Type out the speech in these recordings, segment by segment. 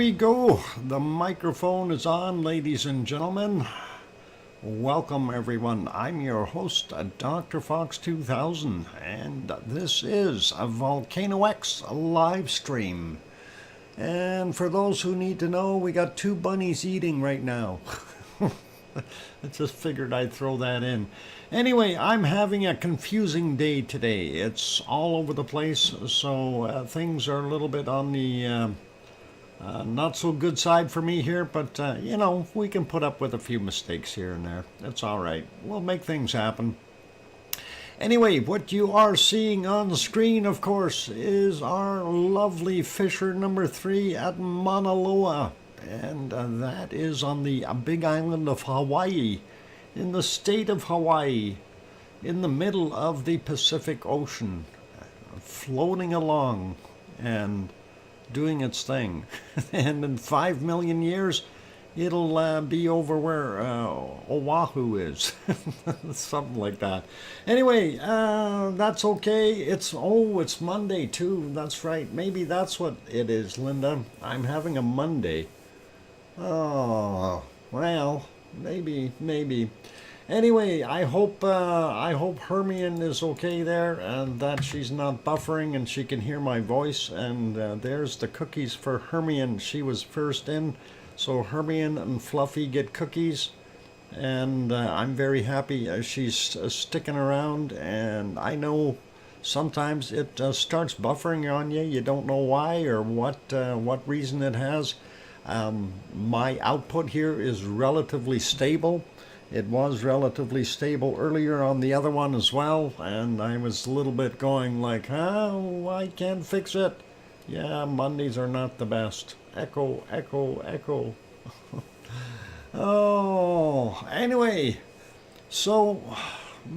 we go. The microphone is on, ladies and gentlemen. Welcome, everyone. I'm your host, DrFox2000, and this is a VolcanoX live stream. And for those who need to know, we got two bunnies eating right now. I just figured I'd throw that in. Anyway, I'm having a confusing day today. It's all over the place, so things are a little bit on the not so good side for me here, but you know, we can put up with a few mistakes here and there. That's all right. We'll make things happen. Anyway, what you are seeing on the screen, of course, is our lovely Fisher number 3 at Mauna Loa. And that is on the big island of Hawaii, in the state of Hawaii, in the middle of the Pacific Ocean, floating along and doing its thing. And in 5 million years, it'll be over where Oahu is. Something like that. Anyway, that's okay. It's Monday too. That's right. Maybe that's what it is, Linda. I'm having a Monday. Oh, well, maybe. Anyway, I hope Hermione is okay there and that she's not buffering and she can hear my voice. And there's the cookies for Hermione. She was first in, so Hermione and Fluffy get cookies. And I'm very happy she's sticking around. And I know sometimes it starts buffering on you. You don't know why or what reason it has. My output here is relatively stable. It was relatively stable earlier on the other one as well, and I was a little bit going like, oh, I can't fix it. Yeah, Mondays are not the best. Echo. Oh, anyway, so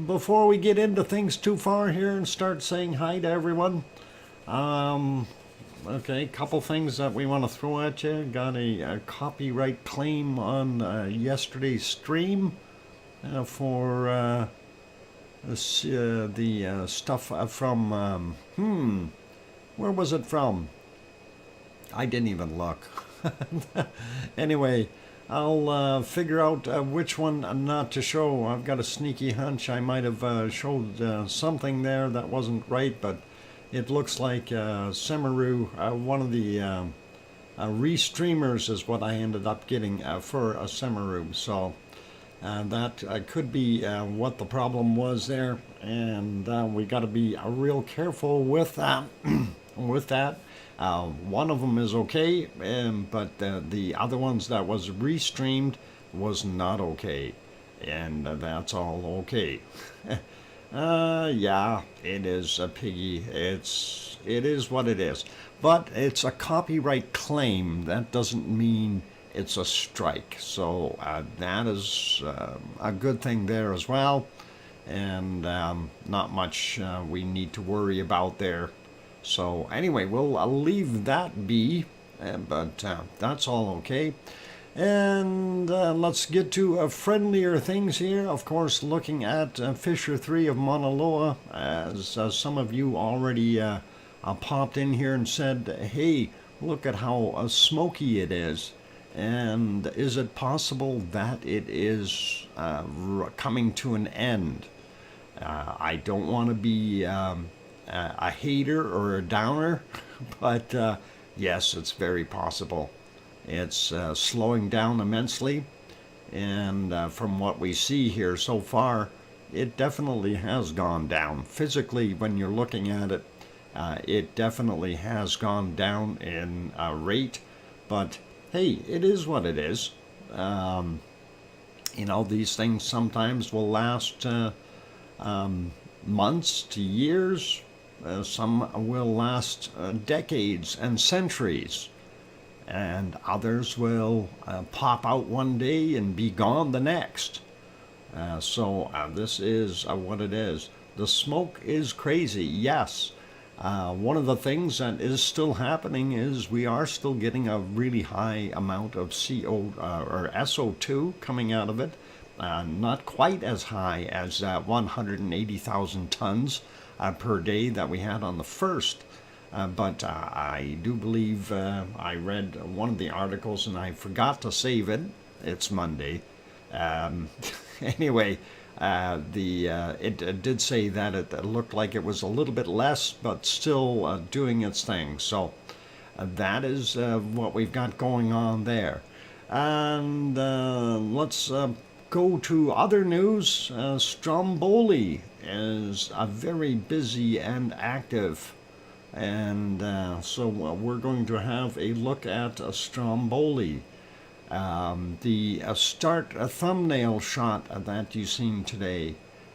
before we get into things too far here and start saying hi to everyone, okay, couple things that we want to throw at you. Got a copyright claim on yesterday's stream for the stuff from, where was it from? I didn't even look. Anyway, I'll figure out which one not to show. I've got a sneaky hunch I might have showed something there that wasn't right, but it looks like Semaru, one of the restreamers is what I ended up getting for a Semaru. So that could be what the problem was there. And we got to be real careful with that. One of them is okay, but the other ones that was restreamed was not okay. And that's all okay. Yeah, it is a piggy. It is what it is. But it's a copyright claim. That doesn't mean it's a strike. So that is a good thing there as well. And not much we need to worry about there. So anyway, I'll leave that be. But that's all okay. And let's get to friendlier things here. Of course, looking at Fisher 3 of Mauna Loa, as some of you already popped in here and said, hey, look at how smoky it is. And is it possible that it is coming to an end? I don't want to be a hater or a downer, but yes, it's very possible. It's slowing down immensely, and from what we see here so far, it definitely has gone down. Physically, when you're looking at it, it definitely has gone down in rate, but hey, it is what it is. You know, these things sometimes will last months to years. Some will last decades and centuries. And others will pop out one day and be gone the next. So this is what it is. The smoke is crazy, yes. One of the things that is still happening is we are still getting a really high amount of or SO2 coming out of it. Not quite as high as 180,000 tons per day that we had on the first. But I do believe I read one of the articles and I forgot to save it. It's Monday. Anyway, it did say that it looked like it was a little bit less, but still doing its thing. So that is what we've got going on there. And let's go to other news. Stromboli is very busy and active. And so we're going to have a look at Stromboli. The start thumbnail shot that you've seen today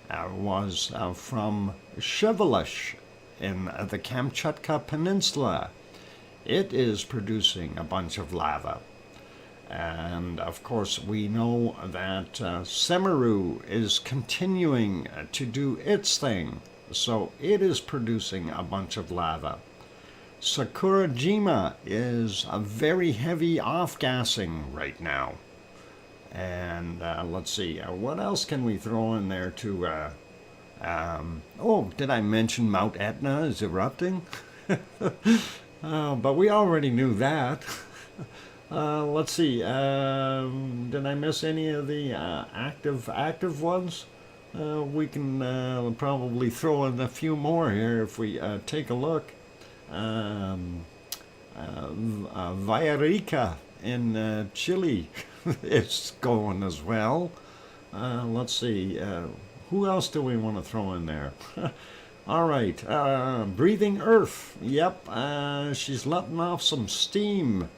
was from Shevelish in the Kamchatka Peninsula. It is producing a bunch of lava. And of course, we know that Semeru is continuing to do its thing. So it is producing a bunch of lava. Sakurajima is a very heavy off-gassing right now. And let's see, what else can we throw in there to... oh, did I mention Mount Etna is erupting? But we already knew that. Let's see, did I miss any of the active ones? We can probably throw in a few more here if we take a look. Villarrica in Chile is going as well. Let's see, who else do we want to throw in there? All right, Breathing Earth. Yep, she's letting off some steam.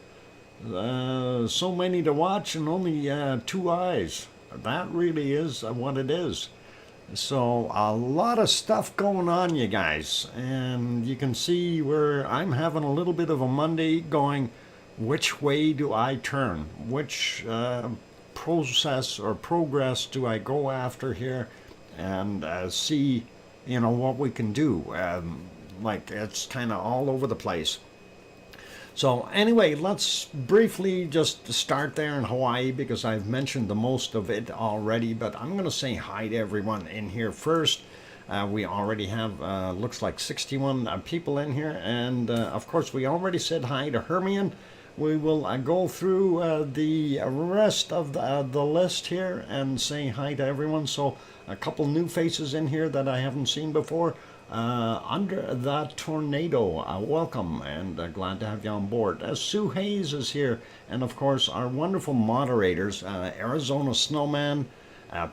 So many to watch and only 2 eyes. That really is what it is. So a lot of stuff going on, you guys, and you can see where I'm having a little bit of a Monday going, which way do I turn? Which process or progress do I go after here and see, you know, what we can do? Like, it's kind of all over the place. So anyway, let's briefly just start there in Hawaii because I've mentioned the most of it already, but I'm going to say hi to everyone in here first. We already have, looks like 61 people in here, and of course we already said hi to Hermione. We will go through the rest of the list here and say hi to everyone. So a couple new faces in here that I haven't seen before. Under the Tornado, welcome, and glad to have you on board. Sue Hayes is here, and of course our wonderful moderators, Arizona Snowman,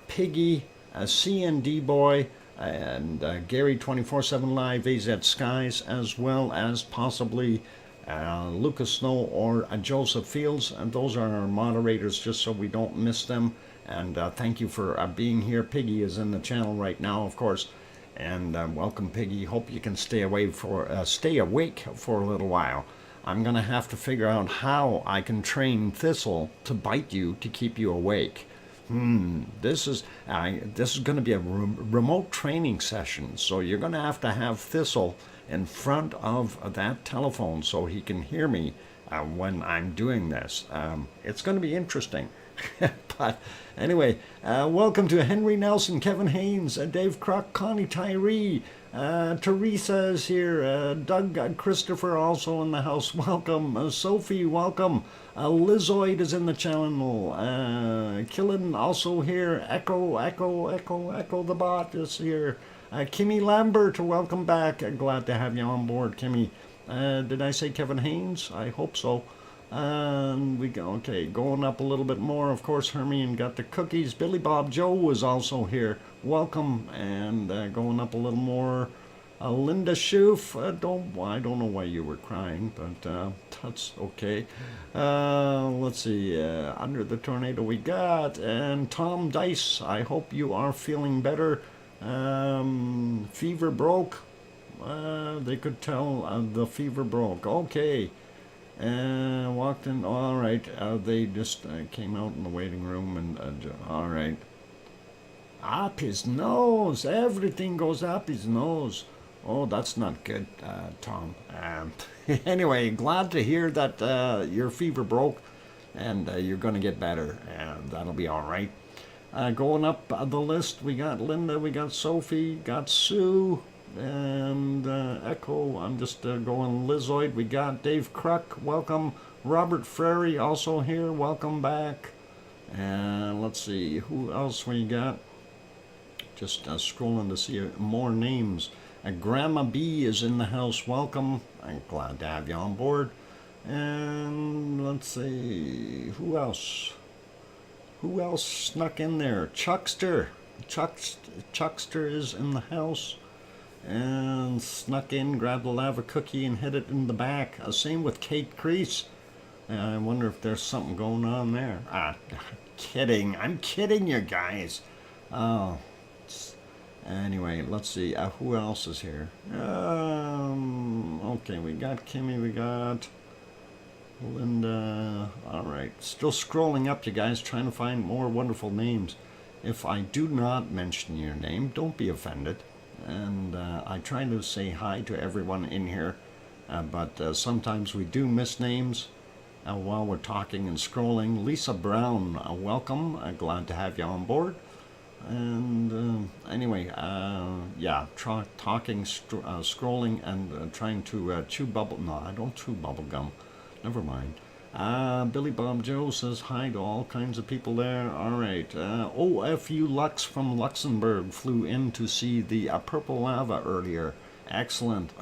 Piggy, CND Boy, and Gary 24/7 Live, AZ Skies, as well as possibly Lucas Snow or Joseph Fields, and those are our moderators just so we don't miss them. And thank you for being here. Piggy is in the channel right now, of course. And welcome, Piggy. Hope you can stay awake for a little while. I'm going to have to figure out how I can train Thistle to bite you to keep you awake. This is going to be a remote training session, so you're going to have Thistle in front of that telephone so he can hear me when I'm doing this. It's going to be interesting. But anyway, welcome to Henry Nelson, Kevin Haynes, Dave Crock, Connie Tyree, Teresa is here, Doug Christopher also in the house, welcome, Sophie, welcome, Lizoid is in the channel, Killen also here, Echo the bot is here, Kimmy Lambert, welcome back, glad to have you on board, Kimmy. Did I say Kevin Haynes? I hope so. And we go, okay, going up a little bit more. Of course, Hermione got the cookies. Billy Bob Joe is also here. Welcome. And going up a little more, Linda Schoof. I don't know why you were crying, but that's okay. Let's see. Under the Tornado we got. And Tom Dice, I hope you are feeling better. Fever broke. They could tell the fever broke. Okay. Walked in, all right, they just came out in the waiting room and, all right. Up his nose, everything goes up his nose. Oh, that's not good, Tom. Anyway, glad to hear that your fever broke and you're going to get better, and that'll be all right. Going up the list, we got Linda, we got Sophie, got Sue, And Echo, I'm just going Lizoid. We got Dave Cruck, welcome. Robert Frary also here, welcome back. And let's see, who else we got? Just scrolling to see more names. Grandma B is in the house, welcome. I'm glad to have you on board. And let's see, who else? Who else snuck in there? Chuckster. Chuckster is in the house and snuck in, grabbed a lava cookie and hid it in the back. Same with Kate Crease. I wonder if there's something going on there. Kidding. I'm kidding you guys. Oh, anyway, let's see. Who else is here? Okay, we got Kimmy, we got Linda. All right, still scrolling up, you guys, trying to find more wonderful names. If I do not mention your name, don't be offended. And I try to say hi to everyone in here, but sometimes we do miss names while we're talking and scrolling. Lisa Brown, welcome. Glad to have you on board. And anyway, yeah, talking, scrolling, and trying to chew bubble. No, I don't chew bubble gum. Never mind. Billy Bob Joe says hi to all kinds of people there. All right. OFU Lux from Luxembourg flew in to see the purple lava earlier. Excellent.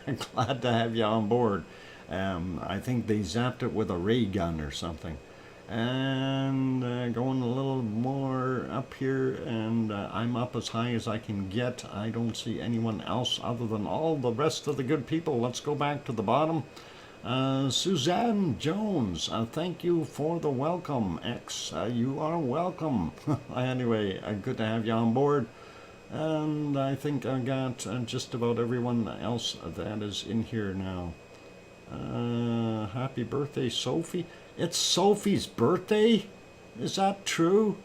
Glad to have you on board. I think they zapped it with a ray gun or something. And going a little more up here, and I'm up as high as I can get. I don't see anyone else other than all the rest of the good people. Let's go back to the bottom. Suzanne Jones, thank you for the welcome. X, you are welcome. Anyway, good to have you on board. And I think I got just about everyone else that is in here now. Happy birthday, Sophie. It's Sophie's birthday? Is that true?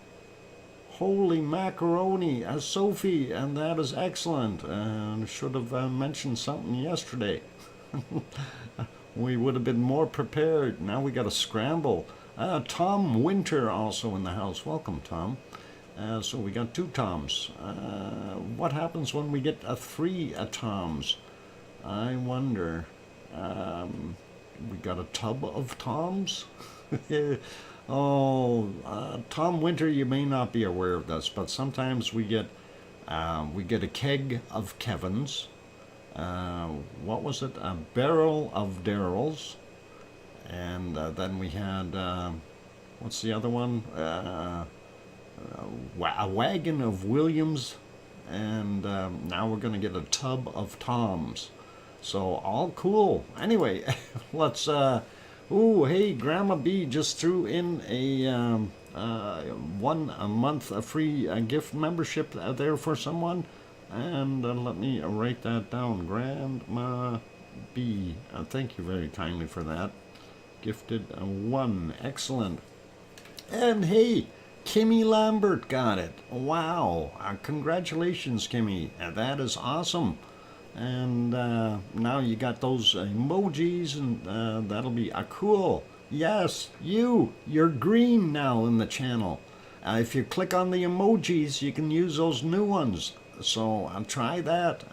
Holy macaroni, Sophie, and that is excellent. And should have mentioned something yesterday. We would have been more prepared. Now we got to scramble. Tom Winter also in the house. Welcome, Tom. So we got two Toms. What happens when we get three Toms? I wonder. We got a tub of Toms? Tom Winter, you may not be aware of this, but sometimes we get a keg of Kevin's. What was it? A barrel of Daryl's. And then we had, what's the other one? A wagon of Williams. And now we're going to get a tub of Tom's. So all cool. Anyway, let's, hey, Grandma B just threw in a 1 month free gift membership there for someone. And let me write that down. Grandma B. Thank you very kindly for that. Gifted 1. Excellent. And hey, Kimmy Lambert got it. Wow. Congratulations, Kimmy. That is awesome. And now you got those emojis, and that'll be cool. Yes, you're green now in the channel. If you click on the emojis, you can use those new ones. So I'll try that.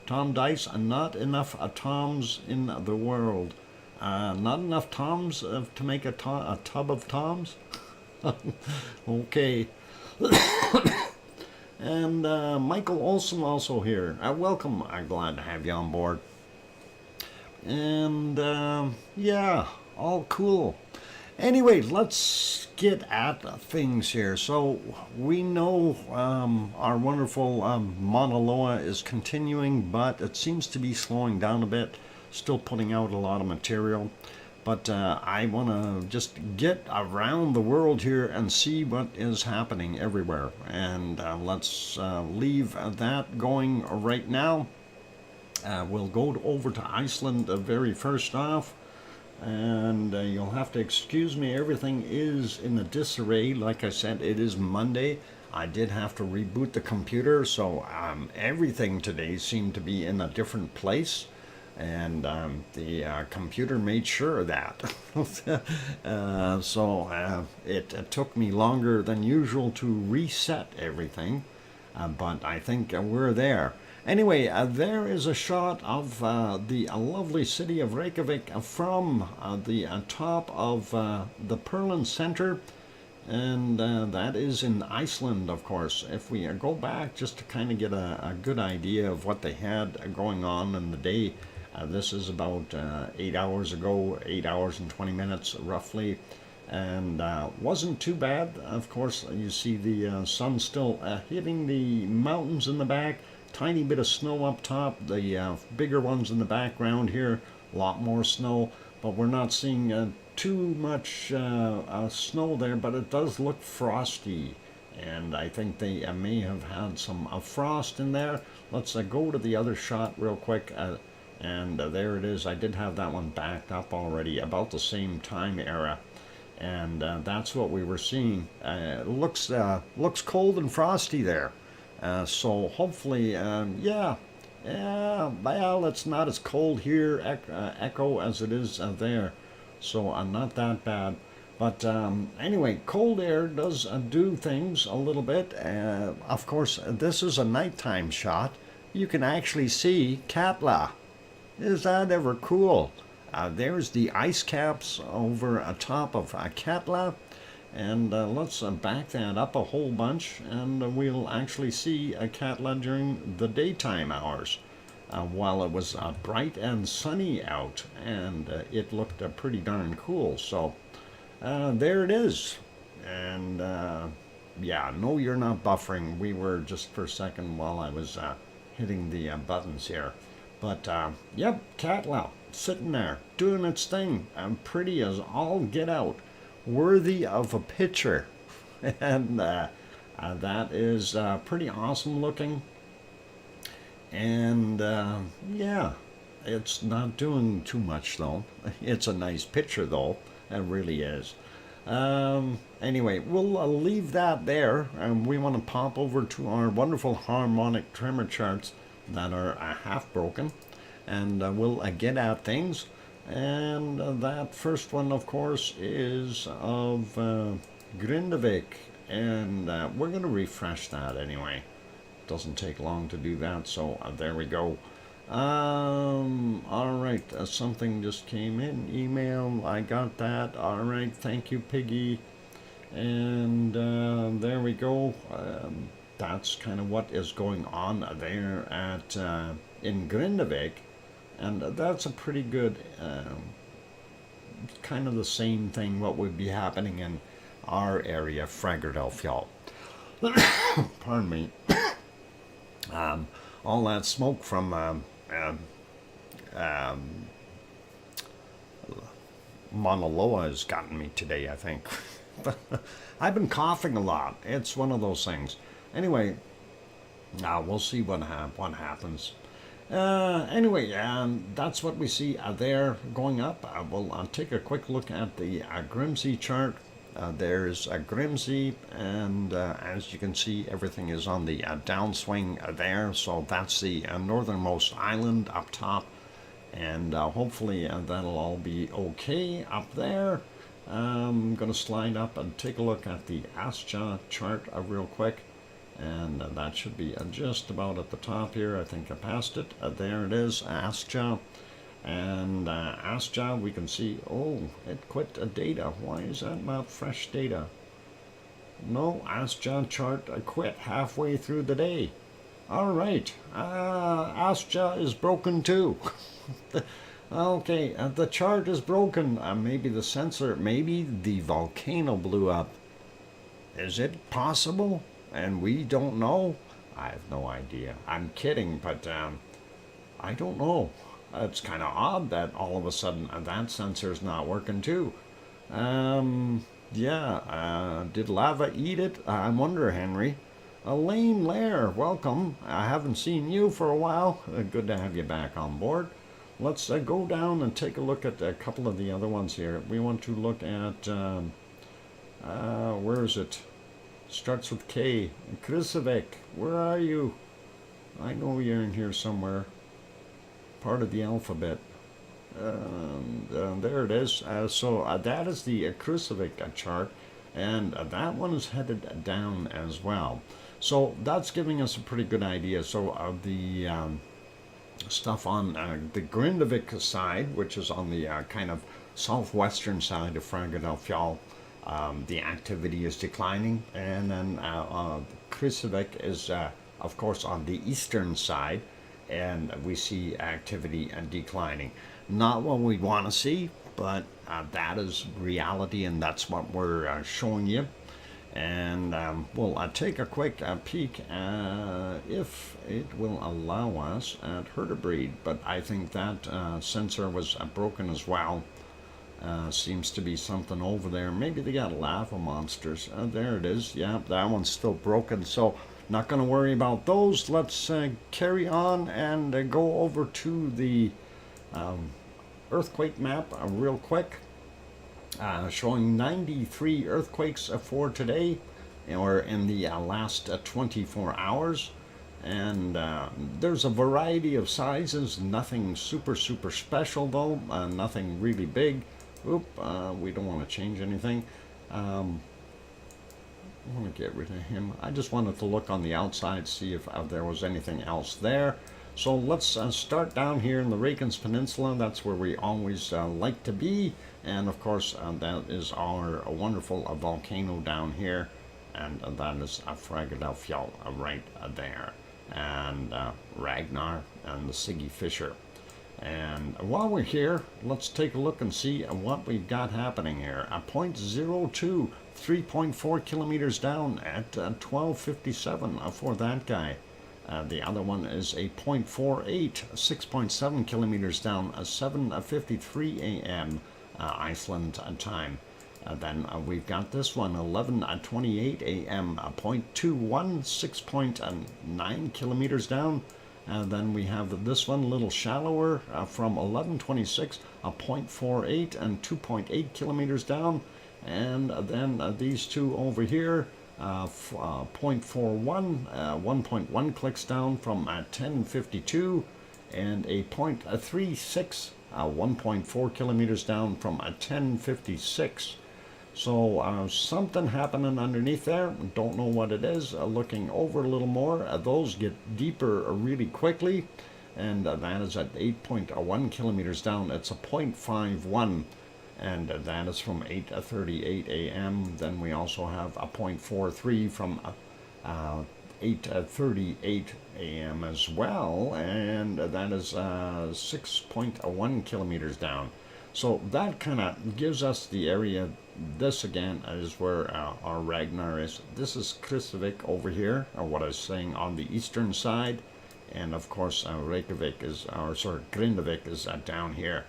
Tom Dice, not enough Toms in the world. Not enough Toms to make a tub of Toms? Okay. And Michael Olson also here. Welcome. I'm glad to have you on board. And yeah, all cool. Anyway, let's get at things here. So we know our wonderful Mauna Loa is continuing, but it seems to be slowing down a bit. Still putting out a lot of material. But I want to just get around the world here and see what is happening everywhere. And let's leave that going right now. We'll go over to Iceland very first off. And you'll have to excuse me, everything is in a disarray. Like I said, it is Monday. I did have to reboot the computer, so everything today seemed to be in a different place. And the computer made sure of that. So it took me longer than usual to reset everything, but I think we're there. Anyway, there is a shot of the lovely city of Reykjavik from the top of the Perlin Center, and that is in Iceland, of course. If we go back just to kind of get a good idea of what they had going on in the day, this is about 8 hours ago, 8 hours and 20 minutes roughly, and wasn't too bad. Of course, you see the sun still hitting the mountains in the back. Tiny bit of snow up top, the bigger ones in the background here, a lot more snow, but we're not seeing too much snow there, but it does look frosty, and I think they may have had some frost in there. Let's go to the other shot real quick, and there it is. I did have that one backed up already, about the same time era, and that's what we were seeing. It looks cold and frosty there. So hopefully, well, it's not as cold here, Echo, as it is there. So not that bad. But anyway, cold air does do things a little bit. Of course, this is a nighttime shot. You can actually see Katla. Is that ever cool? There's the ice caps over top of Katla. And let's back that up a whole bunch, and we'll actually see Katla during the daytime hours, while it was bright and sunny out, and it looked pretty darn cool. So there it is. And yeah, no, you're not buffering. We were just for a second while I was hitting the buttons here. But yep, Katla sitting there doing its thing, and pretty as all get out. Worthy of a picture. And that is pretty awesome looking. And yeah, it's not doing too much though. It's a nice picture though. It really is. Anyway, we'll leave that there, and we want to pop over to our wonderful harmonic tremor charts that are half broken, and we'll get at things. And that first one, of course, is of Grindavik, and we're going to refresh that anyway. Doesn't take long to do that, so there we go. All right, something just came in, email, I got that. All right, thank you, Piggy. And there we go. That's kind of what is going on there at in Grindavik. And that's a pretty good, kind of the same thing what would be happening in our area, Fragerdelfjall. Pardon me. All that smoke from Mauna Loa has gotten me today, I think. I've been coughing a lot. It's one of those things. Anyway, we'll see what happens. Anyway, that's what we see there going up. We'll take a quick look at the Grimsey chart. There's a Grimsey, and as you can see, everything is on the downswing there. So that's the northernmost island up top, and hopefully that'll all be okay up there. I'm going to slide up and take a look at the Asja chart real quick. And that should be just about at the top here. I think I passed it. There it is, Asja. And Asja, we can see, oh, it quit data. Why is that not fresh data? No, Asja chart quit halfway through the day. All right, Asja is broken too. Okay, the chart is broken. Maybe the sensor, maybe the volcano blew up. Is it possible? And we don't know? I have no idea. I'm kidding, but I don't know. It's kind of odd that all of a sudden that sensor's not working too. Yeah, did lava eat it? I wonder, Henry. Elaine Lair, welcome. I haven't seen you for a while. Good to have you back on board. Let's go down and take a look at a couple of the other ones here. We want to look at, where is it? Starts with K. Krisavik, where are you? I know you're in here somewhere. Part of the alphabet. There it is. So that is the Krisavik chart, and that one is headed down as well. So that's giving us a pretty good idea. So the stuff on the Grindavik side, which is on the kind of southwestern side of Fraga del Fial, the activity is declining, and then Kristavik is, of course, on the eastern side, and we see activity declining. Not what we want to see, but that is reality, and that's what we're showing you. And we'll take a quick peek if it will allow us at Hertebreed, but I think that sensor was broken as well. Seems to be something over there. Maybe they got lava monsters. There it is. Yeah, that one's still broken, so not going to worry about those. Let's carry on and go over to the earthquake map real quick. Showing 93 earthquakes for today, or in the last 24 hours. And there's a variety of sizes, nothing super special though, nothing really big. Oop, we don't want to change anything. I want to get rid of him. I just wanted to look on the outside, see if there was anything else there. So let's start down here in the Reykjanes Peninsula. That's where we always like to be. And of course, that is our wonderful volcano down here. And that is Fraga del Fial right there. And Ragnar and the Siggy Fisher. And while we're here, let's take a look and see what we've got happening here. 0.02, 3.4 kilometers down at 12:57 for that guy. The other one is a 0.48, 6.7 kilometers down, 7:53 a.m. Iceland Time. Then we've got this one, 11:28 a.m., 0.21, 6.9 kilometers down. And then we have this one a little shallower from 11:26, 0.48 and 2.8 kilometers down. And then these two over here, 0.41, 1.1 clicks down from 10:52, and a 0.36, 1.4 kilometers down from 10:56. So something happening underneath there. Don't know what it is. Looking over a little more, those get deeper really quickly, and that is at 8.1 kilometers down. It's a 0.51, and that is from 8:38 a.m. Then we also have a 0.43 from 8:38 a.m. as well, and that is 6.1 kilometers down. So that kind of gives us the area. This again is where our Ragnar is. This is Kristavik over here, or what I was saying, on the eastern side, and of course Reykjavik is, or sorry, Grindavik is down here.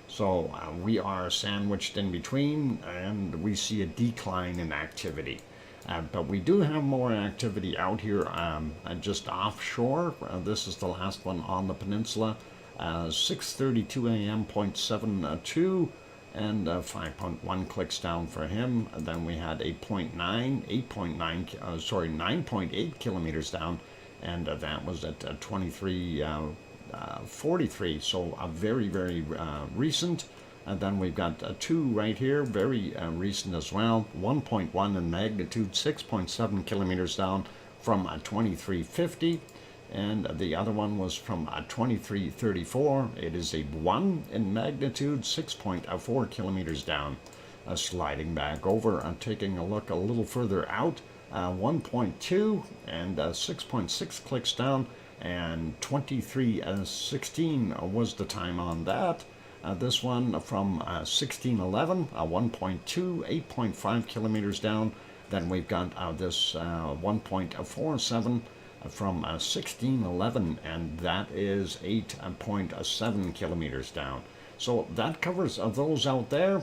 So we are sandwiched in between, and we see a decline in activity. But we do have more activity out here just offshore. This is the last one on the peninsula. 6:32 a.m. 0.72, and 5.1 clicks down for him. And then we had 9.8 kilometers down, and that was at 23:43. So very recent. And then we've got two right here, very recent as well. 1.1 in magnitude, 6.7 kilometers down from 23:50. And the other one was from 23:34. It is a 1 in magnitude, 6.4 kilometers down. Sliding back over and taking a look a little further out, 1.2 and 6.6 clicks down, and 23:16 was the time on that. This one from 16:11, 1.2, 8.5 kilometers down. Then we've got this 1.47 from 16:11, and that is 8.7 kilometers down. So that covers those out there.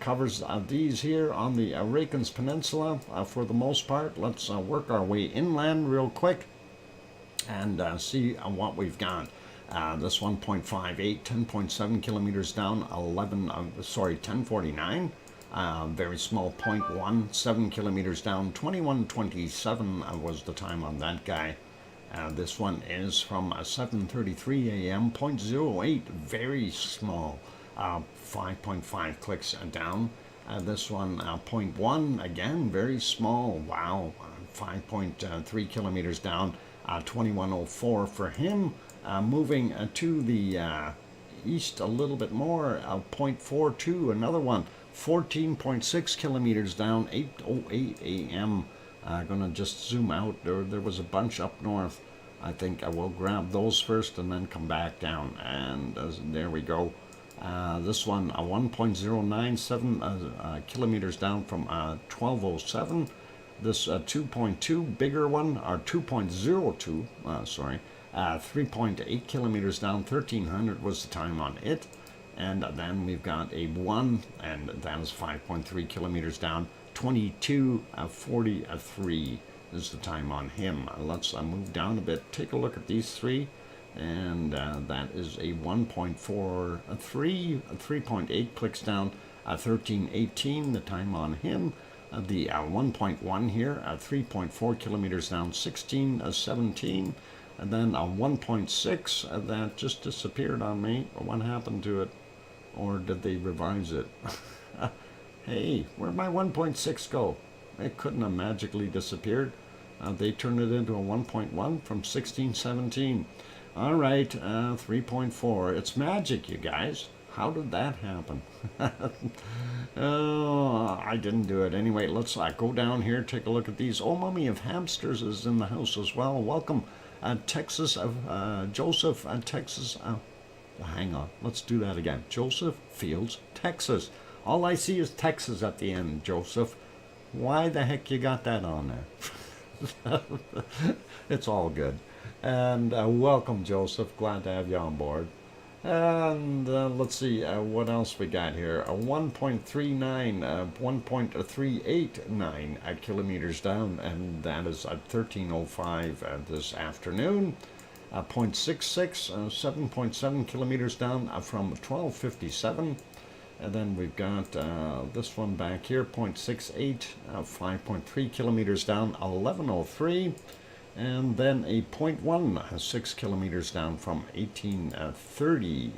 Covers these here on the Reykjanes Peninsula for the most part. Let's work our way inland real quick and see what we've got. This 1.58, 10.7 kilometers down, 1049. Very small 0.17 kilometers down, 21:27 was the time on that guy. This one is from 7:33 a.m., 0.08, very small, 5.5 clicks down. This one 0.1, again very small, wow, 5.3 kilometers down, 2104 for him. Moving to the east a little bit more, 0.42, another one, 14.6 kilometers down, 8:08 a.m. Gonna just zoom out. There was a bunch up north. I think I will grab those first and then come back down. And there we go. This one, 1.097 kilometers down from 1207. This 2.2 bigger one, or 2.02, sorry, 3.8 kilometers down, 1300 was the time on it. And then we've got a 1, and that is 5.3 kilometers down, 22:43 is the time on him. Let's move down a bit, take a look at these three. And that is a 1.43, 3.8 clicks down, 13:18 the time on him. The 1.1 here, 3.4 kilometers down, 16:17. And then a 1.6 that just disappeared on me. What happened to it? Or did they revise it? Hey, where'd my 1.6 go? It couldn't have magically disappeared. They turned it into a 1.1 from 16:17. All right, 3.4. It's magic, you guys. How did that happen? Oh, I didn't do it. Anyway, let's go down here, take a look at these. Oh, Mummy of Hamsters is in the house as well. Welcome, Texas, Joseph, Texas. Hang on, let's do that again. Joseph Fields, Texas. All I see is Texas at the end, Joseph. Why the heck you got that on there? It's all good. And welcome, Joseph. Glad to have you on board. And let's see what else we got here. A 1.39, 1.389 kilometers down, and that is at 13:05 this afternoon. 0.66, 7.7 kilometers down from 12:57. And then we've got this one back here, 0.68, 5.3 kilometers down, 11:03. And then a 0.16 kilometers down from 18:30.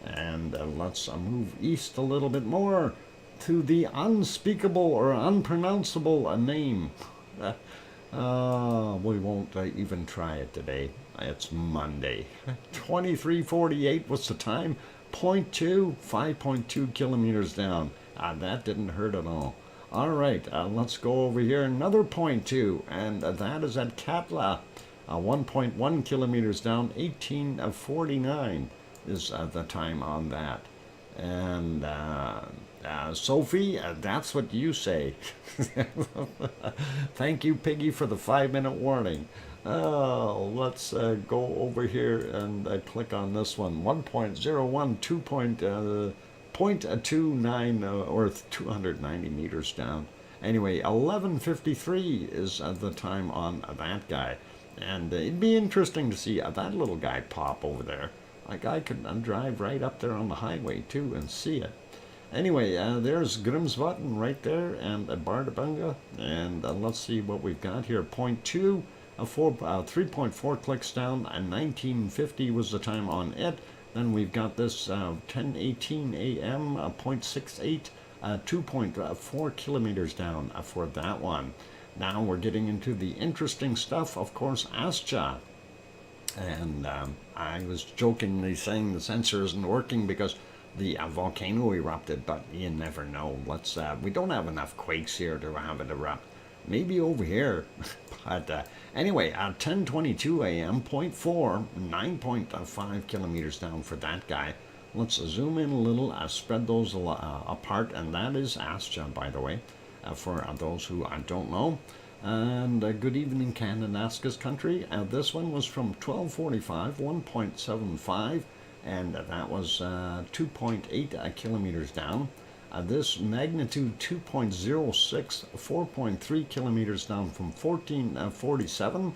And let's move east a little bit more to the unspeakable or unpronounceable name. We won't even try it today. It's Monday. 23:48 was the time. 0.2, 5.2 kilometers down. That didn't hurt at all. All right, let's go over here. Another 0.2, and that is at Katla. 1.1 kilometers down, 18:49 is the time on that. And Sophie, that's what you say. Thank you, Piggy, for the 5-minute warning. Let's go over here and click on this one. 1.01, 0.29 or 290 meters down. Anyway, 11:53 is the time on that guy. And it'd be interesting to see that little guy pop over there. Like, I could drive right up there on the highway too and see it. Anyway, there's Grimsvatn right there, and Bardabunga. And let's see what we've got here. 0.2, 3.4 clicks down, and 19:50 was the time on it. Then we've got this 10:18 a.m., 0.68, 2.4 kilometers down for that one. Now we're getting into the interesting stuff, of course, Ascha. And I was jokingly saying the sensor isn't working because the volcano erupted, but you never know. We don't have enough quakes here to have it erupt. Maybe over here. But anyway, 10:22 a.m., 0.4, 9.5 kilometers down for that guy. Let's zoom in a little, spread those apart, and that is Ascha, by the way, for those who don't know. And good evening, Kananaskis country. This one was from 12:45, 1.75, and that was 2.8 kilometers down. This magnitude 2.06, 4.3 kilometers down from 14:47.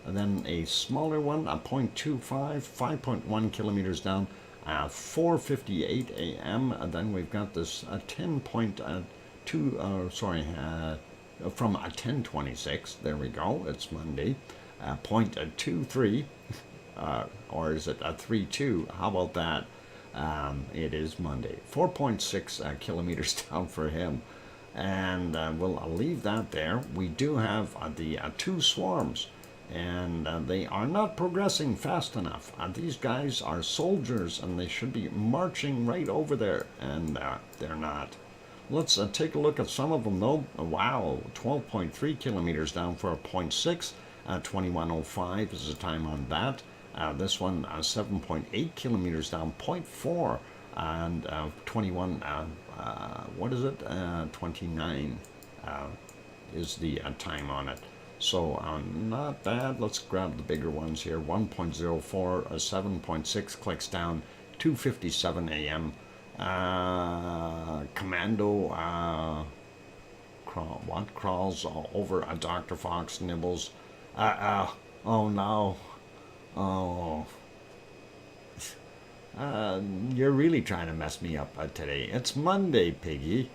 And then a smaller one, 0.25, 5.1 kilometers down, 4:58 a.m. And then we've got this 10.2, from 10:26. There we go. It's Monday. 0.23, or is it 3.2? How about that? It is Monday. 4.6 kilometers down for him. And we'll leave that there. We do have the two swarms, and they are not progressing fast enough. These guys are soldiers, and they should be marching right over there, and they're not. Let's take a look at some of them, though. Wow, 12.3 kilometers down for a 0.6. 21:05 is the time on that. This one, 7.8 kilometers down, 0.4. And 21, what is it? 29 is the time on it. So not bad. Let's grab the bigger ones here. 1.04, 7.6 clicks down, 2:57 a.m. Commando crawls over a Dr. Fox nibbles. Oh no. Oh. You're really trying to mess me up today. It's Monday, piggy.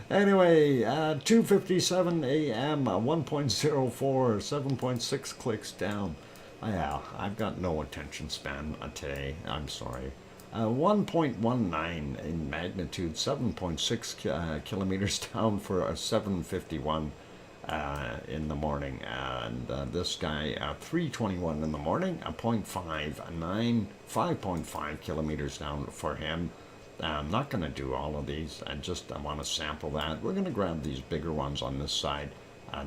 Anyway, 2:57 a.m., 1.04, 7.6 clicks down. Yeah, I've got no attention span today. I'm sorry. 1.19 in magnitude, 7.6 kilometers down for a 7:51 in the morning. And this guy, 3:21 in the morning, a 0.59, 5.5 kilometers down for him. I'm not going to do all of these. I want to sample that. We're going to grab these bigger ones on this side.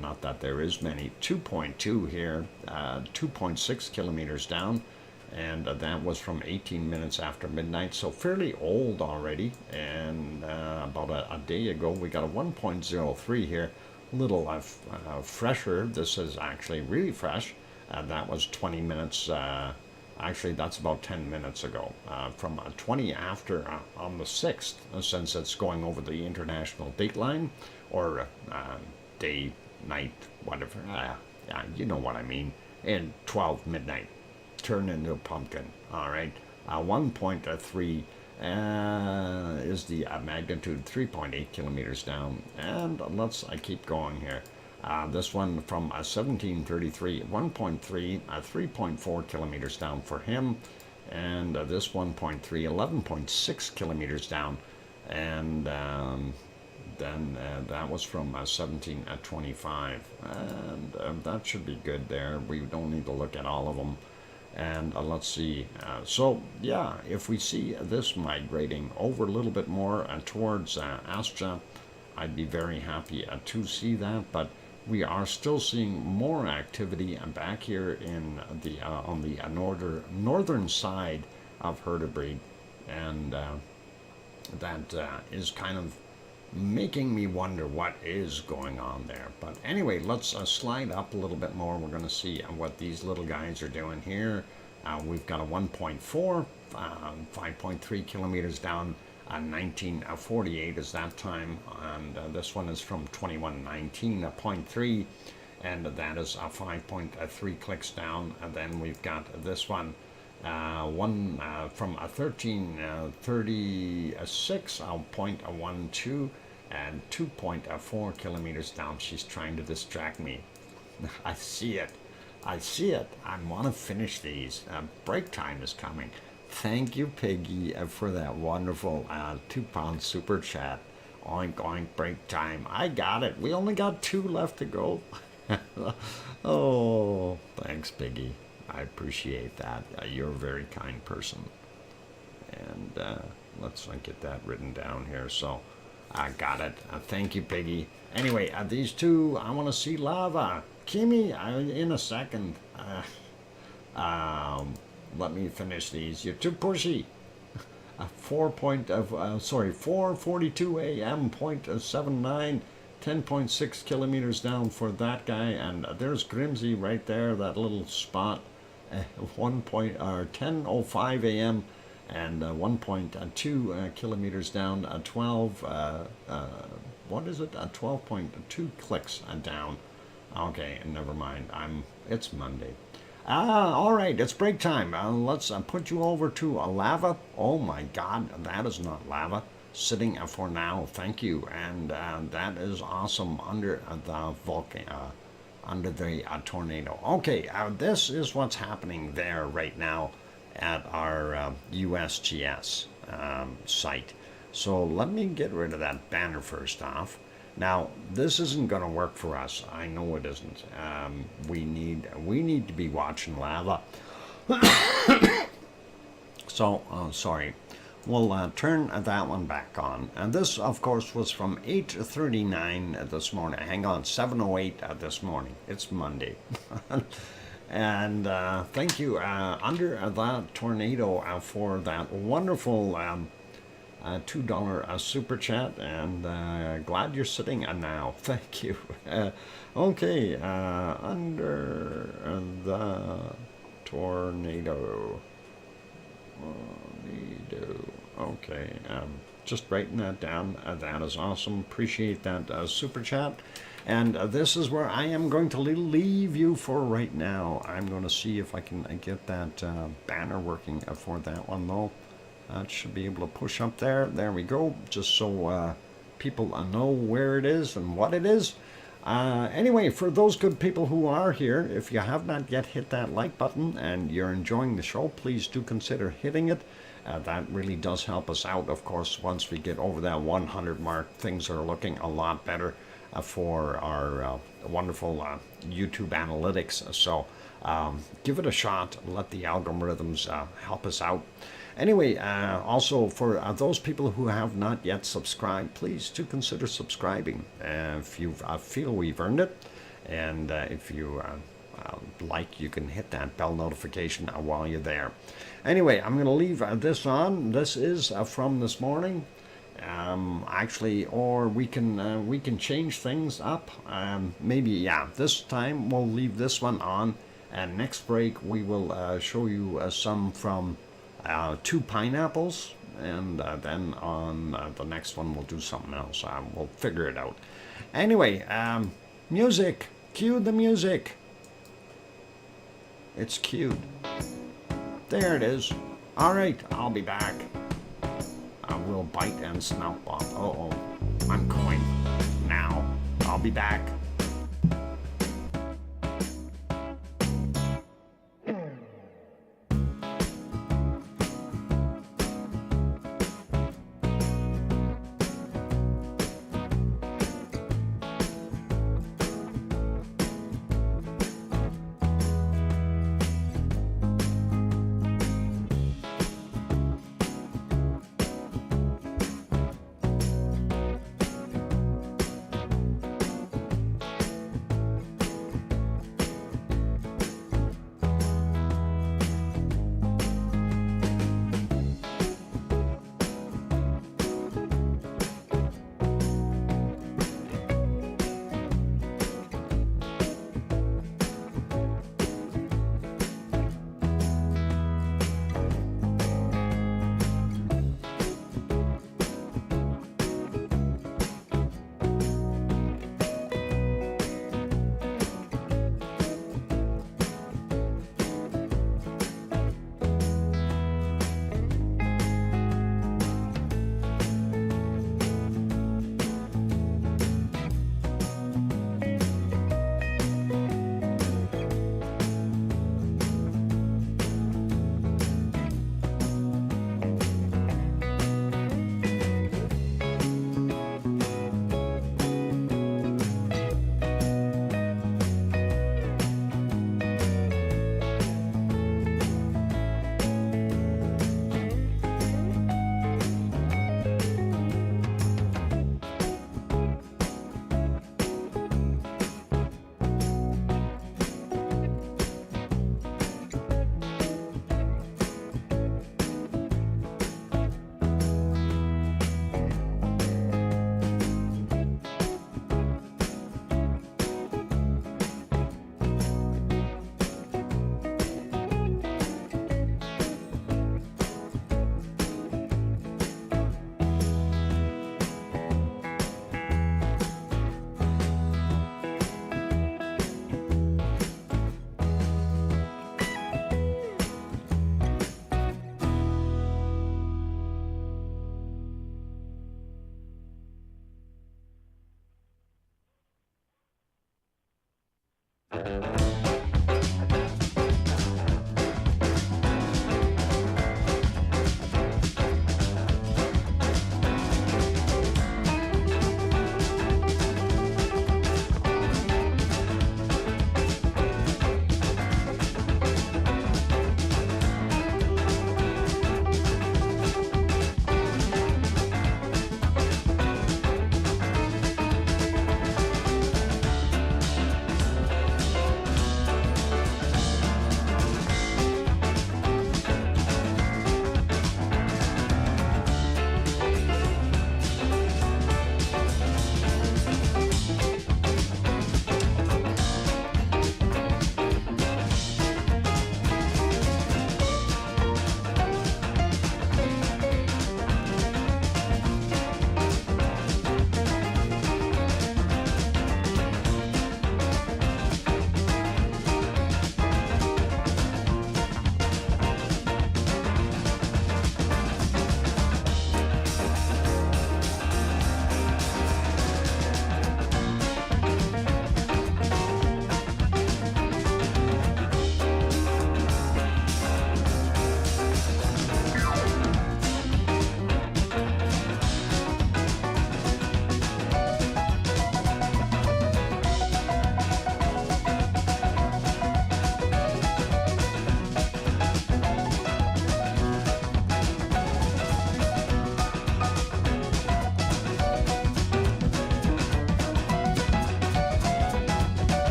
Not that there is many. 2.2 here, 2.6 kilometers down. And that was from 18 minutes after midnight, so fairly old already. And about a day ago, we got a 1.03 here, a little fresher. This is actually really fresh. That was 20 minutes. Actually, that's about 10 minutes ago. From 20 after on the 6th, since it's going over the international dateline, or day, night, whatever. You know what I mean. And 12 midnight. Turn into a pumpkin. All right. 1.3 is the magnitude, 3.8 kilometers down. And I keep going here. This one from 1733, 1.3, 3.4 kilometers down for him. And this 1.3, 11.6 kilometers down. And then that was from 1725. And that should be good there. We don't need to look at all of them. And let's see. So, yeah, if we see this migrating over a little bit more towards Astra, I'd be very happy to see that. But we are still seeing more activity back here in the on the northern side of Hertebreed, and that is kind of making me wonder what is going on there. But anyway, let's slide up a little bit more. We're going to see what these little guys are doing here. We've got a 1.4, 5.3 kilometers down, 1948 is that time, and this one is from 2119, a 0.3, and that is 5.3 clicks down. And then we've got this one, from 1336, 0.12, and 2.4 kilometers down. She's trying to distract me. I see it. I want to finish these. Break time is coming. Thank you, Piggy, for that wonderful £2 super chat. Oink, oink, break time. I got it. We only got 2 left to go. Oh, thanks, Piggy. I appreciate that. You're a very kind person. And let's get that written down here. So I got it. Thank you, Piggy. Anyway, these two, I want to see lava. Kimi, in a second. Let me finish these. You're too pushy. 4:42 a.m. 0.79, 10.6 kilometers down for that guy. And there's Grimsey right there, that little spot. 10:05 a.m. and 1.2 kilometers down. 12. What is it? 12.2 clicks down. Okay, never mind. It's Monday. All right, it's break time. Let's put you over to lava. Oh my God, that is not lava. Sitting for now, thank you. And that is awesome under the volcano, under the tornado. Okay, this is what's happening there right now at our USGS site. So let me get rid of that banner first off. Now, this isn't going to work for us. I know it isn't. We need to be watching lava. So, sorry. We'll turn that one back on. And this, of course, was from 8:39 this morning. Hang on, 7:08 this morning. It's Monday. And thank you, under that tornado, for that wonderful $2 super chat. And glad you're sitting now. Thank you. Okay, under the tornado. Okay, just writing that down. That is awesome. Appreciate that super chat. And this is where I am going to leave you for right now. I'm going to see if I can get that banner working for that one, though. That should be able to push up there. There we go. Just so people know where it is and what it is. Anyway, for those good people who are here, if you have not yet hit that like button and you're enjoying the show, please do consider hitting it. That really does help us out. Of course, once we get over that 100 mark, things are looking a lot better for our wonderful YouTube analytics. So give it a shot. Let the algorithms help us out. Anyway, also for those people who have not yet subscribed, please do consider subscribing if you feel we've earned it. And if you like, you can hit that bell notification while you're there. Anyway, I'm going to leave this on. This is from this morning. Actually, or we can change things up. Maybe, yeah, this time we'll leave this one on. And next break, we will show you some from 2 pineapples, and then on the next one we'll do something else. We'll figure it out. Anyway, music. Cue the music. It's cued. There it is. All right, I'll be back. We'll bite and snout off. Uh-oh, I'm going now. I'll be back.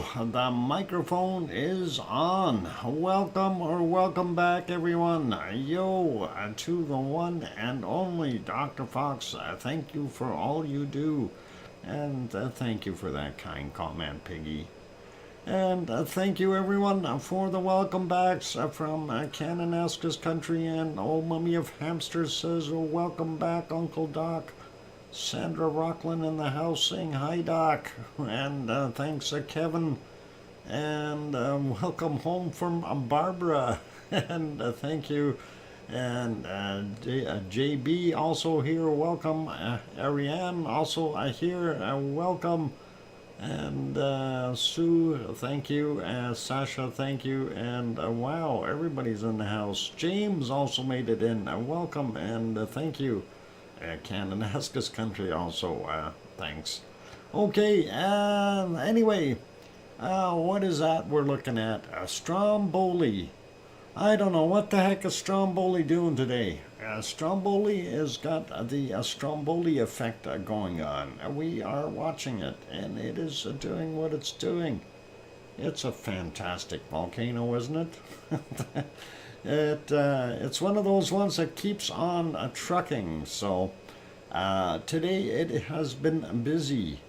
So, the microphone is on. Welcome back, everyone. To the one and only Dr. Fox. Thank you for all you do. And thank you for that kind comment, Piggy. And thank you, everyone, for the welcome backs from Cananaska's country. And old Mummy of Hamsters says, welcome back, Uncle Doc. Sandra Rockland in the house saying hi, Doc. And thanks, Kevin. And welcome home from Barbara. And thank you. And JB also here. Welcome. Ariane also here. Welcome. And Sue, thank you. Sasha, thank you. And wow, everybody's in the house. James also made it in. Welcome and thank you. Cananaska's country also, thanks. Okay, anyway, what is that we're looking at? Stromboli. I don't know, what the heck is Stromboli doing today? Stromboli has got the Stromboli effect going on. We are watching it, and it is doing what it's doing. It's a fantastic volcano, isn't it? It's one of those ones that keeps on trucking. So today it has been busy,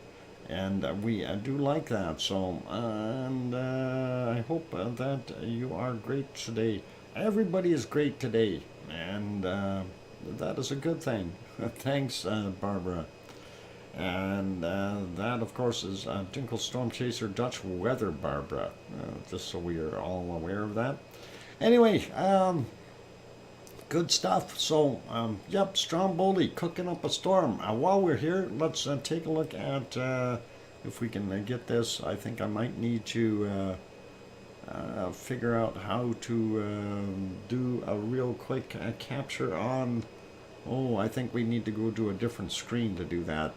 and we do like that. So and I hope that you are great today. Everybody is great today, and that is a good thing. Thanks, Barbara. And that, of course, is Dinkle Storm Chaser Dutch Weather, Barbara. Just so we are all aware of that. Anyway, good stuff. So, yep, Stromboli cooking up a storm. While we're here, let's take a look at if we can get this. I think I might need to figure out how to do a real quick capture on. Oh, I think we need to go to a different screen to do that.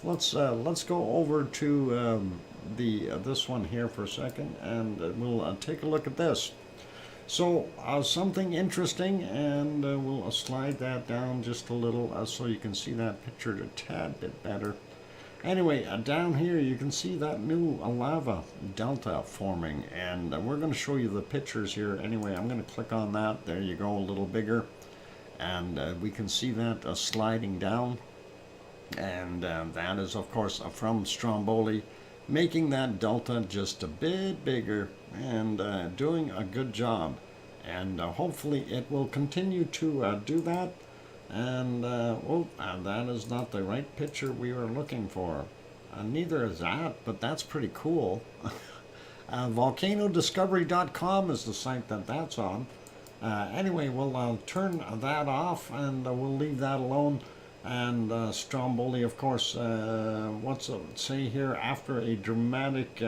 Let's go over to this one here for a second, and we'll take a look at this. So something interesting, and we'll slide that down just a little so you can see that picture a tad bit better. Anyway, down here you can see that new lava delta forming, and we're going to show you the pictures here. Anyway, I'm going to click on that. There you go, a little bigger, and we can see that sliding down, and that is, of course, from Stromboli, making that delta just a bit bigger and doing a good job. And hopefully it will continue to do that. And that is not the right picture we were looking for. Neither is that, but that's pretty cool. VolcanoDiscovery.com is the site that's on. Anyway, we'll turn that off, and we'll leave that alone. And Stromboli, of course, what's it say here? After a dramatic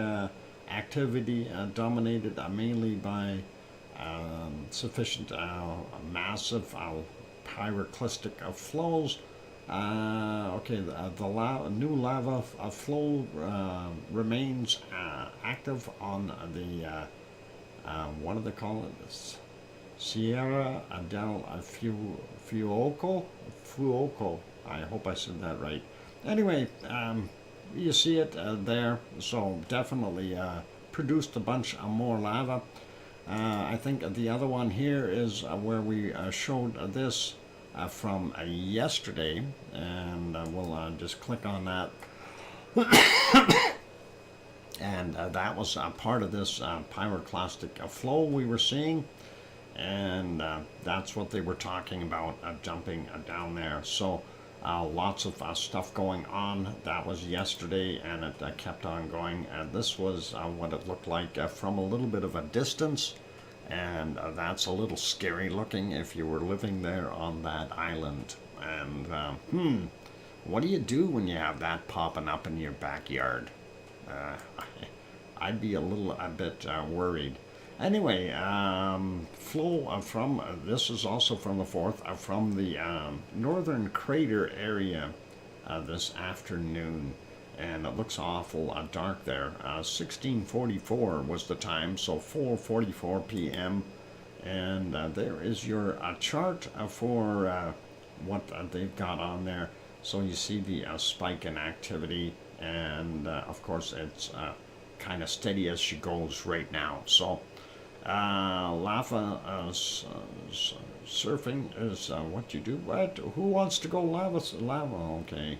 activity dominated mainly by sufficient massive pyroclastic flows. Okay, the new lava flow remains active on the what do they call it? Sierra del Fuoco. I hope I said that right. Anyway, you see it there. So definitely produced a bunch more lava. I think the other one here is where we showed this from yesterday, and we'll just click on that. And that was part of this pyroclastic flow we were seeing, and that's what they were talking about, jumping down there. So lots of stuff going on. That was yesterday, and it kept on going. And this was what it looked like from a little bit of a distance, and that's a little scary looking if you were living there on that island. And what do you do when you have that popping up in your backyard? I'd be a bit worried. Anyway, flow from this is also from the 4th, from the northern crater area this afternoon, and it looks awful dark there. 1644 was the time, so 4:44 p.m. And there is your chart for what they've got on there. So you see the spike in activity, and of course it's kind of steady as she goes right now. So lava surfing is what you do. What? Who wants to go lava? Lava, okay.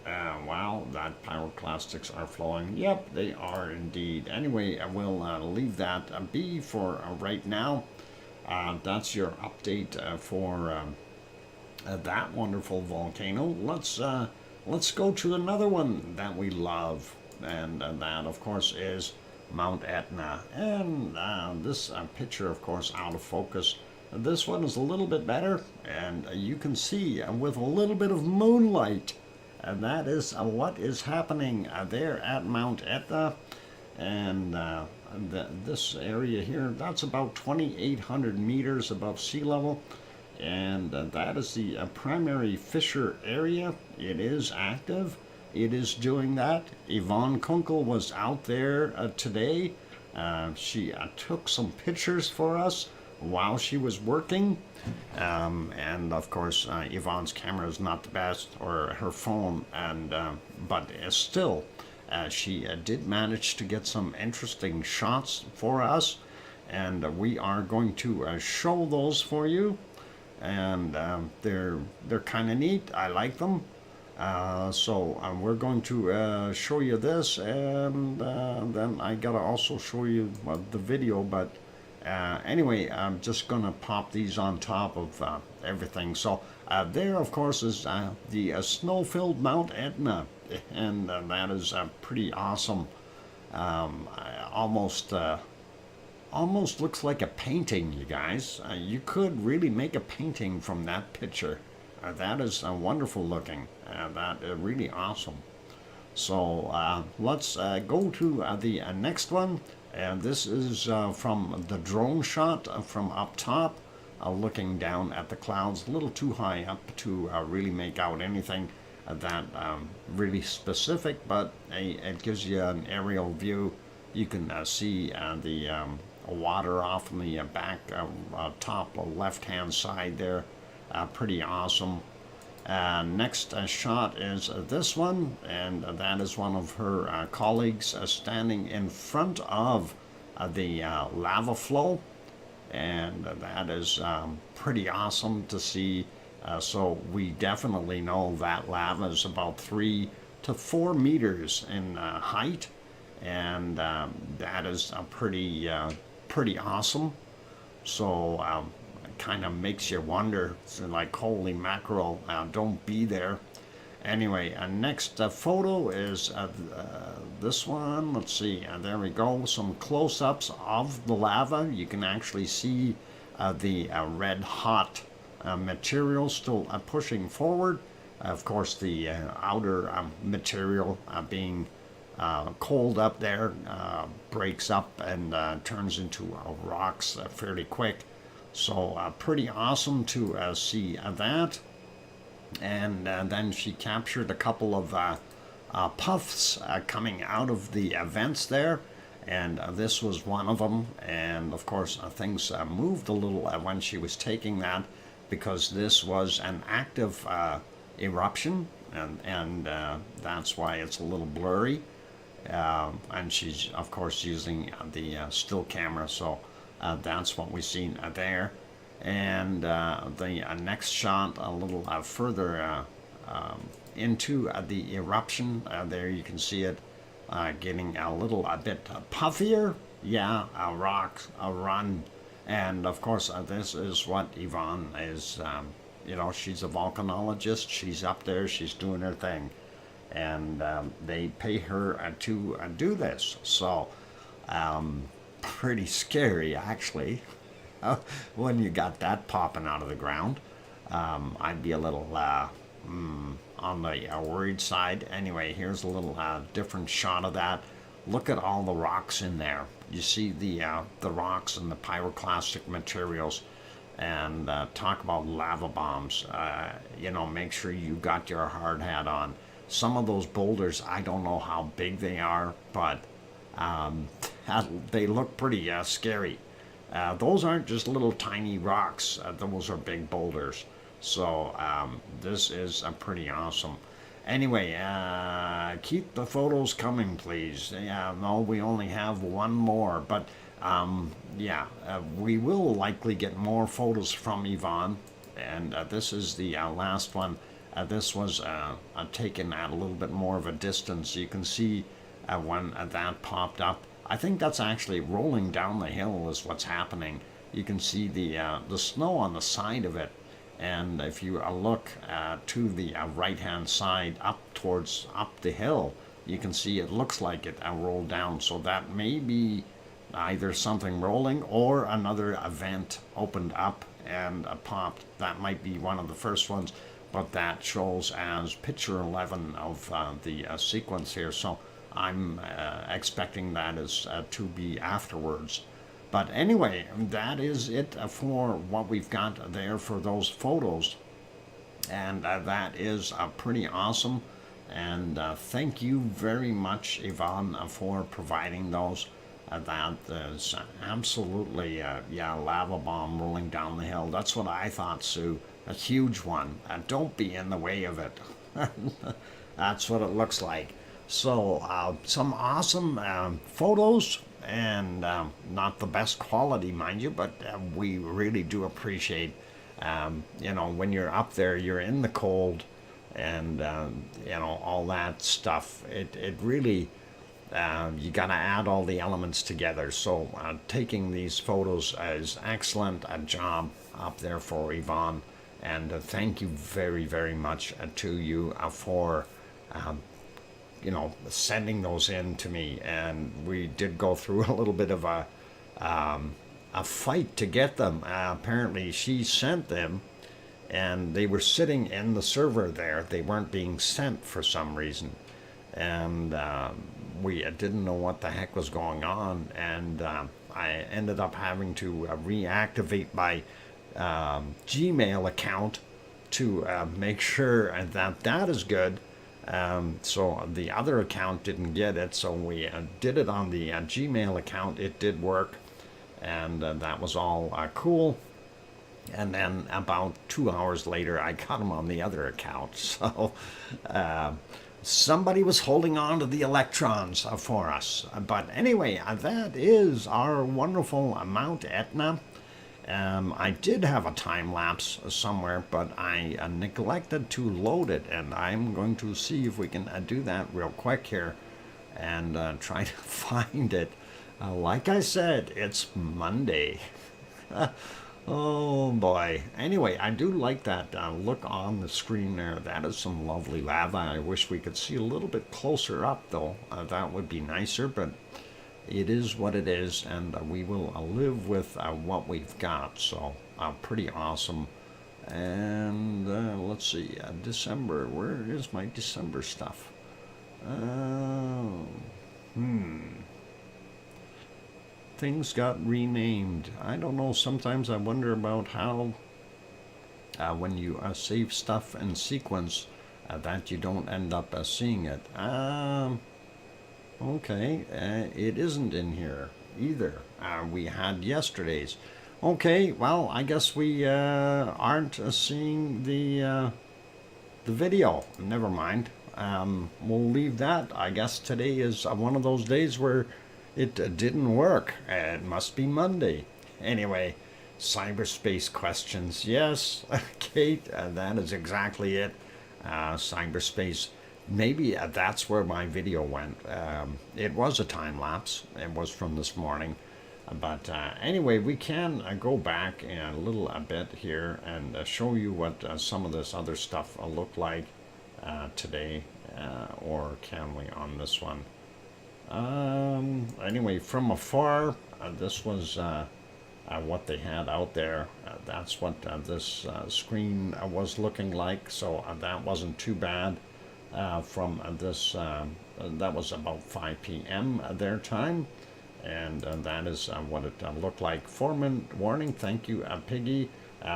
Wow, that pyroclastics are flowing. Yep, they are indeed. Anyway, I will leave that be for right now. That's your update for that wonderful volcano. Let's go to another one that we love, and that, of course, is Mount Etna. And this picture, of course, out of focus. This one is a little bit better, and you can see with a little bit of moonlight. And that is what is happening there at Mount Etna. And this area here, that's about 2,800 meters above sea level. And that is the primary fissure area. It is active. It is doing that. Yvonne Kunkel was out there today. She took some pictures for us while she was working. And of course, Yvonne's camera is not the best, or her phone, and but still, she did manage to get some interesting shots for us, and we are going to show those for you. And they're kind of neat. I like them. So we're going to show you this, and then I gotta also show you the video, but. Anyway, I'm just going to pop these on top of everything. So there, of course, is the snow-filled Mount Etna, and that is pretty awesome. Almost looks like a painting, you guys. You could really make a painting from that picture. That is wonderful looking. That really awesome. So let's go to the next one. And this is from the drone shot from up top, looking down at the clouds, a little too high up to really make out anything that really specific, but it gives you an aerial view. You can see the water off on the back top left-hand side there. Pretty awesome. Next shot is this one, and that is one of her colleagues standing in front of the lava flow, and that is pretty awesome to see. So we definitely know that lava is about 3 to 4 meters in height, and that is pretty awesome. So kind of makes you wonder, like, holy mackerel, don't be there. Anyway, next photo is this one. Let's see, there we go, some close-ups of the lava. You can actually see the red hot material still pushing forward. Of course, the outer material being cold up there breaks up and turns into rocks fairly quick. So pretty awesome to see that. And then she captured a couple of puffs coming out of the vents there, and this was one of them. And of course things moved a little when she was taking that, because this was an active eruption, and that's why it's a little blurry. And she's of course using the still camera, so that's what we've seen there. And the next shot, a little further into the eruption, there you can see it getting a bit puffier. Yeah, a rock, a run. And of course, this is what Yvonne is, she's a volcanologist. She's up there, she's doing her thing. And they pay her to do this. So, pretty scary, actually, when you got that popping out of the ground. I'd be a little on the worried side. Anyway, here's a little different shot of that. Look at all the rocks in there. You see the rocks and the pyroclastic materials. And talk about lava bombs. Make sure you got your hard hat on. Some of those boulders, I don't know how big they are, but they look pretty scary. Those aren't just little tiny rocks. Those are big boulders. So this is pretty awesome. Anyway, keep the photos coming, please. Yeah, no, we only have one more, but yeah, we will likely get more photos from Yvonne, and this is the last one. This was taken at a little bit more of a distance. You can see when that popped up. I think that's actually rolling down the hill is what's happening. You can see the snow on the side of it. And if you look to the right-hand side up the hill, you can see it looks like it rolled down. So that may be either something rolling or another event opened up and popped. That might be one of the first ones, but that shows as picture 11 of the sequence here. So I'm expecting that is to be afterwards. But anyway, that is it for what we've got there for those photos. And that is pretty awesome. And thank you very much, Yvonne, for providing those. That is absolutely, yeah, lava bomb rolling down the hill. That's what I thought, Sue. A huge one. Don't be in the way of it. That's what it looks like. So, some awesome photos. And not the best quality, mind you, but we really do appreciate, you know, when you're up there, you're in the cold, and you know, all that stuff. It really, you gotta add all the elements together. So taking these photos is excellent job up there for Yvonne, and thank you very, very much to you for you know, sending those in to me. And we did go through a little bit of a fight to get them. Apparently she sent them and they were sitting in the server there. They weren't being sent for some reason. And we didn't know what the heck was going on. And I ended up having to reactivate my Gmail account to make sure that that is good. So the other account didn't get it, so we did it on the Gmail account. It did work, and that was all cool. And then about 2 hours later, I got them on the other account. So somebody was holding on to the electrons for us. But anyway, that is our wonderful Mount Etna. I did have a time lapse somewhere, but I neglected to load it, and I'm going to see if we can do that real quick here and try to find it. Like I said, it's Monday. Oh boy. Anyway, I do like that look on the screen there. That is some lovely lava. I wish we could see a little bit closer up, though. That would be nicer, but it is what it is, and we will live with what we've got. So pretty awesome. And let's see, December. Where is my December stuff? Things got renamed. I don't know. Sometimes I wonder about how when you save stuff in sequence that you don't end up seeing it. Okay, it isn't in here either. We had yesterday's. Okay, well, I guess we aren't seeing the video. Never mind. We'll leave that. I guess today is one of those days where it didn't work. It must be Monday. Anyway, cyberspace questions. Yes, Kate, that is exactly it. Cyberspace. Maybe that's where my video went. It was a time lapse. It was from this morning. But anyway, we can go back a little bit here and show you what some of this other stuff looked like today. Or can we on this one? Anyway, from afar, this was what they had out there. That's what this screen was looking like. So that wasn't too bad. From this, that was about 5 p.m. their time, and that is what it looked like. Foreman warning, thank you, Piggy.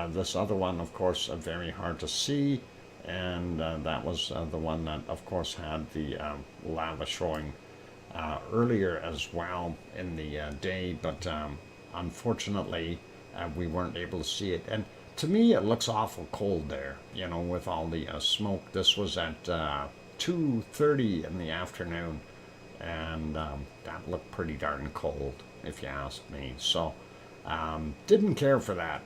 This other one, of course, very hard to see, and that was the one that, of course, had the lava showing earlier as well in the day, but unfortunately, we weren't able to see it. And to me, it looks awful cold there, you know, with all the smoke. This was at 2:30 in the afternoon, and that looked pretty darn cold, if you ask me. So, didn't care for that,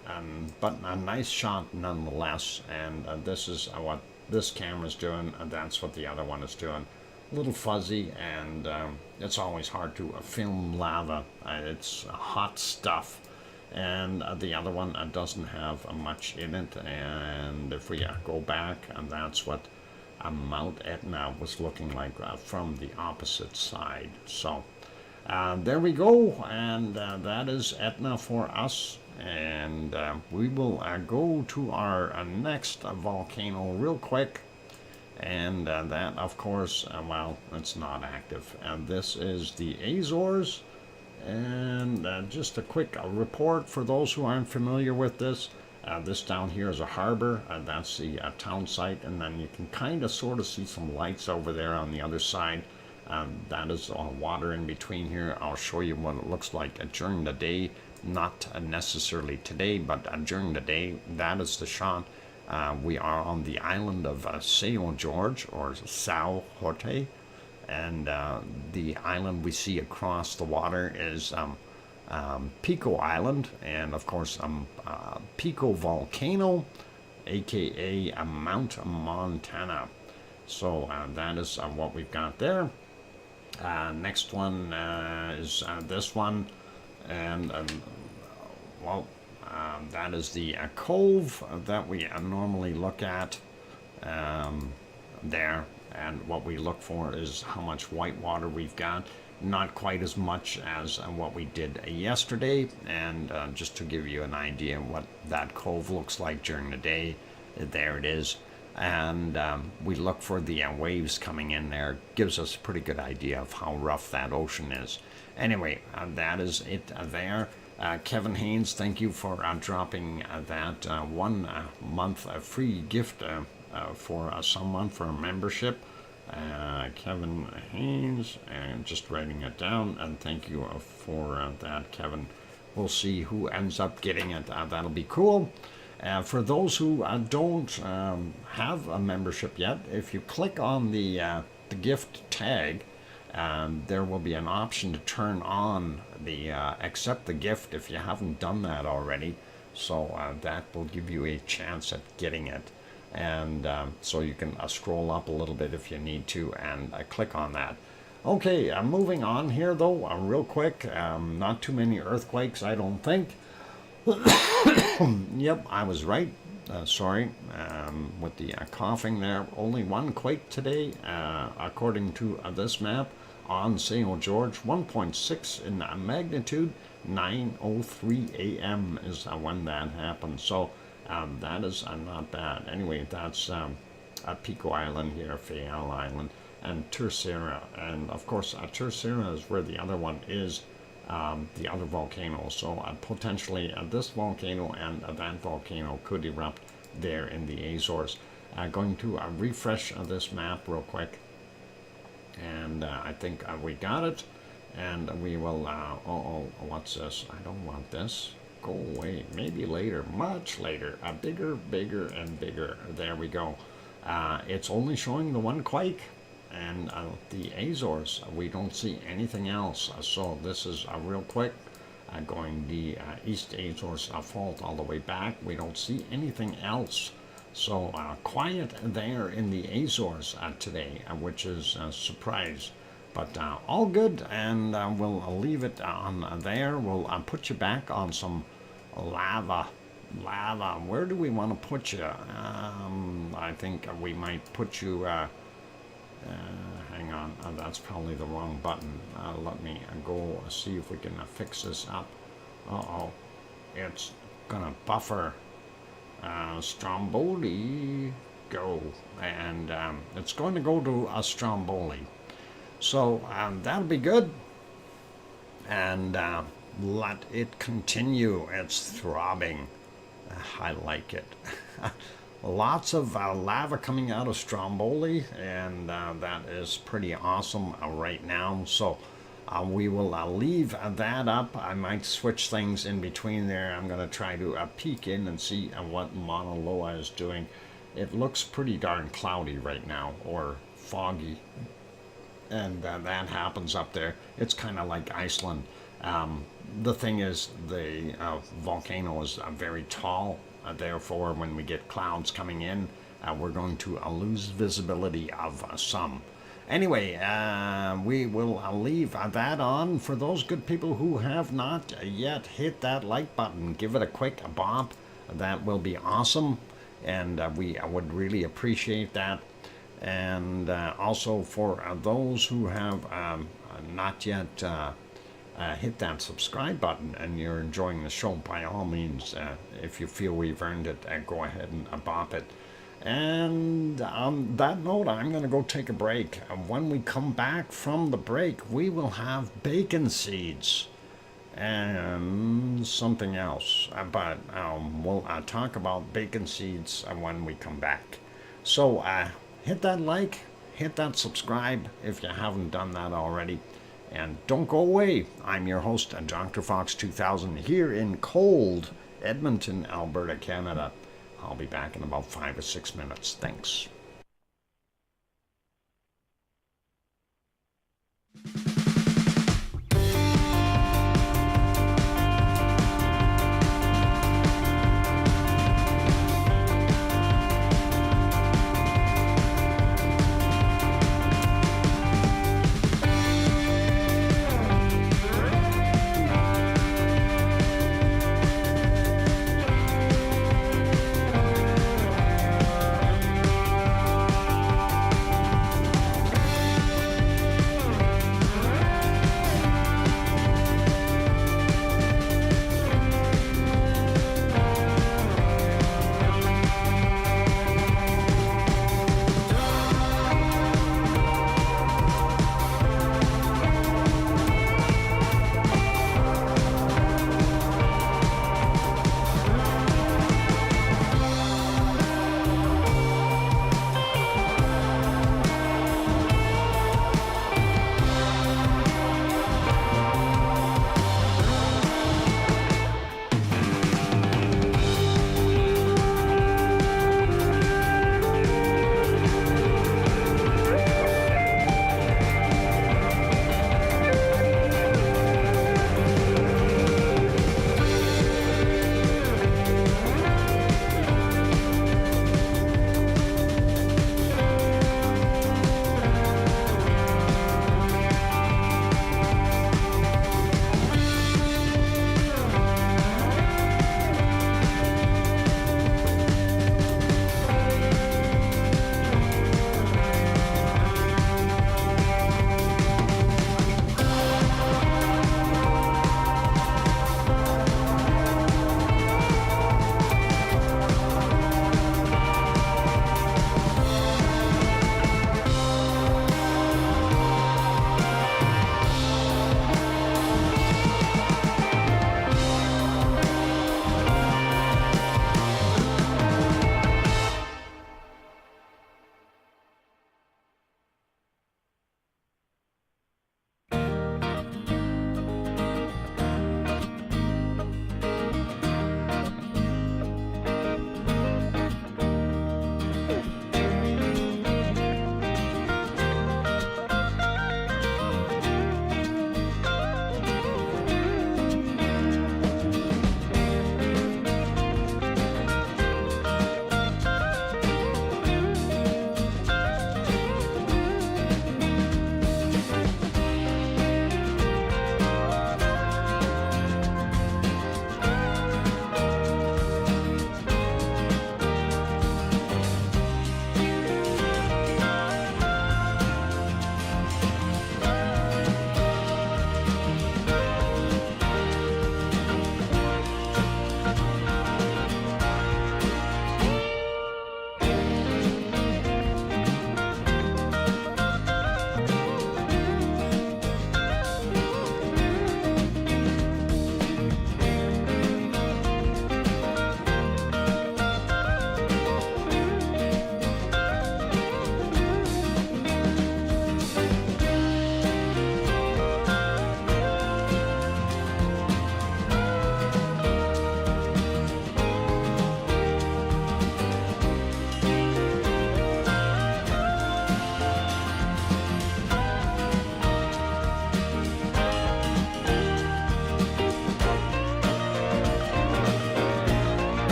but a nice shot nonetheless. And this is what this camera's doing, and that's what the other one is doing. A little fuzzy, and it's always hard to film lava. It's hot stuff. And the other one doesn't have much in it. And if we go back, and that's what Mount Etna was looking like from the opposite side. So there we go, and that is Etna for us. And we will go to our next volcano real quick. And that, of course, well, it's not active. And this is the Azores. And just a quick report for those who aren't familiar with this. This down here is a harbor. That's the town site. And then you can kind of sort of see some lights over there on the other side. That is water in between here. I'll show you what it looks like during the day. Not necessarily today, but during the day. That is the shot. We are on the island of São Jorge, or São Jorge. And the island we see across the water is Pico Island, and of course Pico Volcano, aka Mount Montana. So that is what we've got there. Next one is this one, and well, that is the cove that we normally look at there. And what we look for is how much white water we've got. Not quite as much as what we did yesterday. And just to give you an idea of what that cove looks like during the day, there it is. And we look for the waves coming in there. Gives us a pretty good idea of how rough that ocean is. Anyway, that is it there. Kevin Haynes, thank you for dropping that 1 month free gift for someone for a membership. Kevin Haynes, and just writing it down, and thank you for that, Kevin. We'll see who ends up getting it. That'll be cool. For those who don't have a membership yet, if you click on the gift tag, there will be an option to turn on the accept the gift if you haven't done that already. So that will give you a chance at getting it. And so you can scroll up a little bit if you need to, and click on that. Okay, moving on here though, real quick. Not too many earthquakes, I don't think. Yep, I was right. Sorry, with the coughing there. Only one quake today, according to this map on São Jorge. 1.6 in magnitude. 9:03 a.m. is when that happened. So that is not bad. Anyway, that's Pico Island here, Fayal Island, and Terceira. And of course, Terceira is where the other one is, the other volcano. So potentially this volcano and that volcano could erupt there in the Azores. Going to refresh this map real quick. And I think we got it. And we will, what's this? I don't want this. Go away. Maybe later, much later. Bigger, bigger, and bigger. There we go. It's only showing the one quake and the Azores. We don't see anything else. So this is real quick. Going the East Azores fault all the way back. We don't see anything else. So quiet there in the Azores today, which is a surprise. But all good, and we'll leave it on there. We'll put you back on some lava. Where do we want to put you? I think we might put you... hang on, that's probably the wrong button. Let me go see if we can fix this up. Uh-oh, it's gonna buffer. Stromboli, go. And it's going to go to Stromboli. So that'll be good, and let it continue. It's throbbing. I like it. Lots of lava coming out of Stromboli, and that is pretty awesome right now. So We will leave that up. I might switch things in between there. I'm going to try to peek in and see what Mauna Loa is doing. It looks pretty darn cloudy right now, or foggy, and that happens up there. It's kind of like Iceland. The thing is, the volcano is very tall, therefore when we get clouds coming in, we're going to lose visibility of some. Anyway, we will leave that on. For those good people who have not yet hit that like button, give it a quick bop. That will be awesome, and we would really appreciate that. And also for those who have not yet hit that subscribe button and you're enjoying the show, by all means, if you feel we've earned it, go ahead and bop it. And on that note, I'm going to go take a break. When we come back from the break, we will have bacon seeds and something else. But we'll talk about bacon seeds when we come back. So hit that like, hit that subscribe if you haven't done that already. And don't go away. I'm your host, DrFox2000, here in cold Edmonton, Alberta, Canada. I'll be back in about 5 or 6 minutes. Thanks.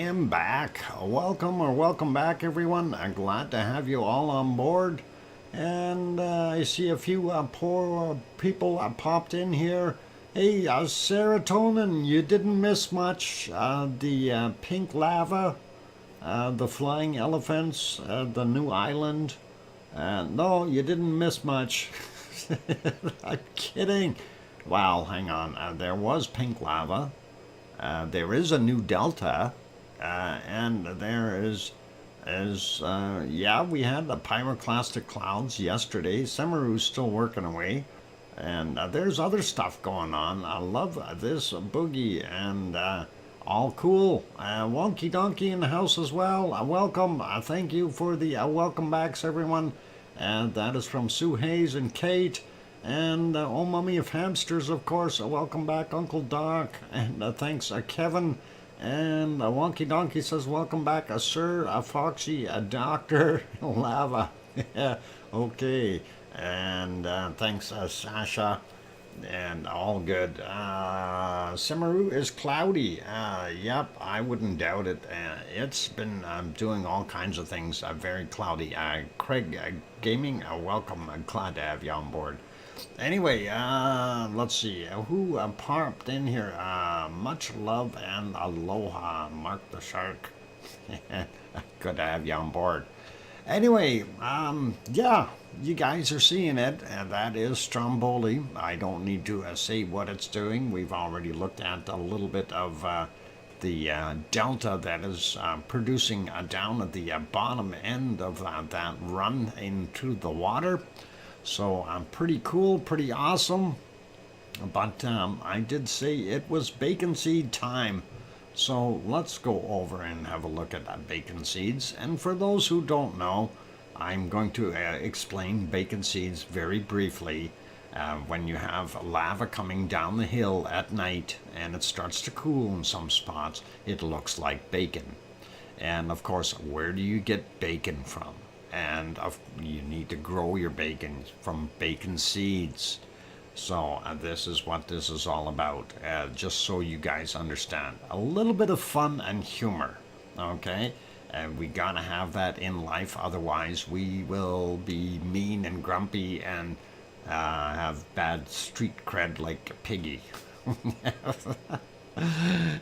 am back. Welcome back, everyone. I'm glad to have you all on board. And I see a few poor people popped in here. Hey, serotonin, you didn't miss much. The pink lava, the flying elephants, the new island. No, you didn't miss much. I'm kidding. Wow, hang on. There was pink lava. There is a new delta. And there yeah, we had the pyroclastic clouds yesterday. Semaru's still working away. And there's other stuff going on. I love this boogie and all cool. Wonky Donkey in the house as well. Welcome. Thank you for the welcome backs, everyone. And that is from Sue Hayes and Kate. And Oh Mummy of Hamsters, of course. Welcome back, Uncle Doc. And thanks, Kevin. And Wonky Donkey says, welcome back, Sir, Foxy, Doctor, Lava. Yeah, okay. And thanks, Sasha. And all good. Semaru is cloudy. Yep, I wouldn't doubt it. It's been doing all kinds of things. Very cloudy. Craig Gaming, welcome. I'm glad to have you on board. Anyway, let's see who popped in here. Much love and aloha, Mark the Shark. Good to have you on board. Anyway, yeah, you guys are seeing it, and that is Stromboli. I don't need to say what it's doing. We've already looked at a little bit of the delta that is producing down at the bottom end of that run into the water. So pretty cool, pretty awesome. But I did say it was bacon seed time. So let's go over and have a look at bacon seeds. And for those who don't know, I'm going to explain bacon seeds very briefly. When you have lava coming down the hill at night and it starts to cool in some spots, it looks like bacon. And of course, where do you get bacon from? And you need to grow your bacon from bacon seeds. So this is what this is all about, just so you guys understand. A little bit of fun and humor, okay? And we gotta have that in life, otherwise we will be mean and grumpy and have bad street cred like Piggy.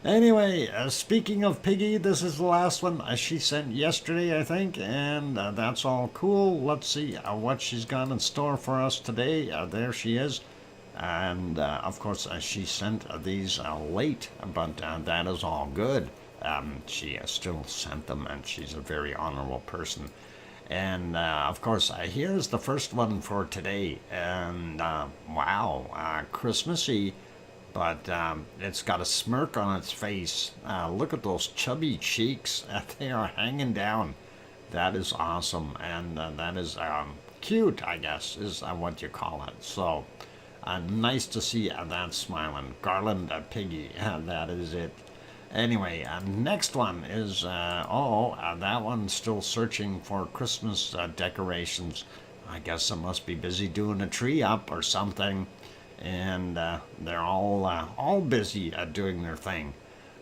Anyway, speaking of Piggy, this is the last one she sent yesterday, I think, and that's all cool. Let's see what she's got in store for us today. There she is. And of course, she sent these late, but that is all good. She still sent them, and she's a very honorable person. And of course, here's the first one for today. And wow, Christmassy. But it's got a smirk on its face. Look at those chubby cheeks. They are hanging down. That is awesome. And that is cute, I guess, is what you call it. So nice to see that smiling. Garland Piggy. That is it. Anyway, next one is, that one's still searching for Christmas decorations. I guess I must be busy doing a tree up or something. And they're all busy doing their thing.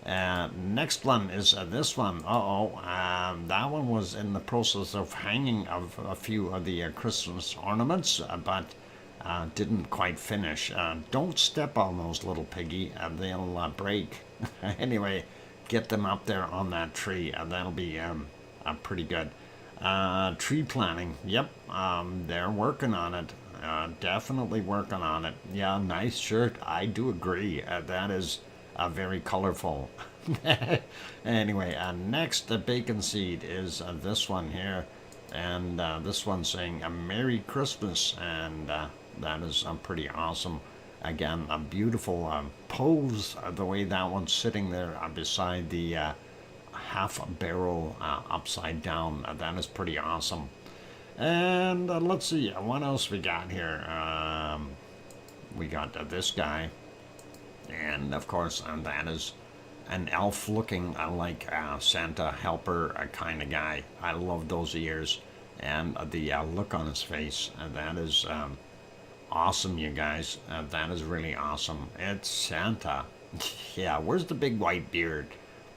Next one is this one. That one was in the process of hanging of a few of the Christmas ornaments, but didn't quite finish. Don't step on those, little piggy, they'll break. Anyway, get them up there on that tree, and that'll be pretty good. Tree planting, yep, they're working on it. Definitely working on it. Yeah, nice shirt. I do agree. That is very colorful. Anyway, next bacon seed is this one here. And this one's saying a Merry Christmas. And that is pretty awesome. Again, a beautiful pose, the way that one's sitting there beside the half barrel upside down. That is pretty awesome. And let's see, what else we got here? We got this guy. And of course, that is an elf looking like Santa helper kind of guy. I love those ears and the look on his face. That is awesome, you guys. That is really awesome. It's Santa. Yeah, where's the big white beard?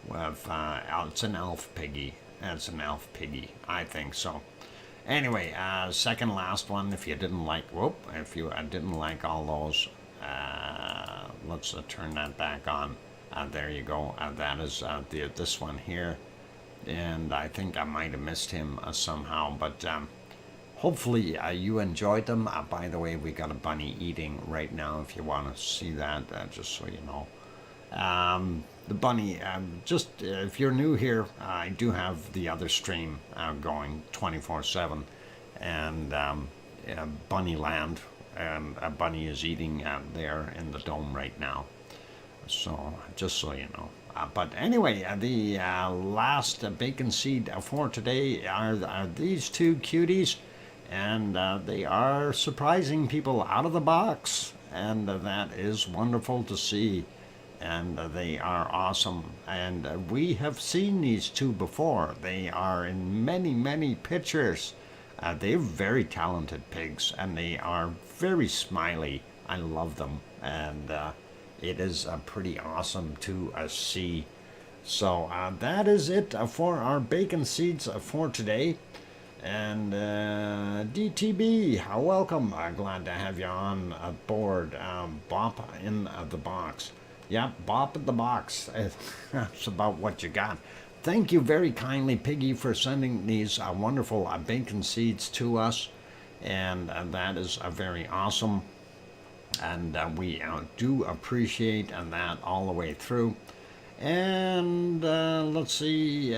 with, it's an elf piggy. It's an elf piggy, I think so. Anyway, second last one. If you didn't like, if you didn't like all those, let's turn that back on. There you go. That is this one here, and I think I might have missed him somehow, but hopefully you enjoyed them. By the way, we got a bunny eating right now. If you want to see that, just so you know. The bunny, just if you're new here, I do have the other stream going 24/7, and Bunny Land, and a bunny is eating there in the dome right now. So just so you know. But anyway, the last bacon seed for today are these two cuties, and they are surprising people out of the box, and that is wonderful to see. And they are awesome, and we have seen these two before. They are in many pictures. They're very talented pigs, and they are very smiley. I love them, and it is pretty awesome to see. So that is it for our bacon seeds for today. And DTB, welcome. Glad to have you on board. Bop in the box. Yep, bop in the box. That's about what you got. Thank you very kindly, Piggy, for sending these wonderful bacon seeds to us. And that is very awesome. And we do appreciate that all the way through. And let's see,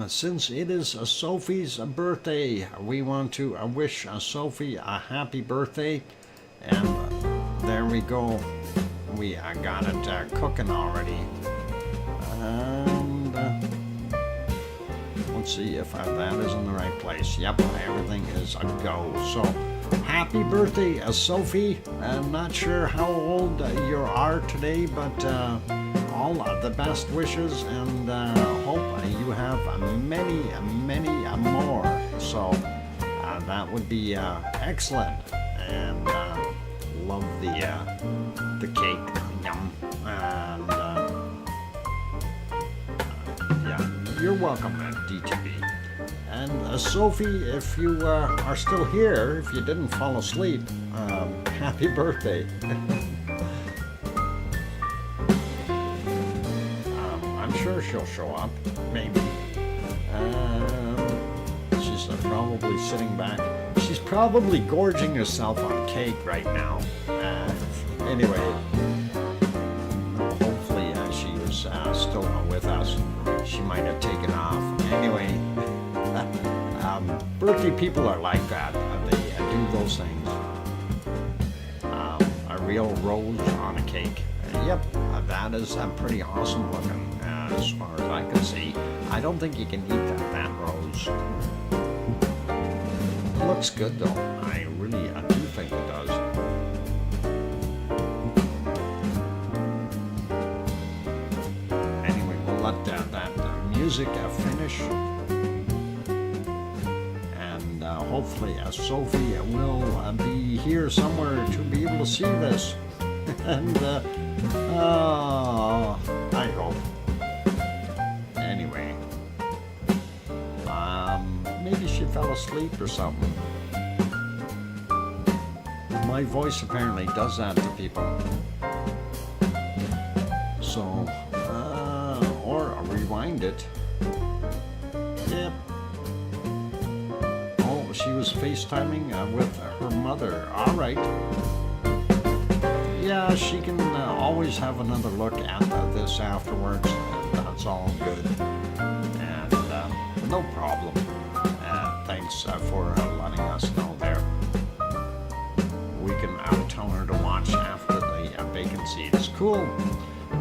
since it is Sophie's birthday, we want to wish Sophie a happy birthday. And there we go. We got it cooking already. And let's see if that is in the right place. Yep, everything is a go. So happy birthday, Sophie. I'm not sure how old you are today, but all the best wishes, and hope you have many more. So that would be excellent. And love the cake, yum. And yeah, you're welcome, DTV. And Sophie, if you are still here, if you didn't fall asleep, happy birthday. I'm sure she'll show up, maybe. She's probably sitting back. She's probably gorging herself on cake right now. Anyway, hopefully she is still with us. She might have taken off. Anyway, birthday people are like that. They do those things. A real rose on a cake. Yep, that is pretty awesome looking as far as I can see. I don't think you can eat that rose. It looks good though. I really do think it does. Anyway, we'll let that music finish. And hopefully Sophie will be here somewhere to be able to see this. And I hope. Anyway, maybe she fell asleep or something. My voice apparently does that to people. So, or rewind it. Yep. Oh, she was FaceTiming with her mother. All right. Yeah, she can always have another look at this afterwards. That's all good. And no problem. Thanks for letting us know there. We can tell her to watch after the bacon seeds. Cool.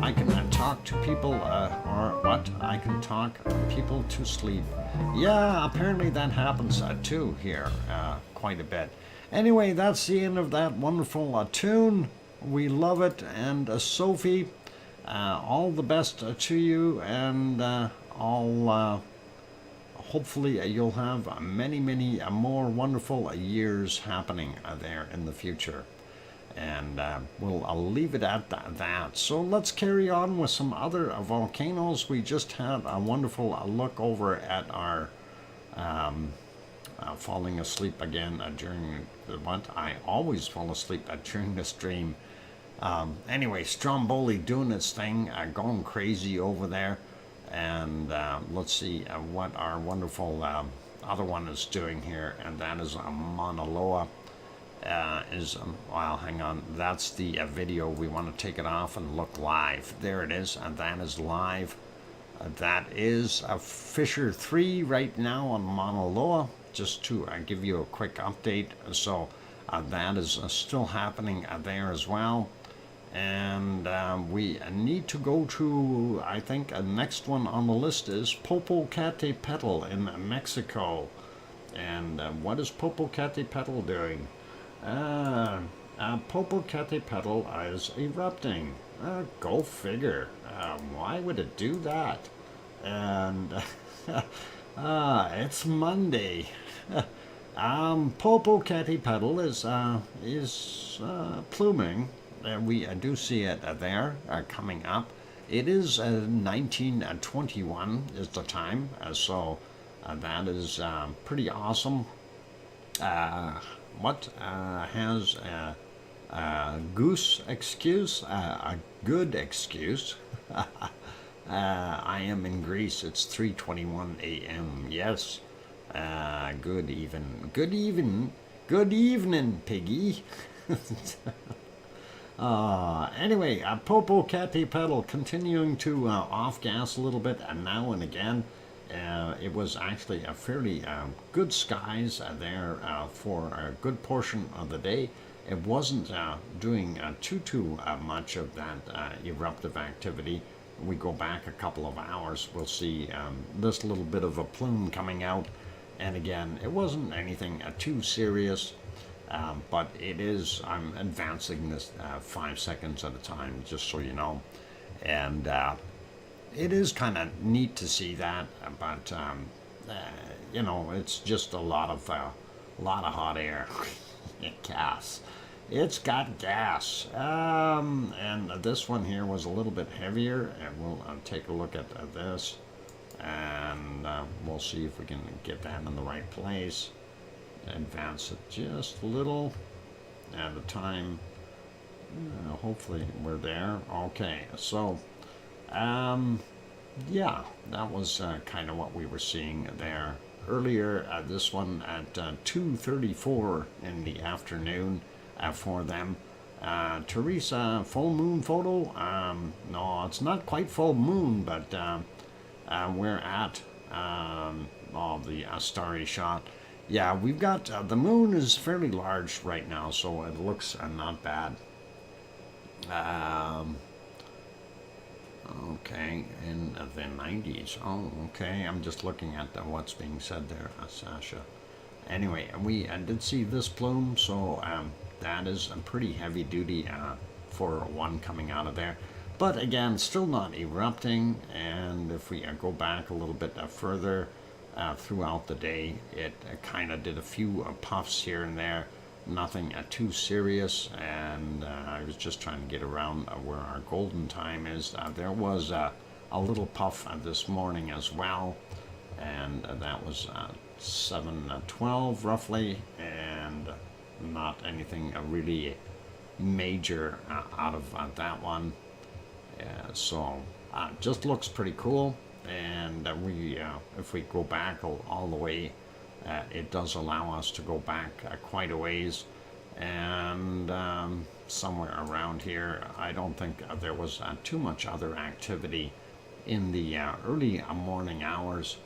I can talk to people, or what? I can talk people to sleep. Yeah, apparently that happens too here quite a bit. Anyway, that's the end of that wonderful tune. We love it. And Sophie, all the best to you, and hopefully you'll have many more wonderful years happening there in the future. And I'll leave it at that. So let's carry on with some other volcanoes. We just had a wonderful look over at our falling asleep again during what? I always fall asleep during the stream. Anyway, Stromboli doing its thing, going crazy over there. And let's see what our wonderful other one is doing here, and that is Mauna Loa. Well, hang on, that's the video. We want to take it off and look live. There it is, and that is live. That is a Fissure 3 right now on Mauna Loa, just to give you a quick update. So that is still happening there as well. And we need to go to, I think, the next one on the list is Popocatépetl in Mexico. And what is Popocatépetl doing? Popocatépetl is erupting. Go figure. Why would it do that? And it's Monday. Popocatépetl is pluming. We do see it there coming up. It is 1921 is the time, so that is pretty awesome. What has a goose excuse? A good excuse. I am in Greece. It's 3:21 a.m. Yes. Good evening, piggy. Anyway, Popocatépetl continuing to off gas a little bit now and again. It was actually a fairly good skies there for a good portion of the day. It wasn't doing too much of that eruptive activity. We go back a couple of hours, we'll see this little bit of a plume coming out. And again, it wasn't anything too serious. But it is, I'm advancing this 5 seconds at a time, just so you know. And it is kind of neat to see that, but, you know, it's just a lot of hot air. Gas. It's got gas. And this one here was a little bit heavier, and we'll take a look at this. And we'll see if we can get that in the right place. Advance it just a little at a time. Hopefully we're there. Okay, so yeah, that was kind of what we were seeing there earlier. This one at 2:34 in the afternoon for them. Teresa, full moon photo? No, it's not quite full moon, but we're at the starry shot. Yeah, we've got, the moon is fairly large right now, so it looks not bad. Okay, in the 90s. Oh, okay, I'm just looking at what's being said there, Sasha. Anyway, we did see this plume, so that is a pretty heavy duty for one coming out of there. But again, still not erupting, and if we go back a little bit further, throughout the day, it kind of did a few puffs here and there, nothing too serious. And I was just trying to get around where our golden time is. There was a little puff this morning as well, and that was 7:12 roughly, and not anything really major out of that one. So just looks pretty cool. And if we go back all the way, it does allow us to go back quite a ways. And somewhere around here, I don't think there was too much other activity in the early morning hours.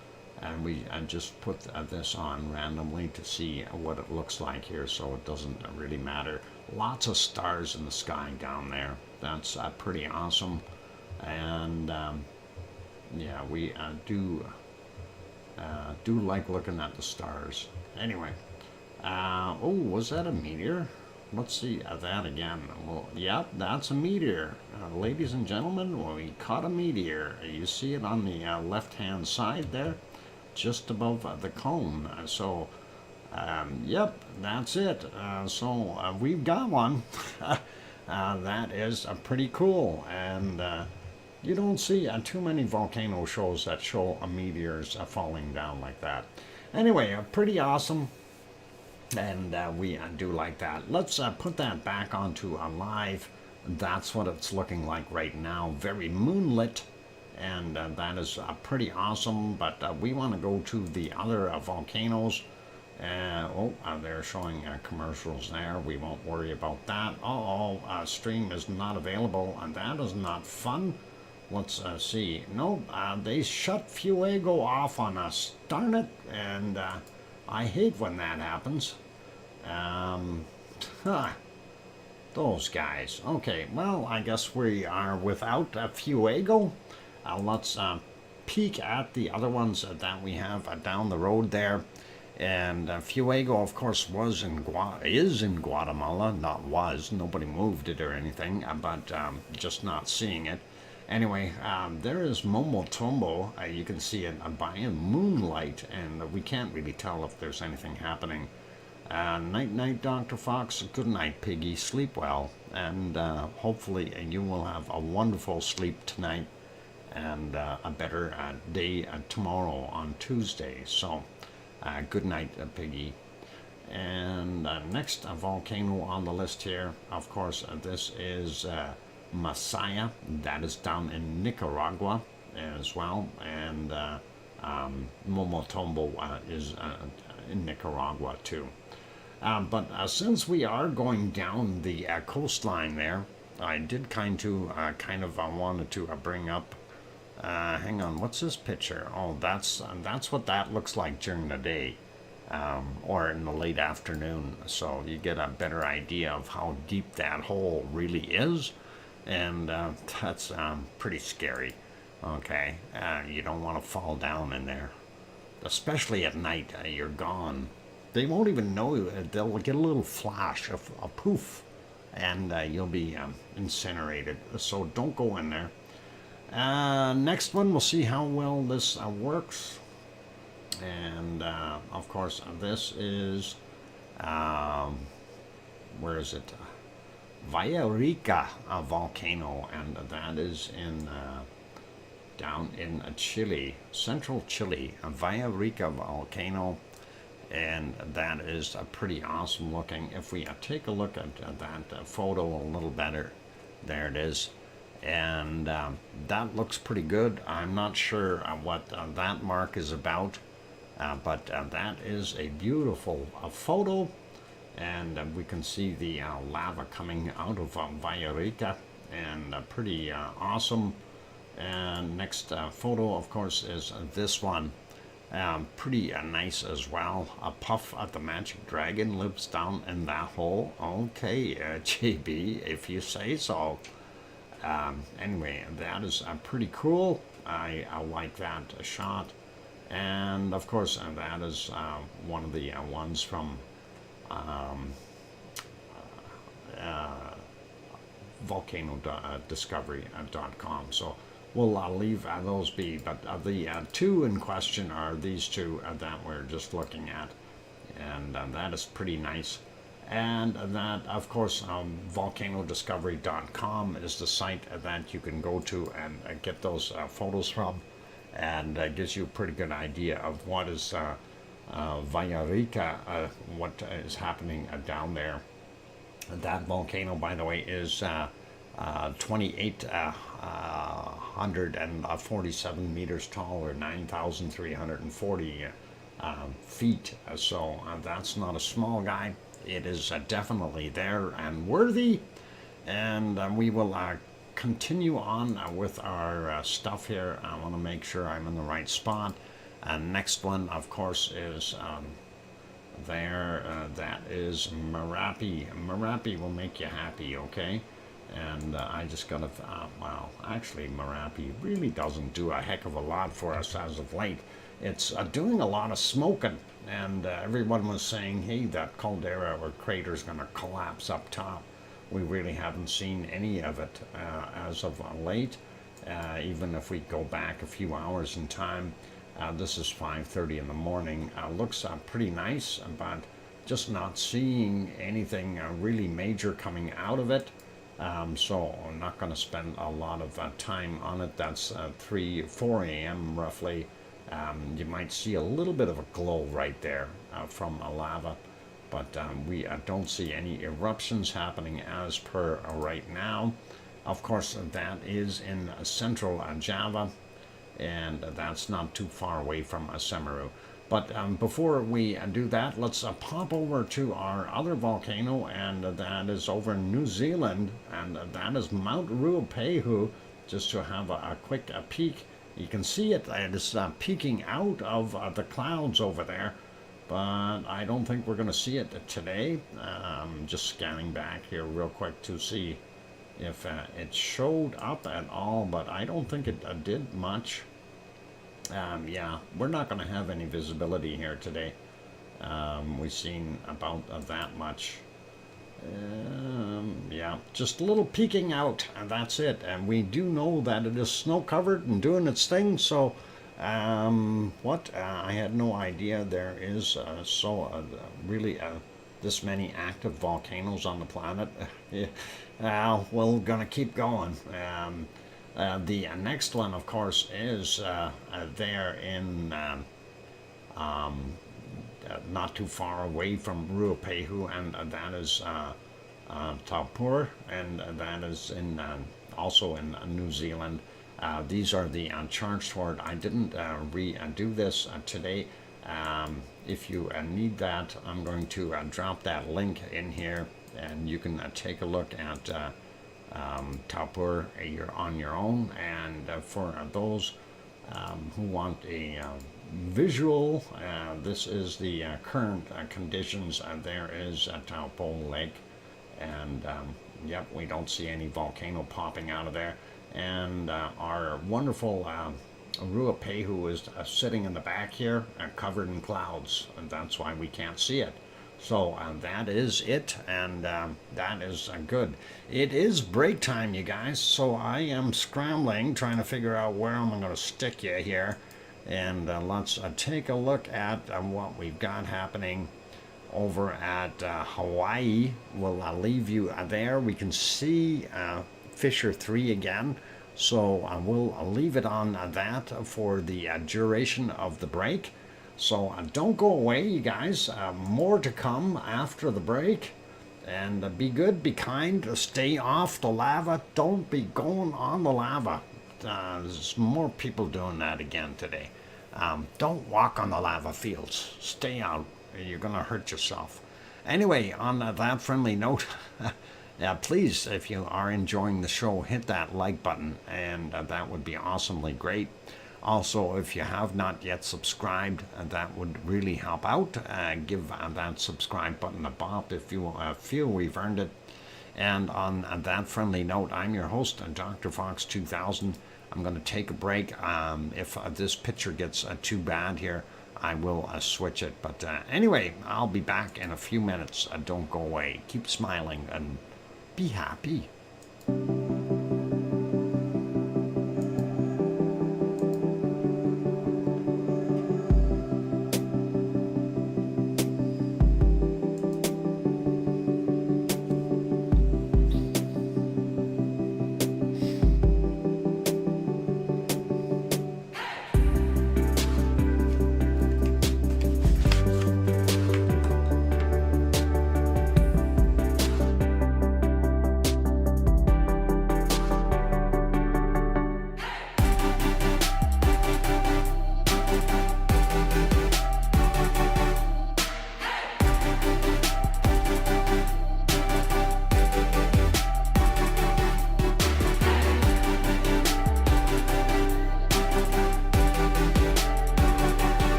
And we just put this on randomly to see what it looks like here, so it doesn't really matter. Lots of stars in the sky down there. That's pretty awesome. And yeah, we do like looking at the stars. Anyway, oh, was that a meteor? Let's see that again. Well, yep, that's a meteor. Ladies and gentlemen, we caught a meteor. You see it on the left-hand side there, just above the cone. So Yep, that's it. So we've got one. That is pretty cool. And you don't see too many volcano shows that show meteors falling down like that. Anyway, pretty awesome. And we do like that. Let's put that back onto live. That's what it's looking like right now. Very moonlit. And that is pretty awesome. But we want to go to the other volcanoes. They're showing commercials there. We won't worry about that. Stream is not available, and that is not fun. Let's see. No, they shut Fuego off on us. Darn it. And I hate when that happens. Those guys. Okay, well, I guess we are without Fuego. Let's peek at the other ones that we have down the road there. And Fuego, of course, is in Guatemala. Not was. Nobody moved it or anything, but just not seeing it. Anyway, there is Momotombo. You can see it by moonlight, and we can't really tell if there's anything happening. Night, Dr. Fox. Good night, Piggy. Sleep well, and hopefully you will have a wonderful sleep tonight and a better day tomorrow on Tuesday. So, good night, Piggy. And next volcano on the list here, of course, this is Masaya. That is down in Nicaragua as well. And Momotombo is in Nicaragua too. But since we are going down the coastline there, I did kind of wanted to bring up. Hang on, what's this picture? Oh, that's what that looks like during the day, or in the late afternoon. So you get a better idea of how deep that hole really is, and that's pretty scary. Okay, you don't want to fall down in there, especially at night. You're gone. They won't even know you. They'll get a little flash of a poof, and you'll be incinerated. So don't go in there. Next one, we'll see how well this works. And of course, this is where is it? Villarrica volcano, and that is in down in Chile, central Chile. Villarrica volcano. And that is pretty awesome looking. If we take a look at that photo a little better, there it is. And that looks pretty good. I'm not sure what that mark is about, but that is a beautiful photo. And we can see the lava coming out of Villarrica, and pretty awesome. And next photo, of course, is this one. Pretty nice as well. Puff the Magic Dragon lives down in that hole. Okay, JB, if you say so. Anyway, that is pretty cool. I like that shot. And of course, that is one of the ones from volcano.discovery.com. So we'll leave those be, but the two in question are these two that we're just looking at, and that is pretty nice. And that, of course, volcanodiscovery.com is the site that you can go to and get those photos from, and gives you a pretty good idea of what is Villarrica, what is happening down there. That volcano, by the way, is 2,847 meters tall, or 9,340 feet. So that's not a small guy. It is definitely there and worthy. And we will continue on with our stuff here. I want to make sure I'm in the right spot. Next one, of course, is that is Merapi. Merapi will make you happy, okay? And I just got to, well, actually, Merapi really doesn't do a heck of a lot for us as of late. It's doing a lot of smoking, and everyone was saying, hey, that caldera or crater is going to collapse up top. We really haven't seen any of it as of late, even if we go back a few hours in time. This is 5:30 in the morning. Looks pretty nice, but just not seeing anything really major coming out of it. So I'm not going to spend a lot of time on it. That's 4 a.m. roughly. You might see a little bit of a glow right there from lava, but we don't see any eruptions happening as per right now. Of course, that is in central Java, and that's not too far away from Semeru. But before we do that, let's pop over to our other volcano, and that is over in New Zealand, and that is Mount Ruapehu. Just to have a quick peek, you can see it is peeking out of the clouds over there, but I don't think we're going to see it today. Just scanning back here real quick to see if it showed up at all, but I don't think it did much. Yeah, we're not going to have any visibility here today. We've seen about that much. Yeah, just a little peeking out, and that's it. And we do know that it is snow covered and doing its thing. So, I had no idea there is really this many active volcanoes on the planet. We're gonna keep going. The next one, of course, is there in not too far away from Ruapehu, and that is Taupur, and that is in also in New Zealand. These are the charts for it. I didn't redo this today. If you need that, I'm going to drop that link in here, and you can take a look at Taupur you're on your own. And for those who want a visual, this is the current conditions. There is Taupo Lake, and yep, we don't see any volcano popping out of there. And our wonderful Ruapehu is sitting in the back here, covered in clouds, and that's why we can't see it. So that is it, and that is good. It is break time, you guys, so I am scrambling, trying to figure out where I'm going to stick you here. And let's take a look at what we've got happening over at Hawaii. We'll leave you there. We can see Fisher 3 again, so we'll leave it on that for the duration of the break. So don't go away, you guys. More to come after the break. And be good, be kind, stay off the lava. Don't be going on the lava. There's more people doing that again today. Don't walk on the lava fields. Stay out. You're going to hurt yourself. Anyway, on that friendly note, please, if you are enjoying the show, hit that like button, and that would be awesomely great. Also, if you have not yet subscribed, that would really help out. Give that subscribe button a bop if you feel we've earned it. And on that friendly note, I'm your host, DrFox2000. I'm going to take a break. If this picture gets too bad here, I will switch it. But anyway, I'll be back in a few minutes. Don't go away. Keep smiling and be happy.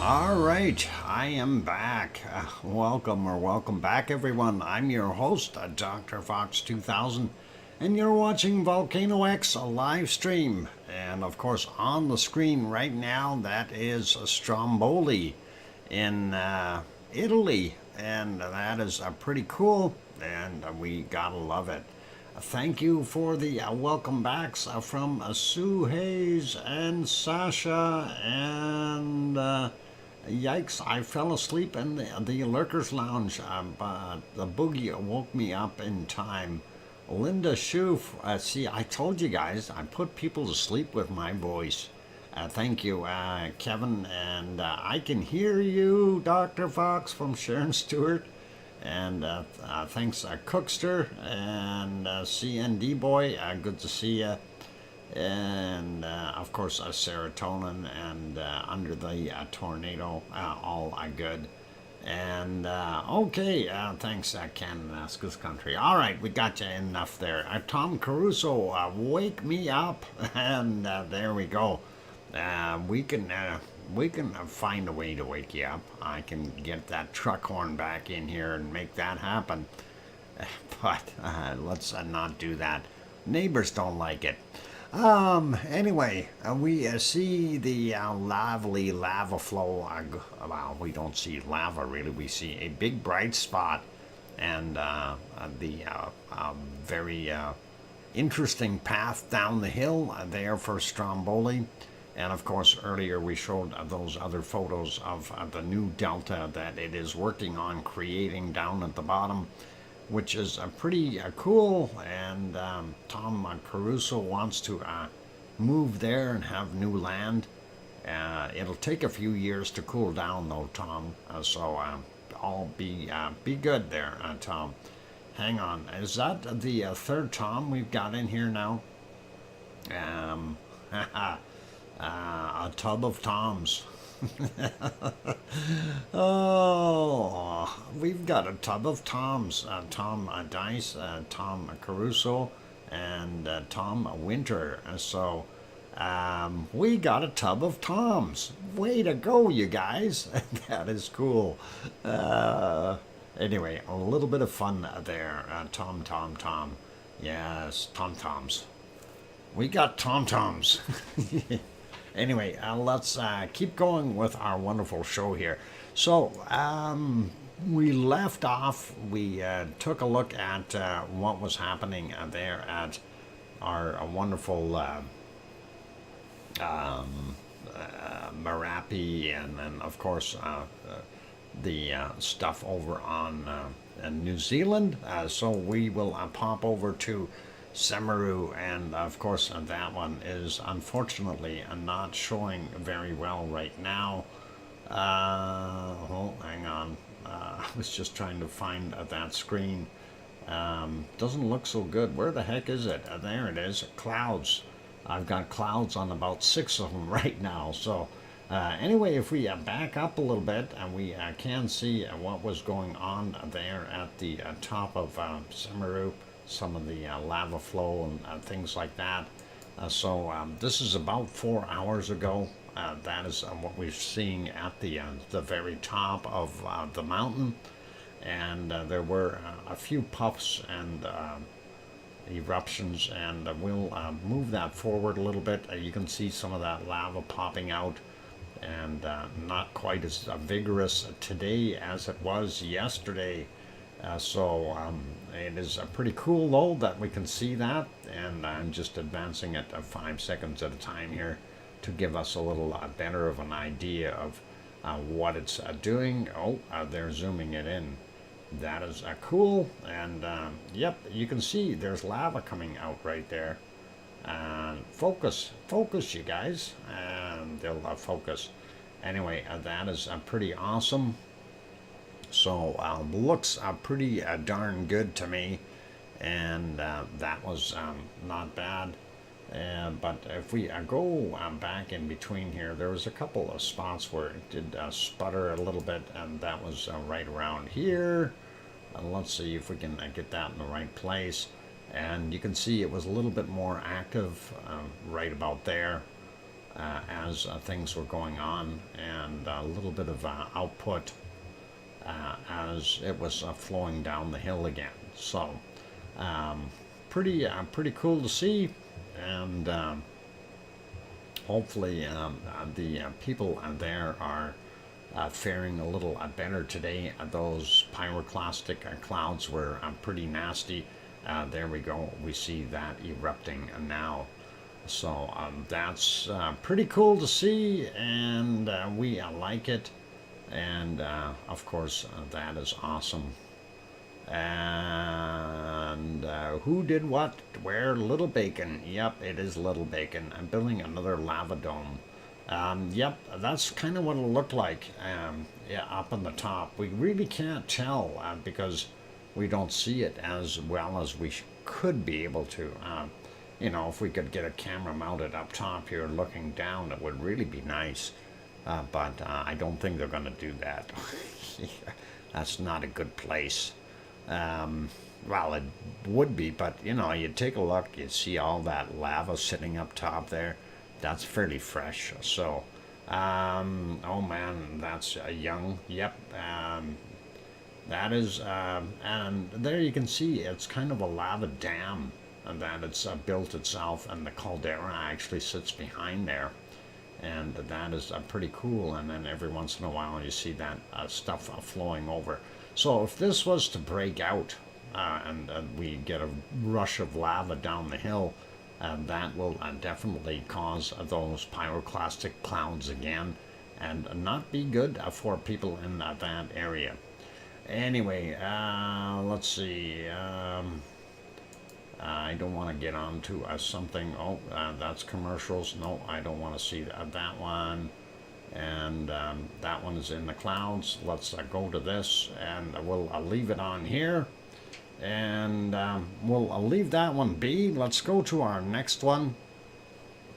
All right, I am back. Welcome back, everyone. I'm your host, DrFox2000, and you're watching VolcanoX, a live stream. And of course, on the screen right now, that is Stromboli in Italy, and that is pretty cool, and we gotta love it. Thank you for the welcome backs from Sue Hayes and Sasha and yikes, I fell asleep in the Lurkers Lounge, but the boogie woke me up in time. Linda Schoof, see, I told you guys, I put people to sleep with my voice. Thank you, Kevin, and I can hear you, Dr. Fox from Sharon Stewart. And thanks, Cookster and CND Boy, good to see you. And of course, serotonin and under the tornado, all good. And okay, thanks, Ken Nascus Country. All right, we got you enough there. Tom Caruso, wake me up, and there we go. We can find a way to wake you up. I can get that truck horn back in here and make that happen. But let's not do that. Neighbors don't like it. Anyway, we see the lively lava flow. Well, we don't see lava really. We see a big bright spot and the very interesting path down the hill there for Stromboli. And of course, earlier we showed those other photos of the new delta that it is working on creating down at the bottom, which is pretty cool. And Tom Caruso wants to move there and have new land. It'll take a few years to cool down, though, Tom. So I'll be good there, Tom. Hang on, is that the third Tom we've got in here now? A tub of Toms. Oh, we've got a tub of Toms. Tom Dice, Tom Caruso, and Tom Winter. So we got a tub of Toms. Way to go, you guys. That is cool. Anyway, a little bit of fun there. Tom. Yes, Tom-Toms. We got Tom-Toms. Anyway, let's keep going with our wonderful show here. So, we left off, we took a look at what was happening there at our wonderful Marapi, and then, of course, the stuff over on New Zealand. So we will pop over to Semeru, and of course that one is unfortunately not showing very well right now. Hang on, I was just trying to find that screen. Doesn't look so good. Where the heck is it? There it is. Clouds. I've got clouds on about 6 of them right now. So anyway, if we back up a little bit, and we can see what was going on there at the top of Semeru, some of the lava flow and things like that. So this is about 4 hours ago. That is what we're seeing at the very top of the mountain. And there were a few puffs and eruptions, and we'll move that forward a little bit. You can see some of that lava popping out, and not quite as vigorous today as it was yesterday. So it is pretty cool, though, that we can see that, and I'm just advancing it 5 seconds at a time here to give us a little better of an idea of what it's doing. Oh, they're zooming it in. That is cool, and yep, you can see there's lava coming out right there. Focus, you guys, and they'll focus. Anyway, that is pretty awesome. So looks pretty darn good to me, and that was not bad. But if we go back in between here, there was a couple of spots where it did sputter a little bit, and that was right around here. Let's see if we can get that in the right place. And you can see it was a little bit more active right about there. as things were going on, and a little bit of output as it was flowing down the hill again. So pretty cool to see, and hopefully the people there are faring a little better today. Those pyroclastic clouds were pretty nasty. There we go. We see that erupting now. So that's pretty cool to see, and we like it. And of course, that is awesome. And who did what? Where? Little Bacon. Yep, it is Little Bacon. I'm building another lava dome. Yep, that's kind of what it'll look like. Yeah, up on the top. We really can't tell because we don't see it as well as we could be able to. You know, if we could get a camera mounted up top here looking down, it would really be nice. But I don't think they're going to do that. That's not a good place. Well, it would be, but you know, you take a look, you see all that lava sitting up top there. That's fairly fresh. So, oh man, that's young. Yep. That is, and there you can see it's kind of a lava dam, and that it's built itself, and the caldera actually sits behind there. And that is pretty cool. And then every once in a while you see that stuff flowing over. So if this was to break out and we get a rush of lava down the hill, that will definitely cause those pyroclastic clouds again, and not be good for people in that area. Anyway, let's see. I don't want to get on to something. Oh, that's commercials. No, I don't want to see that one. And that one is in the clouds. Let's go to this, and we'll leave it on here. And we'll leave that one be. Let's go to our next one.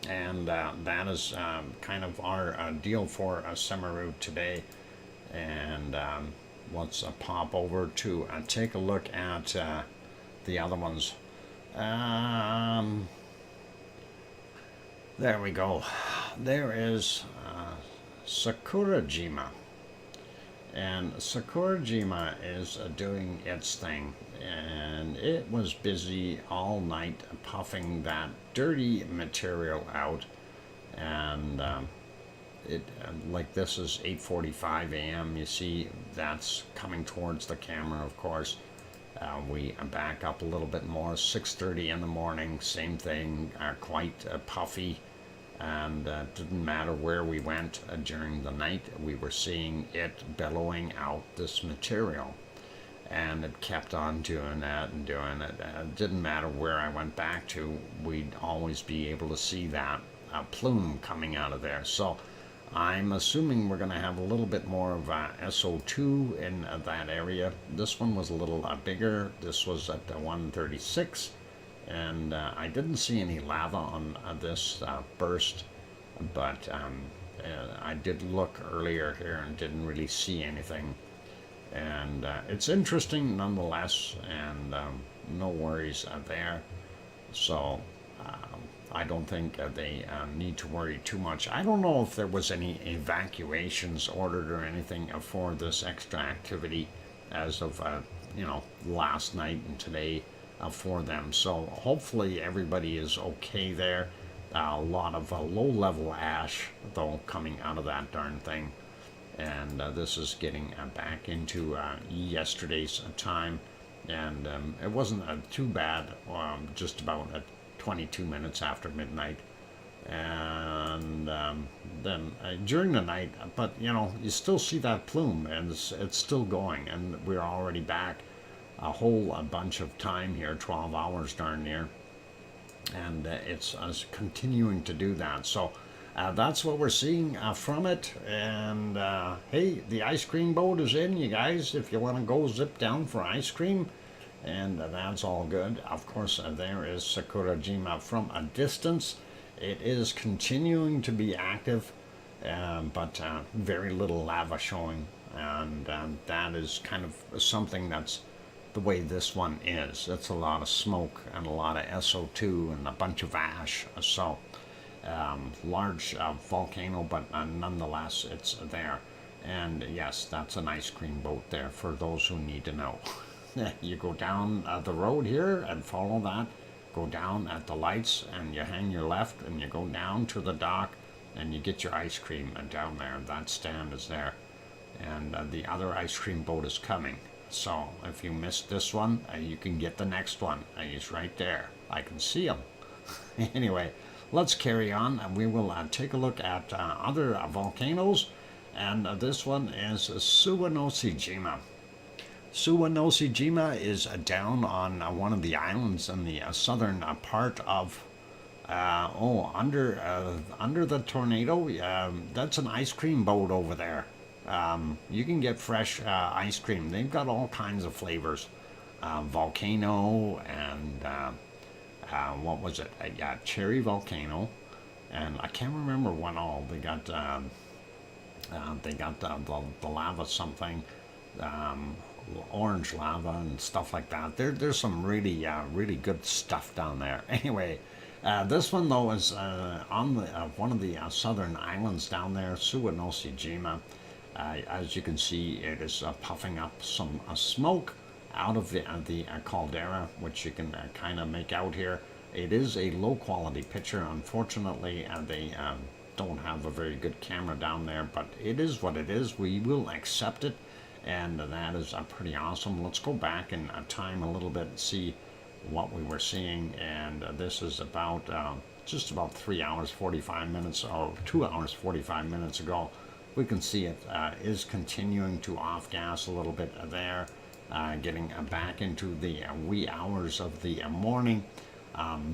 And that is kind of our deal for Semeru today. And let's pop over to take a look at the other ones. There we go. There is Sakurajima. And Sakurajima is doing its thing. And it was busy all night puffing that dirty material out. And it like this is 8:45 a.m. You see that's coming towards the camera, of course. We back up a little bit more, 6:30 in the morning, same thing, quite puffy, and didn't matter where we went during the night, we were seeing it bellowing out this material, and it kept on doing that and doing it. It didn't matter where I went back to, we'd always be able to see that plume coming out of there. So I'm assuming we're going to have a little bit more of SO2 in that area. This one was a little bigger. This was at 136, and I didn't see any lava on this burst, but I did look earlier here and didn't really see anything. And it's interesting nonetheless, and no worries there. So I don't think they need to worry too much. I don't know if there was any evacuations ordered or anything for this extra activity as of you know, last night and today for them. So hopefully everybody is okay there. A lot of low-level ash though coming out of that darn thing, and this is getting back into yesterday's time, and it wasn't too bad. Just about 22 minutes after midnight, and then during the night, but you know, you still see that plume, and it's still going, and we're already back a whole bunch of time here, 12 hours darn near, and it's continuing to do that. So that's what we're seeing from it. And hey, the ice cream boat is in, you guys, if you want to go zip down for ice cream. And that's all good. Of course, there is Sakurajima from a distance. It is continuing to be active, but very little lava showing. And that is kind of something that's the way this one is. It's a lot of smoke and a lot of SO2 and a bunch of ash. So large volcano, but nonetheless it's there. And yes, that's an ice cream boat there for those who need to know. You go down the road here and follow that, go down at the lights, and you hang your left and you go down to the dock and you get your ice cream down there. That stand is there, and the other ice cream boat is coming. So if you missed this one, you can get the next one. He's right there. I can see him. Anyway, let's carry on, and we will take a look at other volcanoes. And this one is Suwanosejima. Suwanosejima is down on one of the islands in the southern part of under the tornado. That's an ice cream boat over there. You can get fresh ice cream. They've got all kinds of flavors. Volcano and what was it? Yeah, cherry volcano, and I can't remember what all they got. They got the lava something, orange lava and stuff like that. There's some really good stuff down there. Anyway, this one though is on one of the southern islands down there, Suwanosejima. As you can see, it is puffing up some smoke out of the caldera, which you can kind of make out here. It is a low quality picture. Unfortunately, they don't have a very good camera down there, but it is what it is. We will accept it, and that is pretty awesome. Let's go back in time a little bit and see what we were seeing, and this is about just about 3 hours 45 minutes or 2 hours 45 minutes ago. We can see it is continuing to off gas a little bit there, getting back into the wee hours of the morning.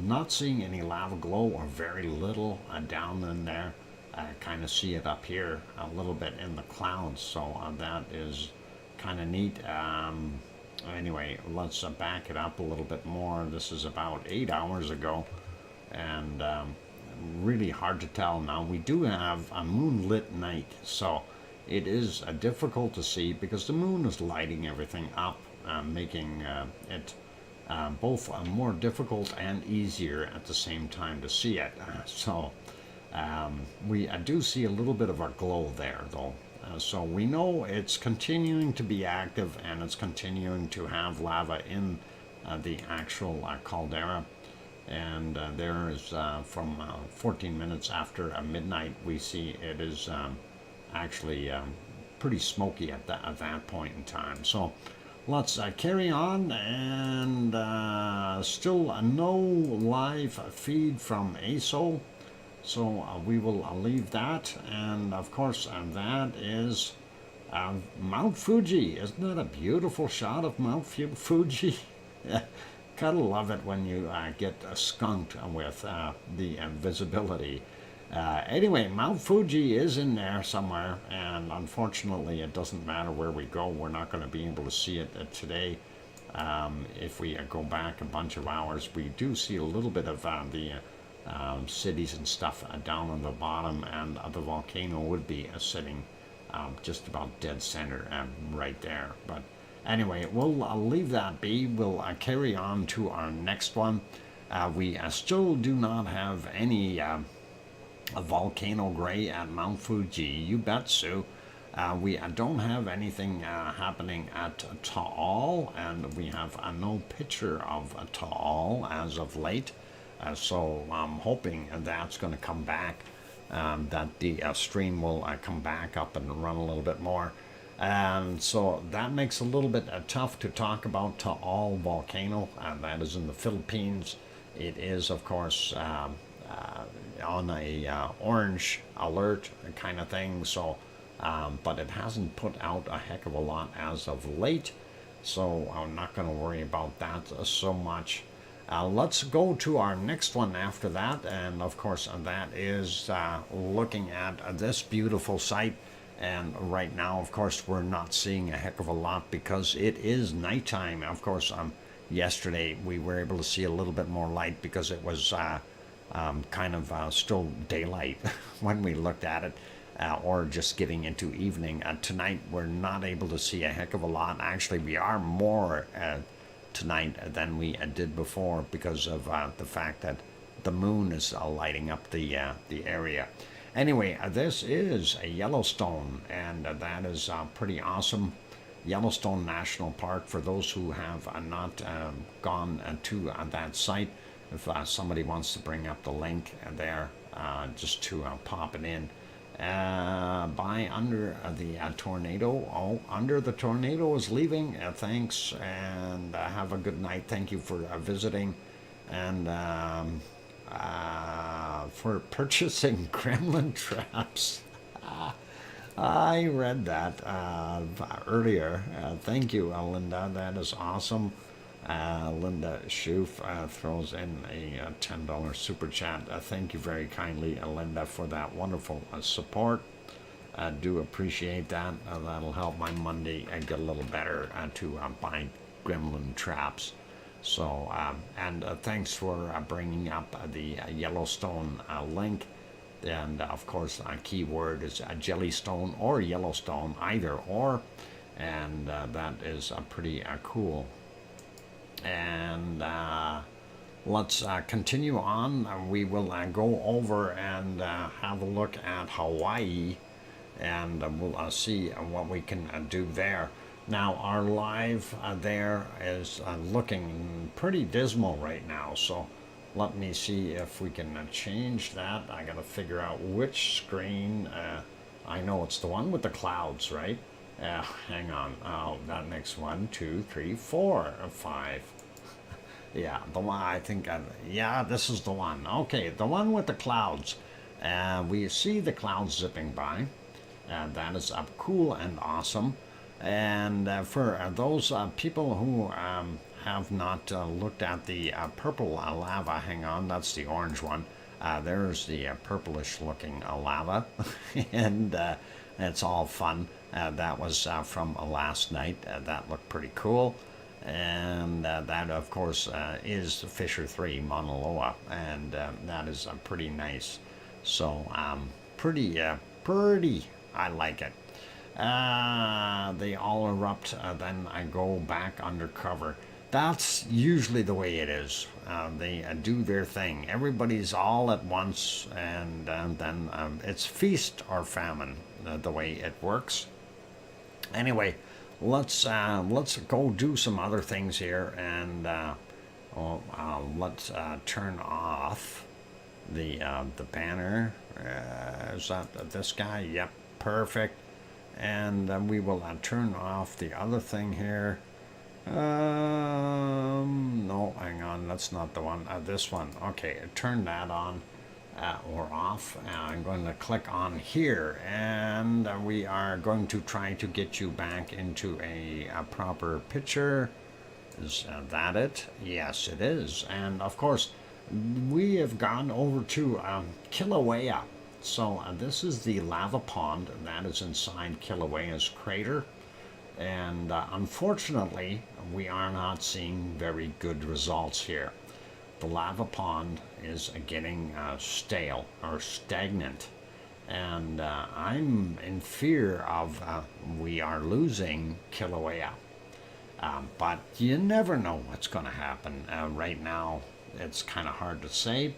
Not seeing any lava glow, or very little down in there. I kind of see it up here a little bit in the clouds, so that is kind of neat. Anyway, let's back it up a little bit more. This is about 8 hours ago, and really hard to tell. Now, we do have a moonlit night, so it is difficult to see because the moon is lighting everything up, making it both more difficult and easier at the same time to see it. So we do see a little bit of a glow there, though. So we know it's continuing to be active, and it's continuing to have lava in the actual caldera. And there is from 14 minutes after midnight, we see it is actually pretty smoky at that point in time. So let's carry on, and still no live feed from ASO, so we will leave that. And of course, that is Mount Fuji. Isn't that a beautiful shot of Mount Fuji? Gotta love it when you get skunked with the visibility. Anyway, Mount Fuji is in there somewhere, and unfortunately it doesn't matter where we go. We're not going to be able to see it today. If we go back a bunch of hours, we do see a little bit of the cities and stuff down on the bottom, and the volcano would be sitting just about dead center right there. But anyway, we'll leave that be. We'll carry on to our next one. We still do not have any a volcano gray at Mount Fuji. You bet, Sue. We don't have anything happening at Taal, and we have no picture of Taal as of late. So I'm hoping that's going to come back, that the stream will come back up and run a little bit more. And so that makes it a little bit tough to talk about Taal volcano. That is in the Philippines. It is, of course, on a orange alert kind of thing, so but it hasn't put out a heck of a lot as of late, so I'm not going to worry about that so much. Let's go to our next one after that, and of course that is looking at this beautiful site. And right now, of course, we're not seeing a heck of a lot because it is nighttime. Of course, yesterday we were able to see a little bit more light because it was kind of still daylight when we looked at it, or just getting into evening. Tonight, we're not able to see a heck of a lot. Actually, we are more tonight than we did before because of the fact that the moon is lighting up the area. Anyway, this is a Yellowstone, and that is pretty awesome. Yellowstone National Park, for those who have not gone to that site. If somebody wants to bring up the link there, just to pop it in. By under the tornado. Oh, under the tornado is leaving. Thanks, and have a good night. Thank you for visiting, and for purchasing gremlin traps. I read that earlier. Thank you, Linda. That is awesome. Linda Schoof throws in a $10 super chat. Thank you very kindly, Linda, for that wonderful support. I do appreciate that. That'll help my Monday get a little better to buy gremlin traps. So, and thanks for bringing up the Yellowstone link. And of course, a keyword is Jellystone or Yellowstone, either or. And that is pretty cool. And let's continue on. We will go over and have a look at Hawaii, and we'll see what we can do there. Now, our live there is looking pretty dismal right now, so let me see if we can change that. I gotta figure out which screen. I know it's the one with the clouds, right? Hang on. Oh, that makes 1, 2, 3, 4, 5. Yeah, the one, I think, yeah, this is the one. Okay, the one with the clouds. We see the clouds zipping by. That is cool and awesome. And for those people who have not looked at the purple lava, hang on, that's the orange one. There's the purplish looking lava. And it's all fun. That was from last night. That looked pretty cool. And that, of course, is Fissure 3, Mauna Loa, and that is pretty nice. So, pretty, I like it. They all erupt, then I go back undercover. That's usually the way it is. They do their thing. Everybody's all at once, and then it's feast or famine, the way it works. Anyway, let's go do some other things here, and let's turn off the banner. Is that this guy? Yep, perfect. And we will turn off the other thing here. No, hang on, that's not the one. This one. Okay, turn that on. Or off. I'm going to click on here, and we are going to try to get you back into a proper picture. Is that it? Yes, it is. And of course, we have gone over to Kilauea. So this is the lava pond that is inside Kilauea's crater. And unfortunately, we are not seeing very good results here. The lava pond is getting stale or stagnant, and I'm in fear of we are losing Kilauea. But you never know what's going to happen. Right now, it's kind of hard to say.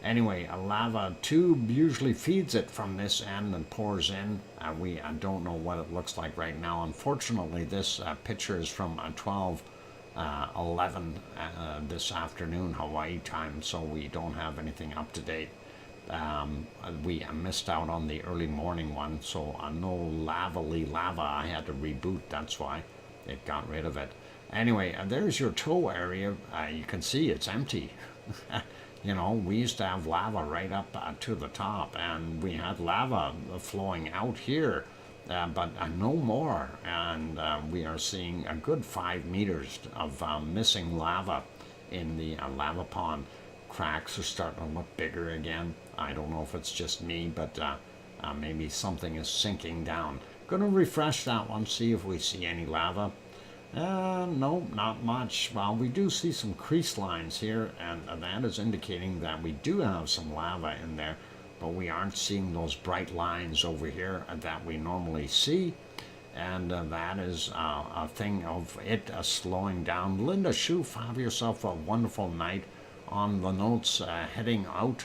Anyway, a lava tube usually feeds it from this end and pours in. We don't know what it looks like right now. Unfortunately, this picture is from 12:11 this afternoon Hawaii time, so we don't have anything up to date. We missed out on the early morning one, so no lava. I had to reboot. That's why it got rid of it. Anyway, there's your tow area. You can see it's empty. You know, we used to have lava right up to the top, and we had lava flowing out here, but no more. And we are seeing a good 5 meters of missing lava in the lava pond. Cracks are starting to look bigger again. I don't know if it's just me, but maybe something is sinking down. Gonna refresh that one, see if we see any lava. No, not much. Well, we do see some crease lines here, and that is indicating that we do have some lava in there, but we aren't seeing those bright lines over here that we normally see, and that is a thing of it slowing down. Linda Schoof, have yourself a wonderful night. on the notes heading out.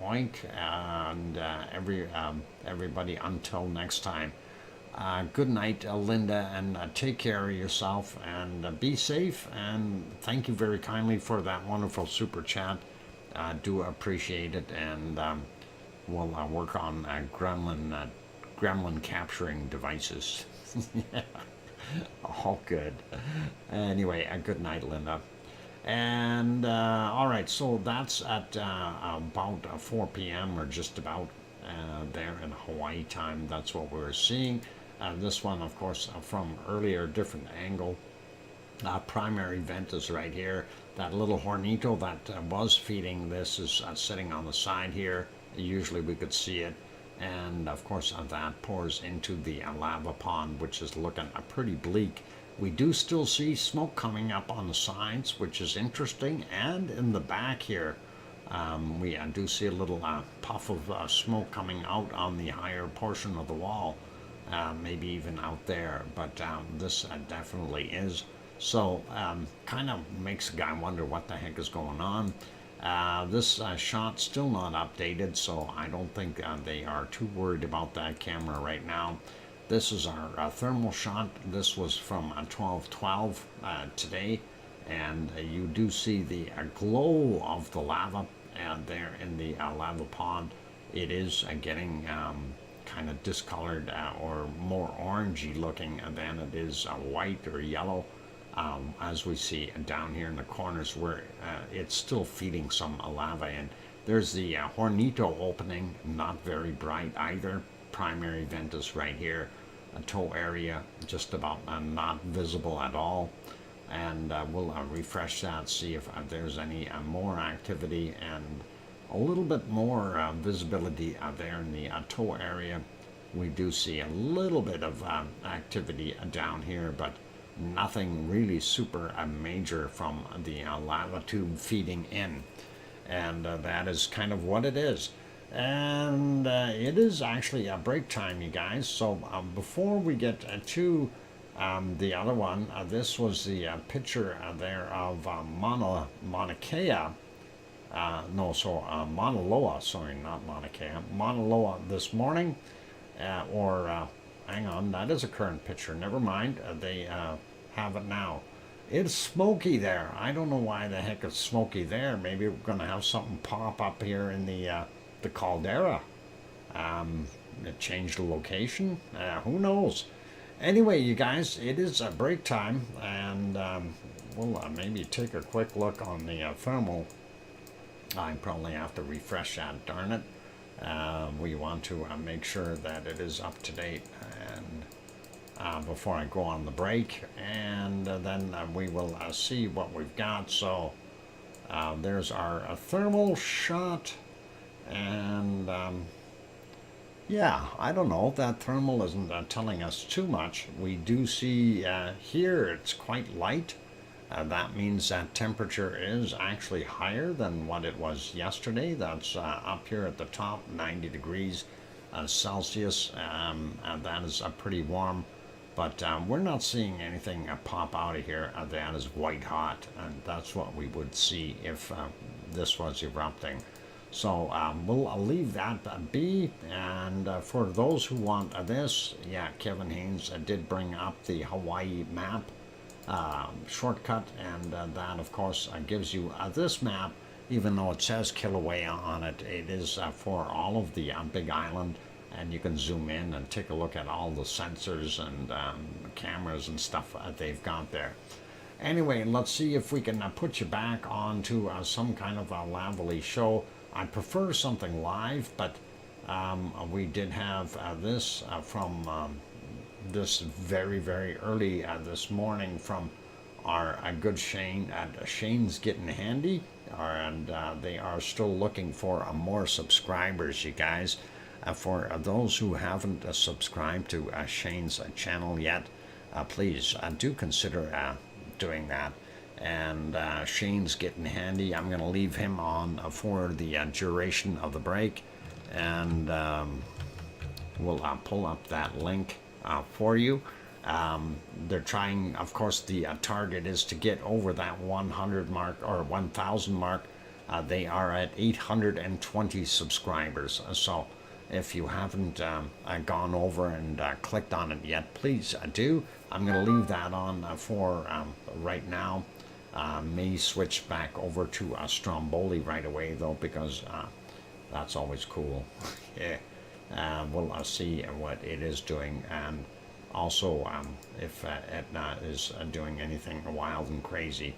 Oink, and everybody until next time. Good night, Linda, and take care of yourself, and be safe, and thank you very kindly for that wonderful super chat. Do appreciate it, and we'll work on gremlin capturing devices. Yeah. All good. Anyway, good night, Linda. And all right, so that's at about 4 p.m. or just about there in Hawaii time. That's what we're seeing. This one, of course, from earlier, different angle. Primary vent is right here. That little hornito that was feeding this is sitting on the side here. Usually we could see it. And of course that pours into the lava pond, which is looking pretty bleak. We do still see smoke coming up on the sides, which is interesting, and in the back here we do see a little puff of smoke coming out on the higher portion of the wall, maybe even out there, but this definitely is. So kind of makes a guy wonder what the heck is going on. This shot still not updated, so I don't think they are too worried about that camera right now. This is our thermal shot. This was from 1212 today, and you do see the glow of the lava there in the lava pond. It is getting kind of discolored or more orangey looking than it is white or yellow. As we see down here in the corners where it's still feeding some lava in. There's the hornito opening, not very bright either. Primary vent is right here. A tow area just about not visible at all. And we'll refresh that, see if there's any more activity and a little bit more visibility there in the tow area. We do see a little bit of activity down here, but nothing really super major from the lava tube feeding in. And that is kind of what it is. And it is actually a break time, you guys. So before we get to the other one, this was the picture there of Mauna Loa, sorry, not Mauna Kea, Mauna Loa this morning, hang on, that is a current picture, never mind, they have it now. It's smoky there. I don't know why the heck it's smoky there. Maybe we're going to have something pop up here in the caldera. It changed the location. Who knows? Anyway, you guys, it is a break time, and we'll maybe take a quick look on the thermal. I probably have to refresh that, darn it. We want to make sure that it is up to date, and before I go on the break, and then we will see what we've got. So there's our thermal shot, and yeah, I don't know, that thermal isn't telling us too much. We do see here it's quite light. That means that temperature is actually higher than what it was yesterday. That's up here at the top, 90 degrees Celsius, and that is pretty warm. But we're not seeing anything pop out of here that is white hot, and that's what we would see if this was erupting. So we'll leave that be, and for those who want this, yeah, Kevin Haynes did bring up the Hawaii map shortcut, and that of course gives you this map, even though it says Kilauea on it. It is for all of the Big Island, and you can zoom in and take a look at all the sensors and cameras and stuff they've got there. Anyway, let's see if we can put you back onto some kind of a lively show. I prefer something live, but we did have this from this very, very early this morning from our good Shane at Shane's Getting Handy, and they are still looking for more subscribers, you guys. For those who haven't subscribed to Shane's channel yet, please do consider doing that. And Shane's Getting Handy, I'm going to leave him on for the duration of the break, and we'll pull up that link for you. They're trying, of course, the target is to get over that 100 mark or 1,000 mark They are at 820 subscribers. So if you haven't gone over and clicked on it yet, please do. I'm going to leave that on for right now. May switch back over to Stromboli right away, though, because that's always cool. Yeah. We'll see what it is doing, and also if Etna is doing anything wild and crazy.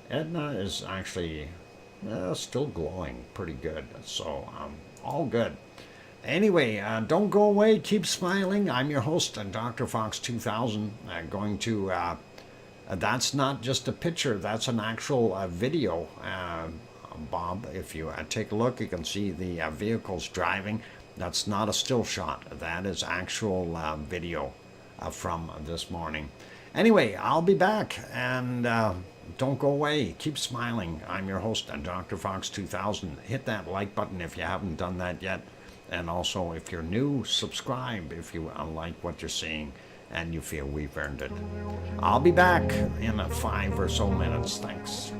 Etna is actually still glowing pretty good, so all good. Anyway, don't go away. Keep smiling. I'm your host, DrFox2000. Going to, that's not just a picture, that's an actual video. Bob, if you take a look, you can see the vehicles driving. That's not a still shot. That is actual video from this morning. Anyway, I'll be back, and don't go away. Keep smiling. I'm your host, DrFox2000. Hit that like button if you haven't done that yet. And also, if you're new, subscribe if you like what you're seeing and you feel we've earned it. I'll be back in 5 or so minutes. Thanks.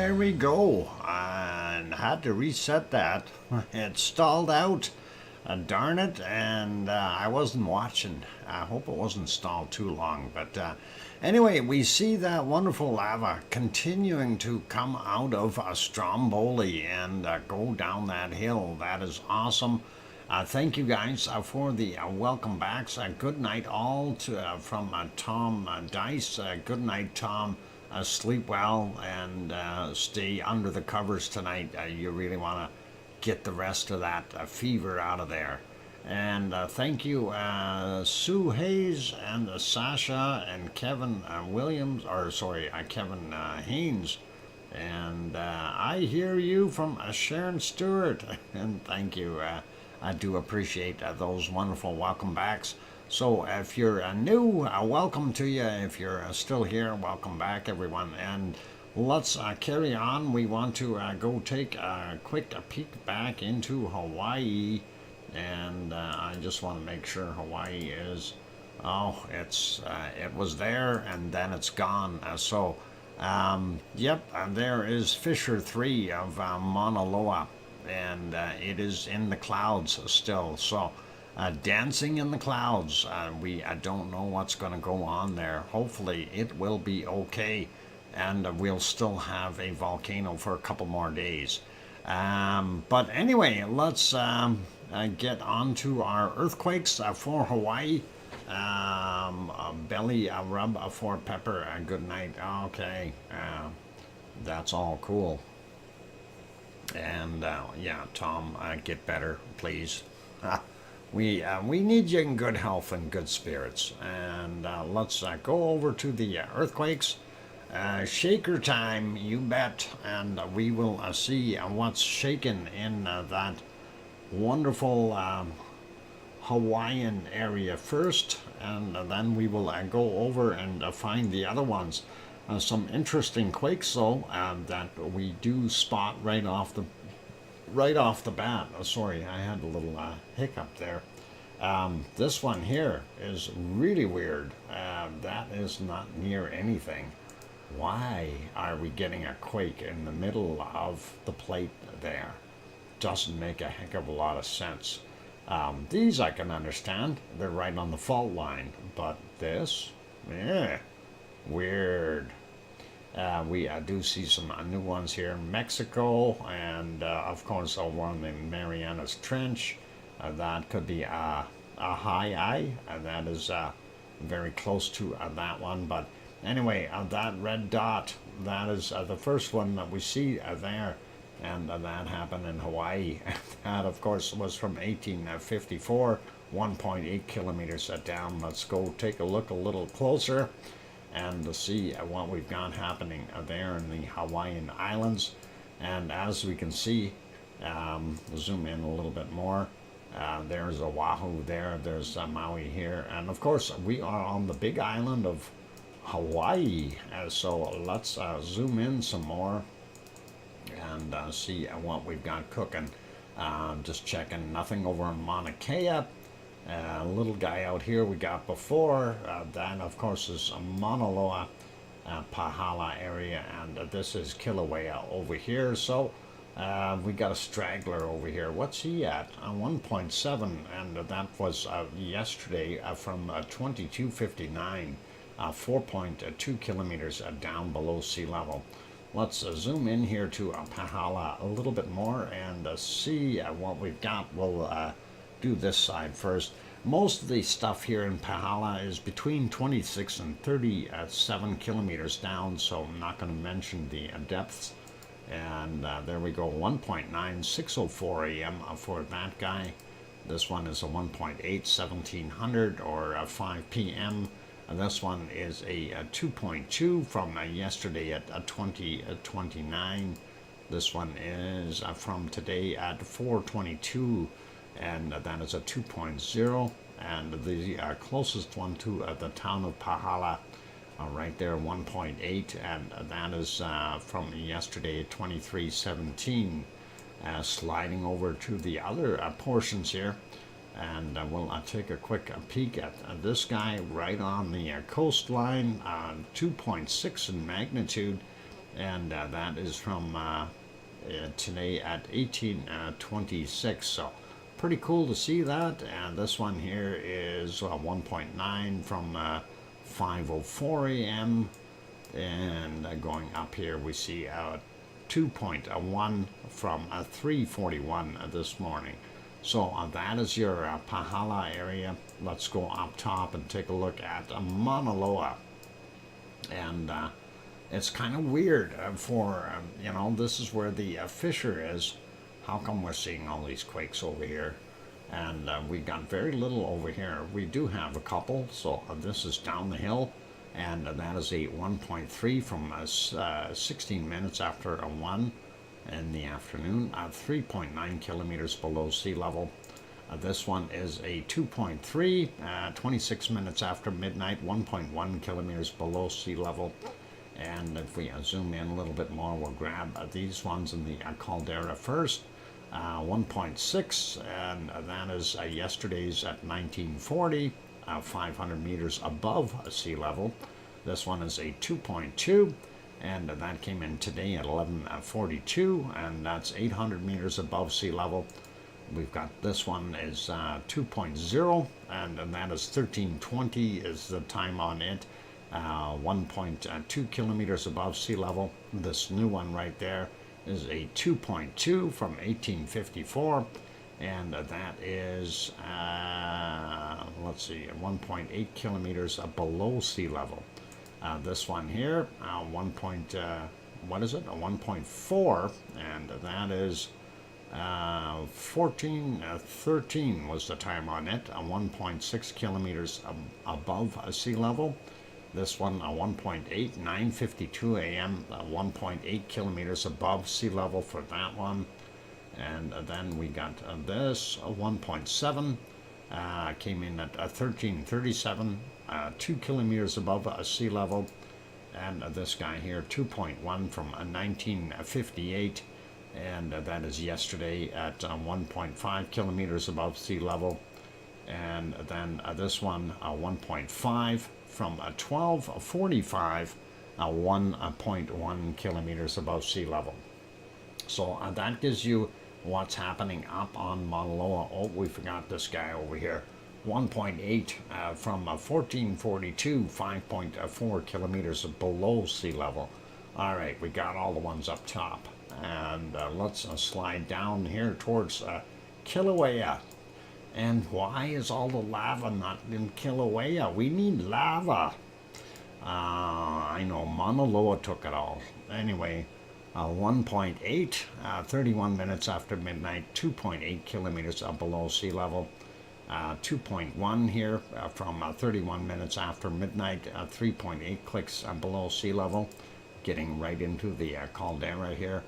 there we go. And had to reset that. It stalled out. Darn it, and I wasn't watching. I hope it wasn't stalled too long. But anyway, we see that wonderful lava continuing to come out of Stromboli and go down that hill. That is awesome. Thank you guys for the welcome backs. Good night all from Tom Dice. Good night, Tom. Sleep well and stay under the covers tonight. You really want to get the rest of that fever out of there. And thank you, Sue Hayes and Sasha and Kevin Williams, or sorry, Kevin Haynes. And I hear you from Sharon Stewart. And thank you. I do appreciate those wonderful welcome backs. So if you're new, welcome to you. If you're still here, welcome back, everyone. And let's carry on. We want to go take a quick peek back into Hawaii. And I just want to make sure Hawaii is, it was there and then it's gone. Yep, there is Fissure 3 of Mauna Loa. And it is in the clouds still. So dancing in the clouds. We don't know what's going to go on there. Hopefully it will be okay. And we'll still have a volcano for a couple more days. But anyway, let's get on to our earthquakes for Hawaii. Belly rub for Pepper. Good night. Okay. That's all cool. And yeah, Tom, get better, please. We need you in good health and good spirits. And let's go over to the earthquakes. Shaker time, you bet. And we will see what's shaken in that wonderful Hawaiian area first. And then we will go over and find the other ones. Some interesting quakes, though, that we do spot right off the bat. Sorry, I had a little hiccup there. This one here is really weird. That is not near anything. Why are we getting a quake in the middle of the plate there? Doesn't make a heck of a lot of sense. These I can understand. They're right on the fault line. But this? Yeah. Weird. We do see some new ones here in Mexico, and of course one in Marianas Trench. That could be a high eye, and that is very close to that one. But anyway, that red dot, that is the first one that we see there, and that happened in Hawaii. That, of course, was from 1854, 1.8 kilometers down. Let's go take a look a little closer and to see what we've got happening there in the Hawaiian Islands. And as we can see, zoom in a little bit more, there's Oahu there, there's Maui here, and of course we are on the big island of Hawaii. So let's zoom in some more and see what we've got cooking. Just checking, nothing over in Mauna Kea. A little guy out here we got before. That, of course, is Mauna Loa, Pahala area, and this is Kilauea over here. So we got a straggler over here. What's he at? 1.7, and that was yesterday from 2259, 4.2 kilometers down below sea level. Let's zoom in here to Pahala a little bit more and see what we've got. We'll do this side first. Most of the stuff here in Pahala is between 26 and 37 kilometers down, so I'm not going to mention the depths. And there we go, 1.9604 AM for that guy. This one is a 1.8, 1700 or 5 PM. And this one is a 2.2 from yesterday at 2029. This one is from today at 422, and that is a 2.0. And the closest one to the town of Pahala, right there, 1.8, and that is from yesterday at 2317. Sliding over to the other portions here. And we'll take a quick peek at this guy right on the coastline, 2.6 in magnitude, and that is from today at 1826. So pretty cool to see that. And this one here is 1.9 from 5:04 a.m. and going up here we see 2.1 from 3:41 this morning. So that is your Pahala area. Let's go up top and take a look at Mauna Loa. And it's kind of weird for, this is where the fissure is. How come we're seeing all these quakes over here? And we got very little over here. We do have a couple. So this is down the hill. And that is a 1.3 from 16 minutes after 1 in the afternoon, 3.9 kilometers below sea level. This one is a 2.3, 26 minutes after midnight, 1.1 kilometers below sea level. And if we zoom in a little bit more, we'll grab these ones in the caldera first. 1.6, and that is yesterday's at 1940, 500 meters above sea level. This one is a 2.2. And that came in today at 11:42, and that's 800 meters above sea level. We've got this one is 2.0, and that is 13:20 is the time on it, 1.2 kilometers above sea level. This new one right there is a 2.2 from 1854, and that is, 1.8 kilometers below sea level. This one here, 1.4, and that is 14:13 was the time on it, 1.6 kilometers above sea level. This one, 1.8, 9:52 a.m., 1.8 kilometers above sea level for that one. And then we got this, 1.7, came in at 13:37. 2 kilometers above sea level, and this guy here 2.1 from 1958, and that is yesterday at 1.5 kilometers above sea level. And then this one 1.5 from 12:45, 1.1 kilometers above sea level. So that gives you what's happening up on Mauna Loa. Oh, we forgot this guy over here. 1.8 from 1442, 5.4 kilometers below sea level. All right, we got all the ones up top. And let's slide down here towards Kilauea. And why is all the lava not in Kilauea? We need lava. I know, Mauna Loa took it all. Anyway, 1.8, 31 minutes after midnight, 2.8 kilometers below sea level. 2.1 here from 31 minutes after midnight, 3.8 clicks below sea level, getting right into the caldera here.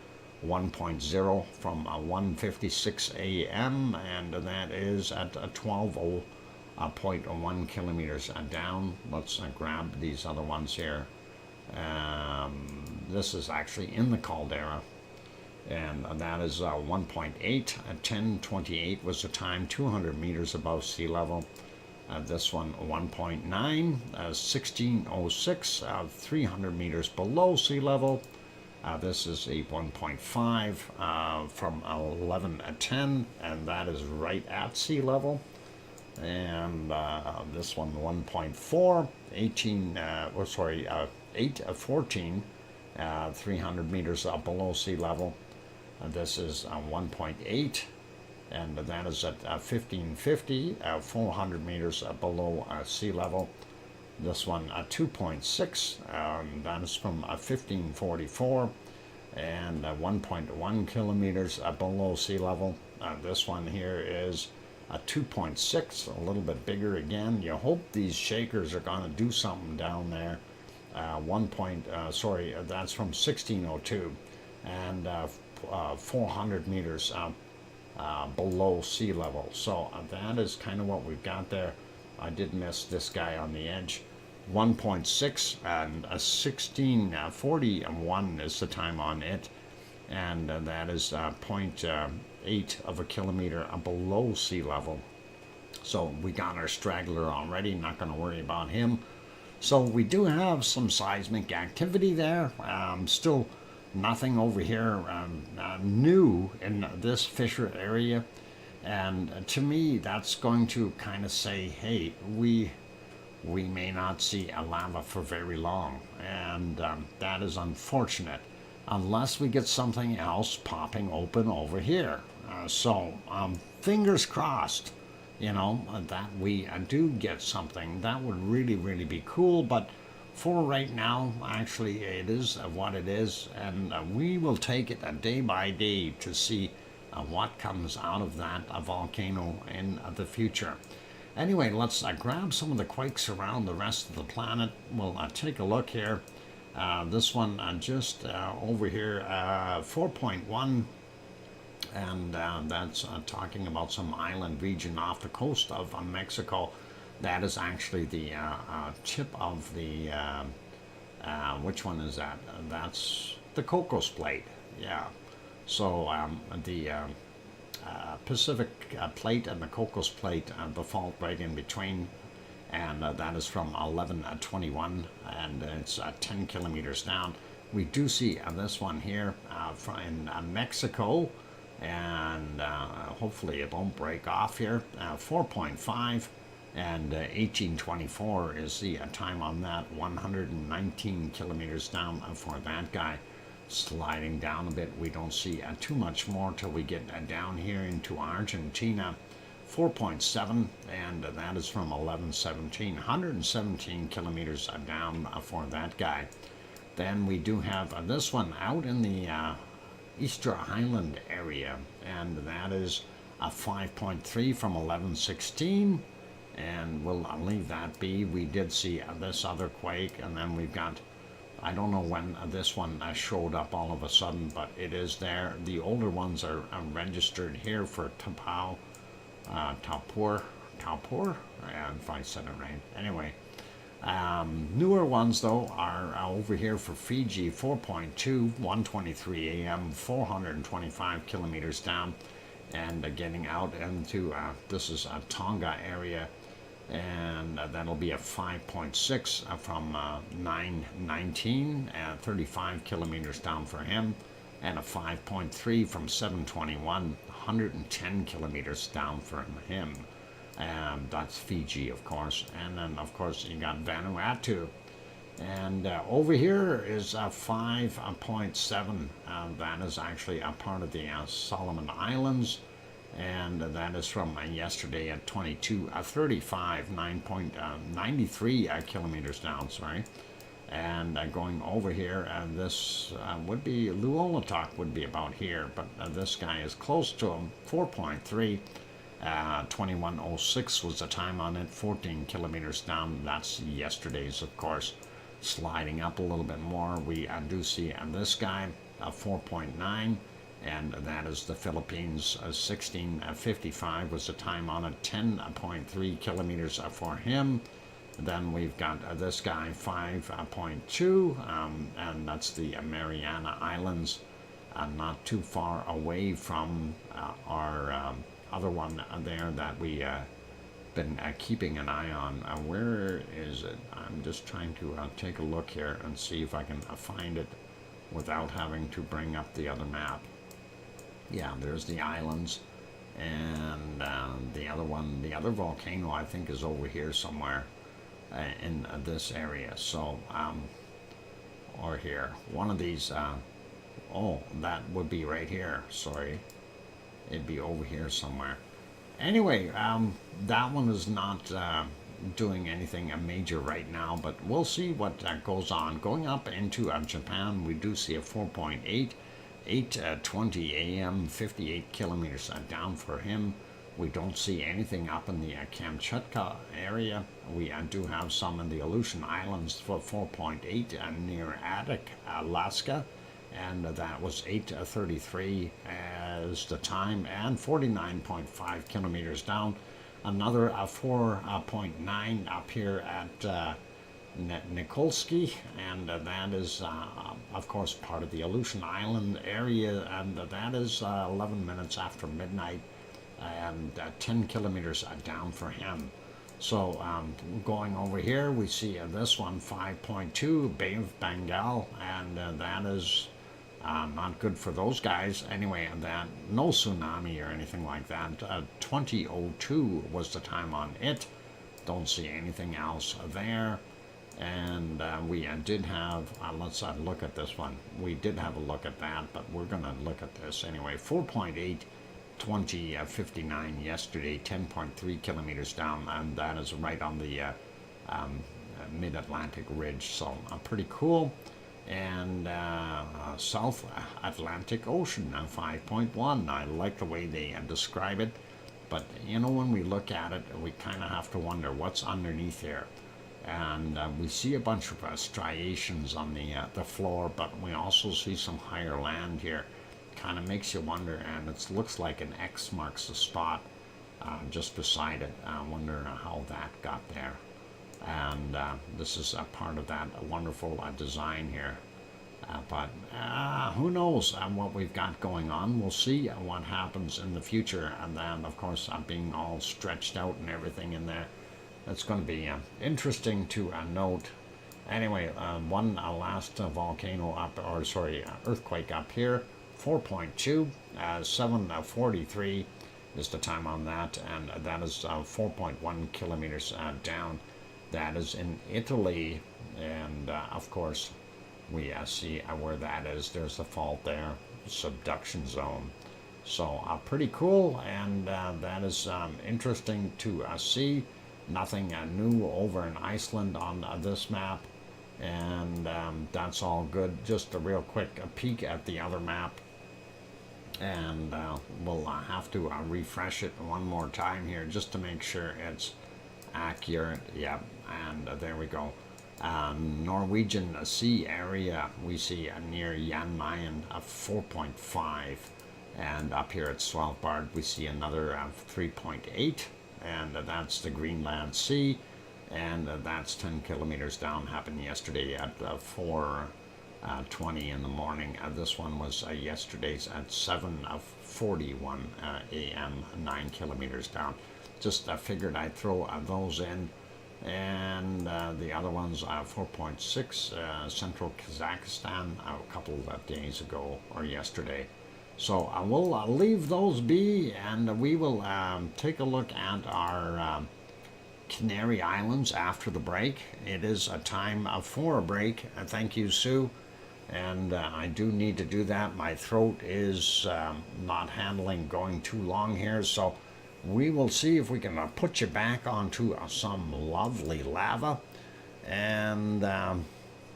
1.0 from 1:56 a.m. and that is at 12.1 kilometers down. Let's grab these other ones here. This is actually in the caldera. And that is 1.8, 10:28 was the time, 200 meters above sea level. This one 1.9, 16:06, 300 meters below sea level. This is a 1.5 from 11:10, and that is right at sea level. And this one 1.4, 8:14, 300 meters below sea level. This is 1.8, and that is at 15:50, 400 meters below sea level. This one 2.6, that is from 1544, and 1.1 kilometers below sea level. This one here is 2.6, a little bit bigger again. You hope these shakers are going to do something down there. That's from 1602, and 400 meters below sea level. So that is kind of what we've got there. I did miss this guy on the edge. 1.6 and 16:41 is the time on it, and that is 0.8 of a kilometer below sea level. So we got our straggler already, not going to worry about him. So we do have some seismic activity there. Still nothing over here new in this fissure area. And to me, that's going to kind of say, hey, we may not see a lava for very long. And that is unfortunate unless we get something else popping open over here. Fingers crossed, that we do get something. That would really, really be cool. But for right now, actually, it is what it is. And we will take it day by day to see what comes out of that volcano in the future. Anyway, let's grab some of the quakes around the rest of the planet. We'll take a look here. This one just over here, 4.1, and that's talking about some island region off the coast of Mexico. That is actually the tip of the, which one is that? That's the Cocos Plate, yeah. So the Pacific Plate and the Cocos Plate, the fault right in between, and that is from 1121, and it's 10 kilometers down. We do see this one here in Mexico, and hopefully it won't break off here. 4.5, and 1824 is the time on that. 119 kilometers down for that guy. Sliding down a bit, we don't see too much more till we get down here into Argentina. 4.7, and that is from 1117, 117 kilometers down for that guy. Then we do have this one out in the Easter Island area, and that is a 5.3 from 1116, and we'll leave that be. We did see this other quake, and then we've got, I don't know when this one showed up all of a sudden, but it is there. The older ones are registered here for Tapur, if I said it right. Anyway, newer ones, though, are over here for Fiji, 4.2, 1:23 a.m., 425 kilometers down, and getting out into, this is a Tonga area, and that'll be a 5.6 from 919, 35 kilometers down for him, and a 5.3 from 721, 110 kilometers down for him. That's Fiji, of course. And then, of course, you got Vanuatu. And over here is a 5.7. That is actually a part of the Solomon Islands. And that is from yesterday at 22:35, 9.93 kilometers down, sorry. And going over here, this would be, Luolatok would be about here, but this guy is close to him, 4.3, 21:06 was the time on it, 14 kilometers down. That's yesterday's, of course. Sliding up a little bit more, we do see this guy, 4.9, and that is the Philippines. 16:55 was the time on it, 10.3 kilometers for him. Then we've got this guy, 5.2, and that's the Mariana Islands, not too far away from our other one there that we been keeping an eye on. Where is it? I'm just trying to take a look here and see if I can find it without having to bring up the other map. Yeah, there's the islands, and the other one, the other volcano, I think is over here somewhere. In this area, so or here, one of these, oh, that would be right here, sorry, it'd be over here somewhere. Anyway, that one is not doing anything major right now, but we'll see what goes on. Going up into Japan, we do see a 4.8, 8:20 a.m., 58 kilometers down for him. We don't see anything up in the Kamchatka area. We do have some in the Aleutian Islands for 4.8 near Adak, Alaska, and that was 8:33 as the time, and 49.5 kilometers down. Another 4.9 up here at Nikolsky, and that is, of course, part of the Aleutian Island area, and that is 11 minutes after midnight, and 10 kilometers down for him. So going over here, we see this one, 5.2, Bay of Bengal, and that is not good for those guys. Anyway, that no tsunami or anything like that. 2002 was the time on it. Don't see anything else there. And we did have, let's look at this one. We did have a look at that, but we're going to look at this anyway. 4.8, 2059 yesterday, 10.3 kilometers down, and that is right on the mid-Atlantic ridge, so pretty cool. And South Atlantic Ocean, 5.1. I like the way they describe it, but you know, when we look at it, we kind of have to wonder what's underneath here. And we see a bunch of striations on the floor, but we also see some higher land here. Kind of makes you wonder, and it looks like an X marks the spot just beside it. I wonder how that got there. And this is a part of that wonderful design here. But who knows what we've got going on. We'll see what happens in the future. And then, of course, being all stretched out and everything in there, it's going to be interesting to note. Anyway, one last volcano up, or sorry, earthquake up here. 4.2, 7:43 is the time on that, and that is 4.1 kilometers down. That is in Italy, and of course we see where that is. There's the fault there, subduction zone. So pretty cool, and that is interesting to see. Nothing new over in Iceland on this map, and that's all good. Just a real quick peek at the other map. And we'll have to refresh it one more time here just to make sure it's accurate. Yep, and there we go. Norwegian Sea area, we see near Jan Mayen 4.5, and up here at Svalbard we see another 3.8, and that's the Greenland Sea, and that's 10 kilometers down. Happened yesterday at 4:20 in the morning. This one was yesterday's at 7:41 a.m., 9 kilometers down. Just figured I'd throw those in. And the other one's 4.6, central Kazakhstan, a couple of days ago or yesterday. So we'll leave those be, and we will take a look at our Canary Islands after the break. It is a time for a break. Thank you, Sue. And I do need to do that. My throat is not handling going too long here, so we will see if we can put you back onto some lovely lava. And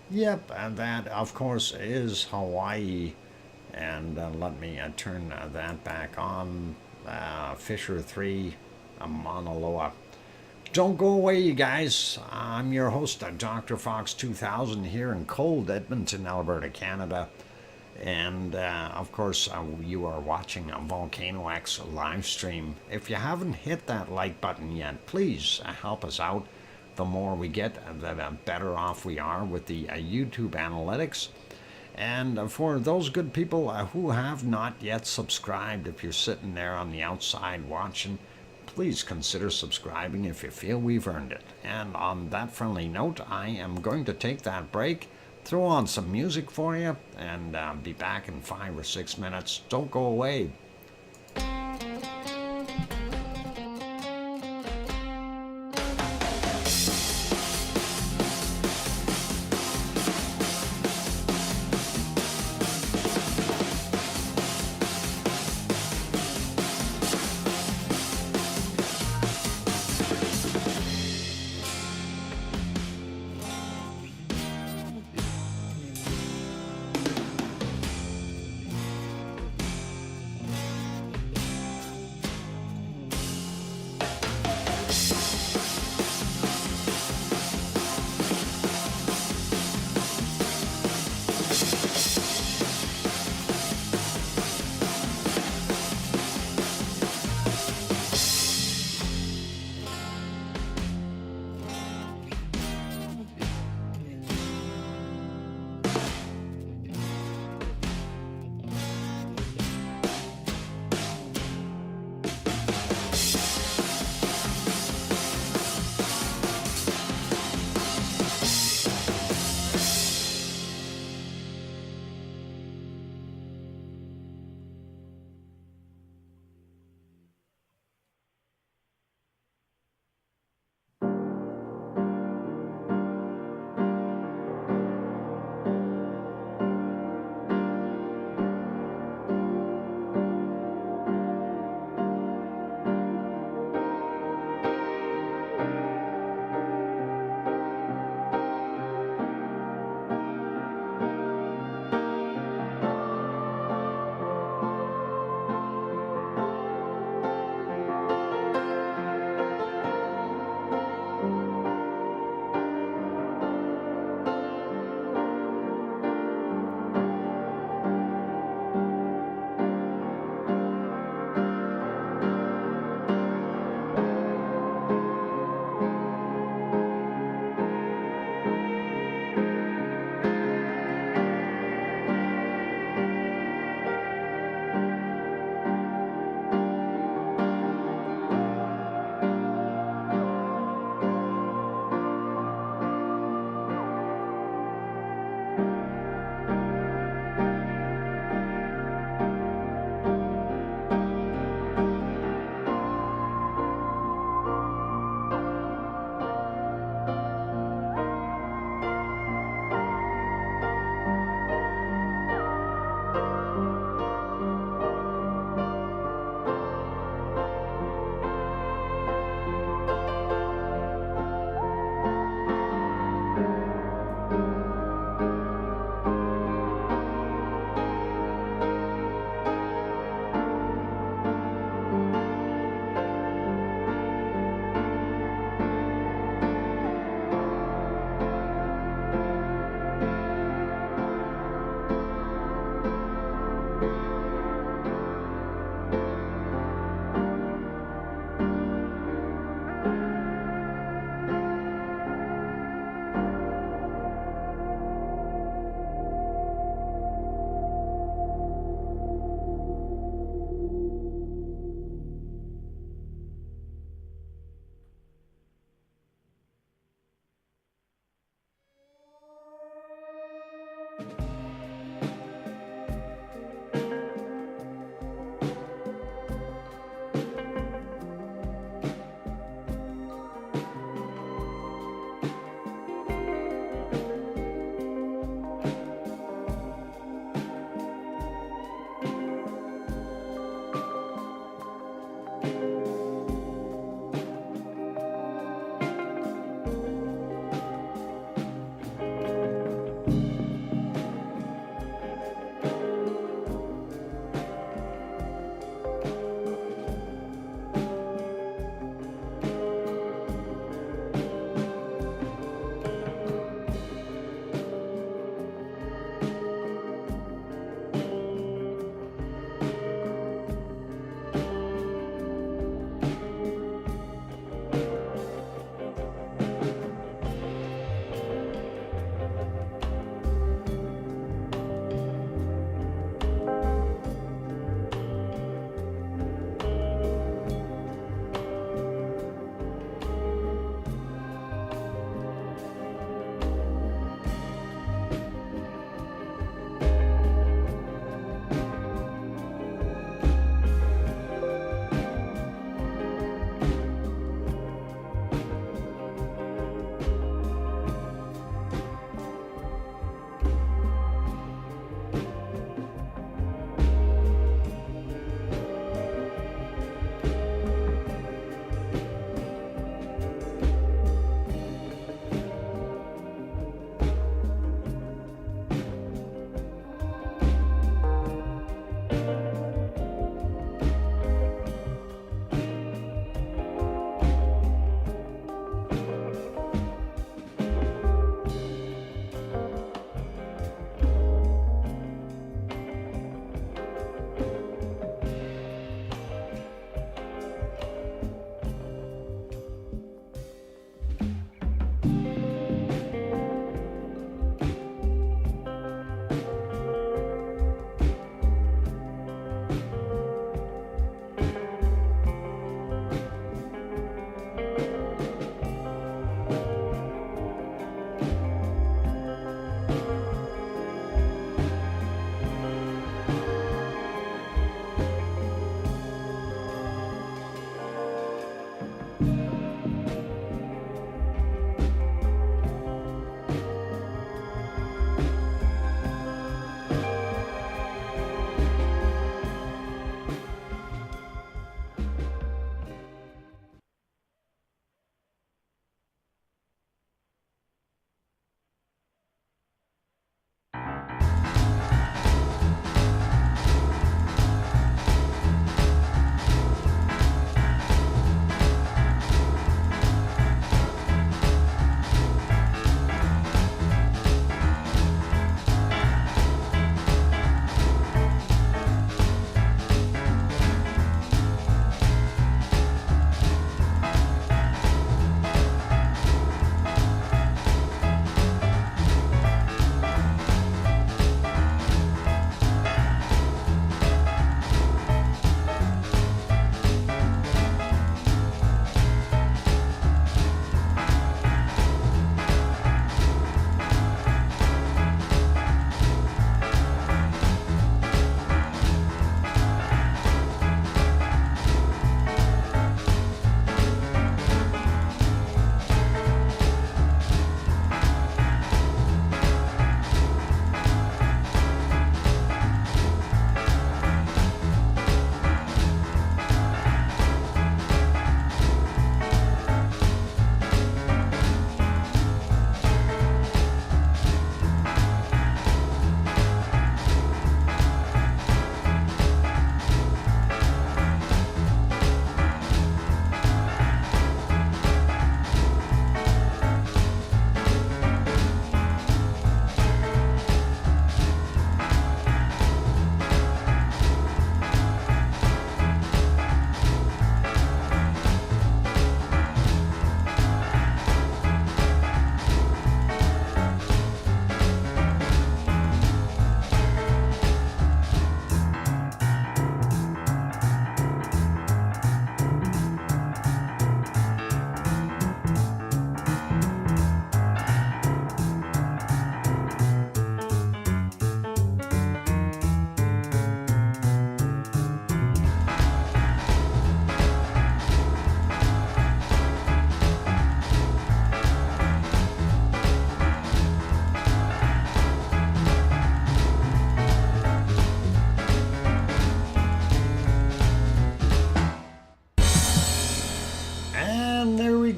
yep, and that of course is Hawaii. And let me turn that back on. Fisher 3, Mauna Loa. Don't go away, you guys. I'm your host, DrFox2000, here in cold Edmonton, Alberta, Canada. And, of course, you are watching a VolcanoX live stream. If you haven't hit that like button yet, please help us out. The more we get, the better off we are with the YouTube analytics. And for those good people who have not yet subscribed, if you're sitting there on the outside watching, please consider subscribing if you feel we've earned it. And on that friendly note, I am going to take that break, throw on some music for you, and be back in 5 or 6 minutes. Don't go away.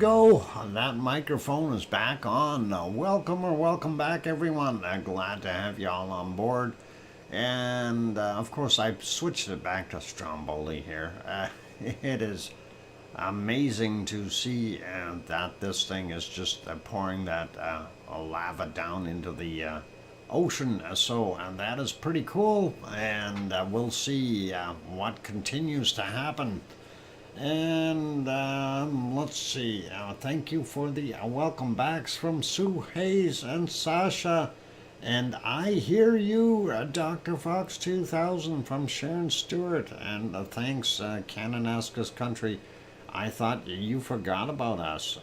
go. That microphone is back on. Welcome back, everyone. Glad to have you all on board. And of course, I switched it back to Stromboli here. It is amazing to see that this thing is just pouring that lava down into the ocean. And that is pretty cool. And we'll see what continues to happen. And let's see. Thank you for the welcome backs from Sue Hayes and Sasha. And I hear you, DrFox2000 from Sharon Stewart. And thanks, Cananaska's Country. I thought you forgot about us.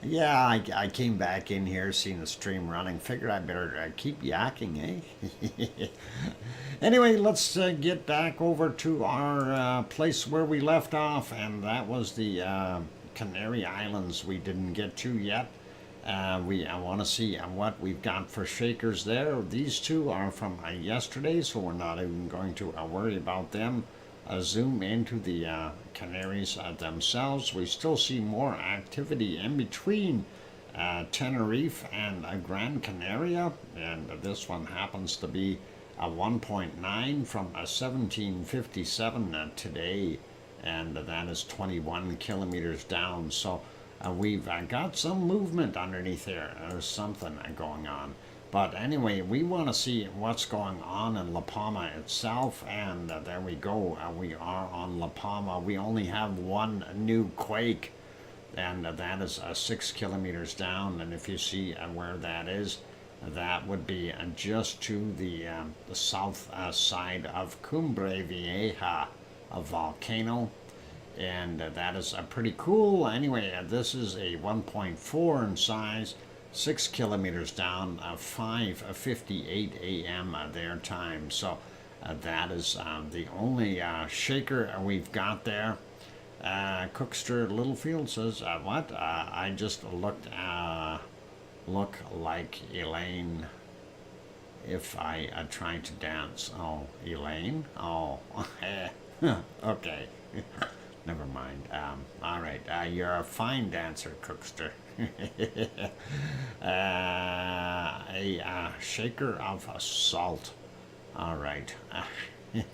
Yeah, I came back in here, seen the stream running, figured I better keep yakking, eh? Anyway, let's get back over to our place where we left off, and that was the Canary Islands we didn't get to yet. I want to see what we've got for shakers there. These two are from yesterday, so we're not even going to worry about them. Zoom into the Canaries themselves. We still see more activity in between Tenerife and Gran Canaria, and this one happens to be a 1.9 from a 1757 today, and that is 21 kilometers down. So we've got some movement underneath there. There's something going on. But anyway, we want to see what's going on in La Palma itself, and there we go. We are on La Palma. We only have one new quake, and that is 6 kilometers down. And if you see where that is, that would be just to the south side of Cumbre Vieja, a volcano. And that is pretty cool. Anyway, this is a 1.4 in size. 6 kilometers down, 5:58 a.m. Their time. So that is the only shaker we've got there. Cookster Littlefield says, what? I just look like Elaine if I try to dance. Oh, Elaine? Oh, okay. Never mind. All right. You're a fine dancer, Cookster. A shaker of salt. All right.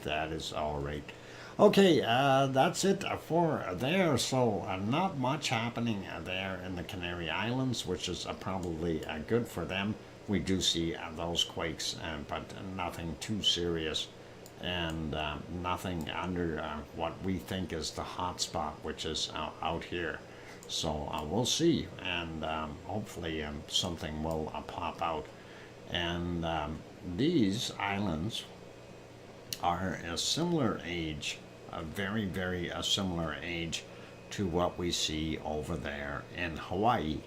That is all right. Okay, that's it for there. So not much happening there in the Canary Islands, which is probably good for them. We do see those quakes, but nothing too serious. And nothing under what we think is the hot spot, which is out here. So we'll see, and hopefully something will pop out. And these islands are a similar age, a very, very similar age to what we see over there in Hawaii.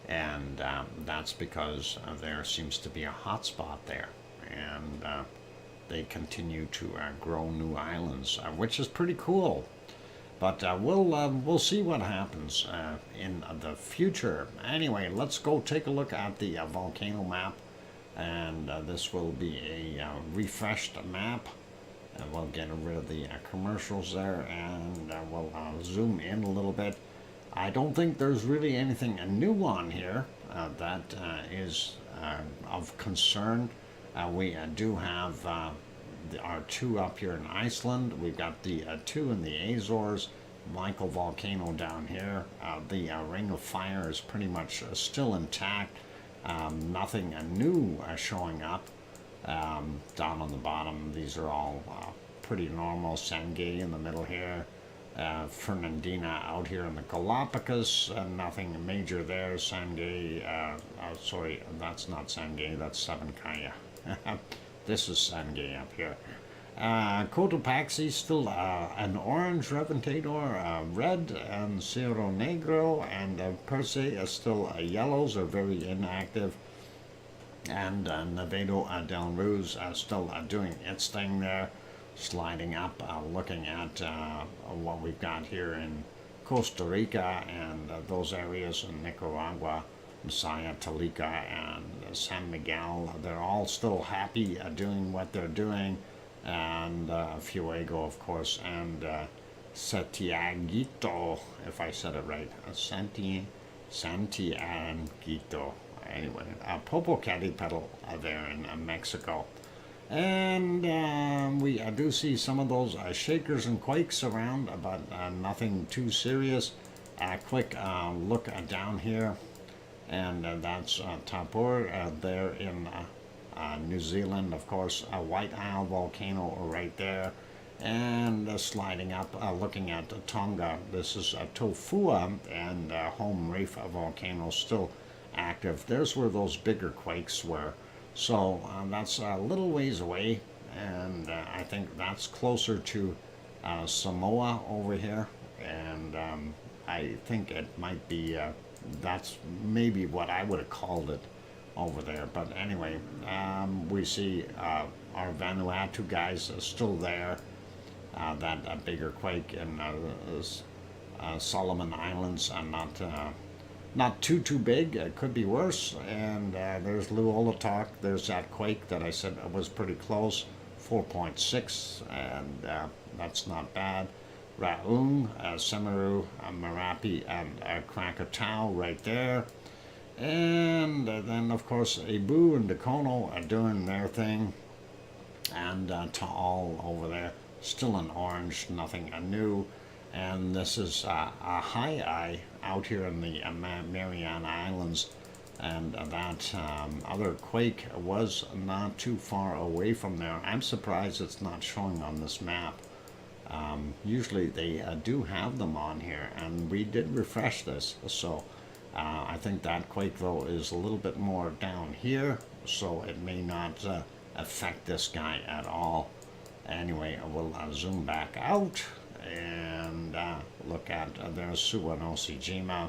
And that's because there seems to be a hot spot there. And they continue to grow new islands, which is pretty cool. But we'll see what happens in the future. Anyway, let's go take a look at the volcano map, and this will be a refreshed map. We'll get rid of the commercials there, and we'll zoom in a little bit. I don't think there's really anything new on here that is of concern. We do have our two up here in Iceland. We've got the two in the Azores, Michael Volcano down here. The Ring of Fire is pretty much still intact. Nothing new showing up. Down on the bottom, these are all pretty normal. Sangay in the middle here. Fernandina out here in the Galapagos. Nothing major there. Sangay, sorry, that's not Sangay, that's Sabancaya. This is Sangay up here. Cotopaxi still an orange, Reventador red, and Cerro Negro, and Perse is still yellows, are very inactive. And Nevado del Ruz still doing its thing there, sliding up, looking at what we've got here in Costa Rica and those areas in Nicaragua, Messiah, Talica, and San Miguel. They're all still happy doing what they're doing, and Fuego, of course, and Santiaguito, if I said it right. Santiaguito. Anyway, Popocatépetl there in Mexico. And we do see some of those shakers and quakes around, but nothing too serious. Quick look down here, and that's Tapur there in New Zealand, of course, a White Isle volcano right there. And sliding up, looking at Tonga, this is Tofua, and Home Reef volcano still active. There's where those bigger quakes were. So that's a little ways away, and I think that's closer to Samoa over here, and I think it might be, that's maybe what I would have called it over there. But anyway, we see our Vanuatu guys are still there. That bigger quake in Solomon Islands, not too big. It could be worse. And there's Luolatok. There's that quake that I said was pretty close, 4.6, and that's not bad. Raung, Semeru, Marapi, and Krakatau right there. And then, of course, Ibu and Dakono are doing their thing. And Taal over there, still in orange, nothing new. And this is a high eye out here in the Mariana Islands. And that other quake was not too far away from there. I'm surprised it's not showing on this map. Usually they do have them on here, and we did refresh this. So I think that quake, though, is a little bit more down here, so it may not affect this guy at all. Anyway, we'll zoom back out and look at there's Suwanoshijima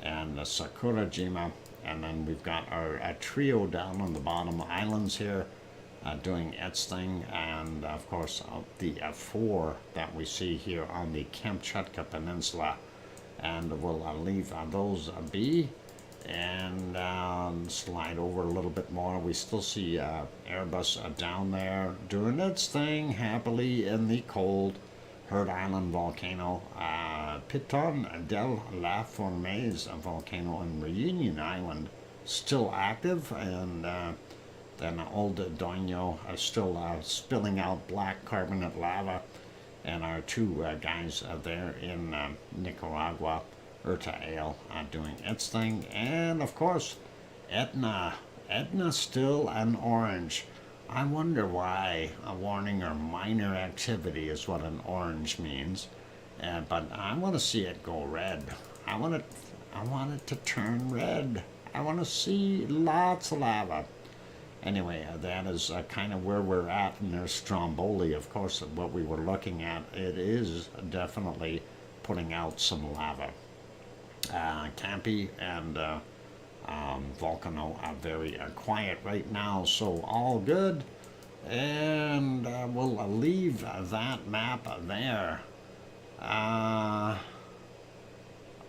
and Sakurajima, and then we've got our trio down on the bottom islands here doing its thing, and of course the four that we see here on the Kamchatka Peninsula, and we'll leave those be and slide over a little bit more. We still see Airbus down there doing its thing happily in the cold. Heard Island volcano, Piton del la Formes volcano in Reunion Island, still active, and then Old Doño still spilling out black carbonate lava, and our two guys there in Nicaragua, Urta Ale, doing its thing, and of course Etna still an orange. I wonder why a warning or minor activity is what an orange means, but I want to see it go red. I want it to turn red. I want to see lots of lava. Anyway, that is kind of where we're at, and there's Stromboli, of course, what we were looking at. It is definitely putting out some lava. Campi and Volcano are very quiet right now, so all good. And we'll leave that map there.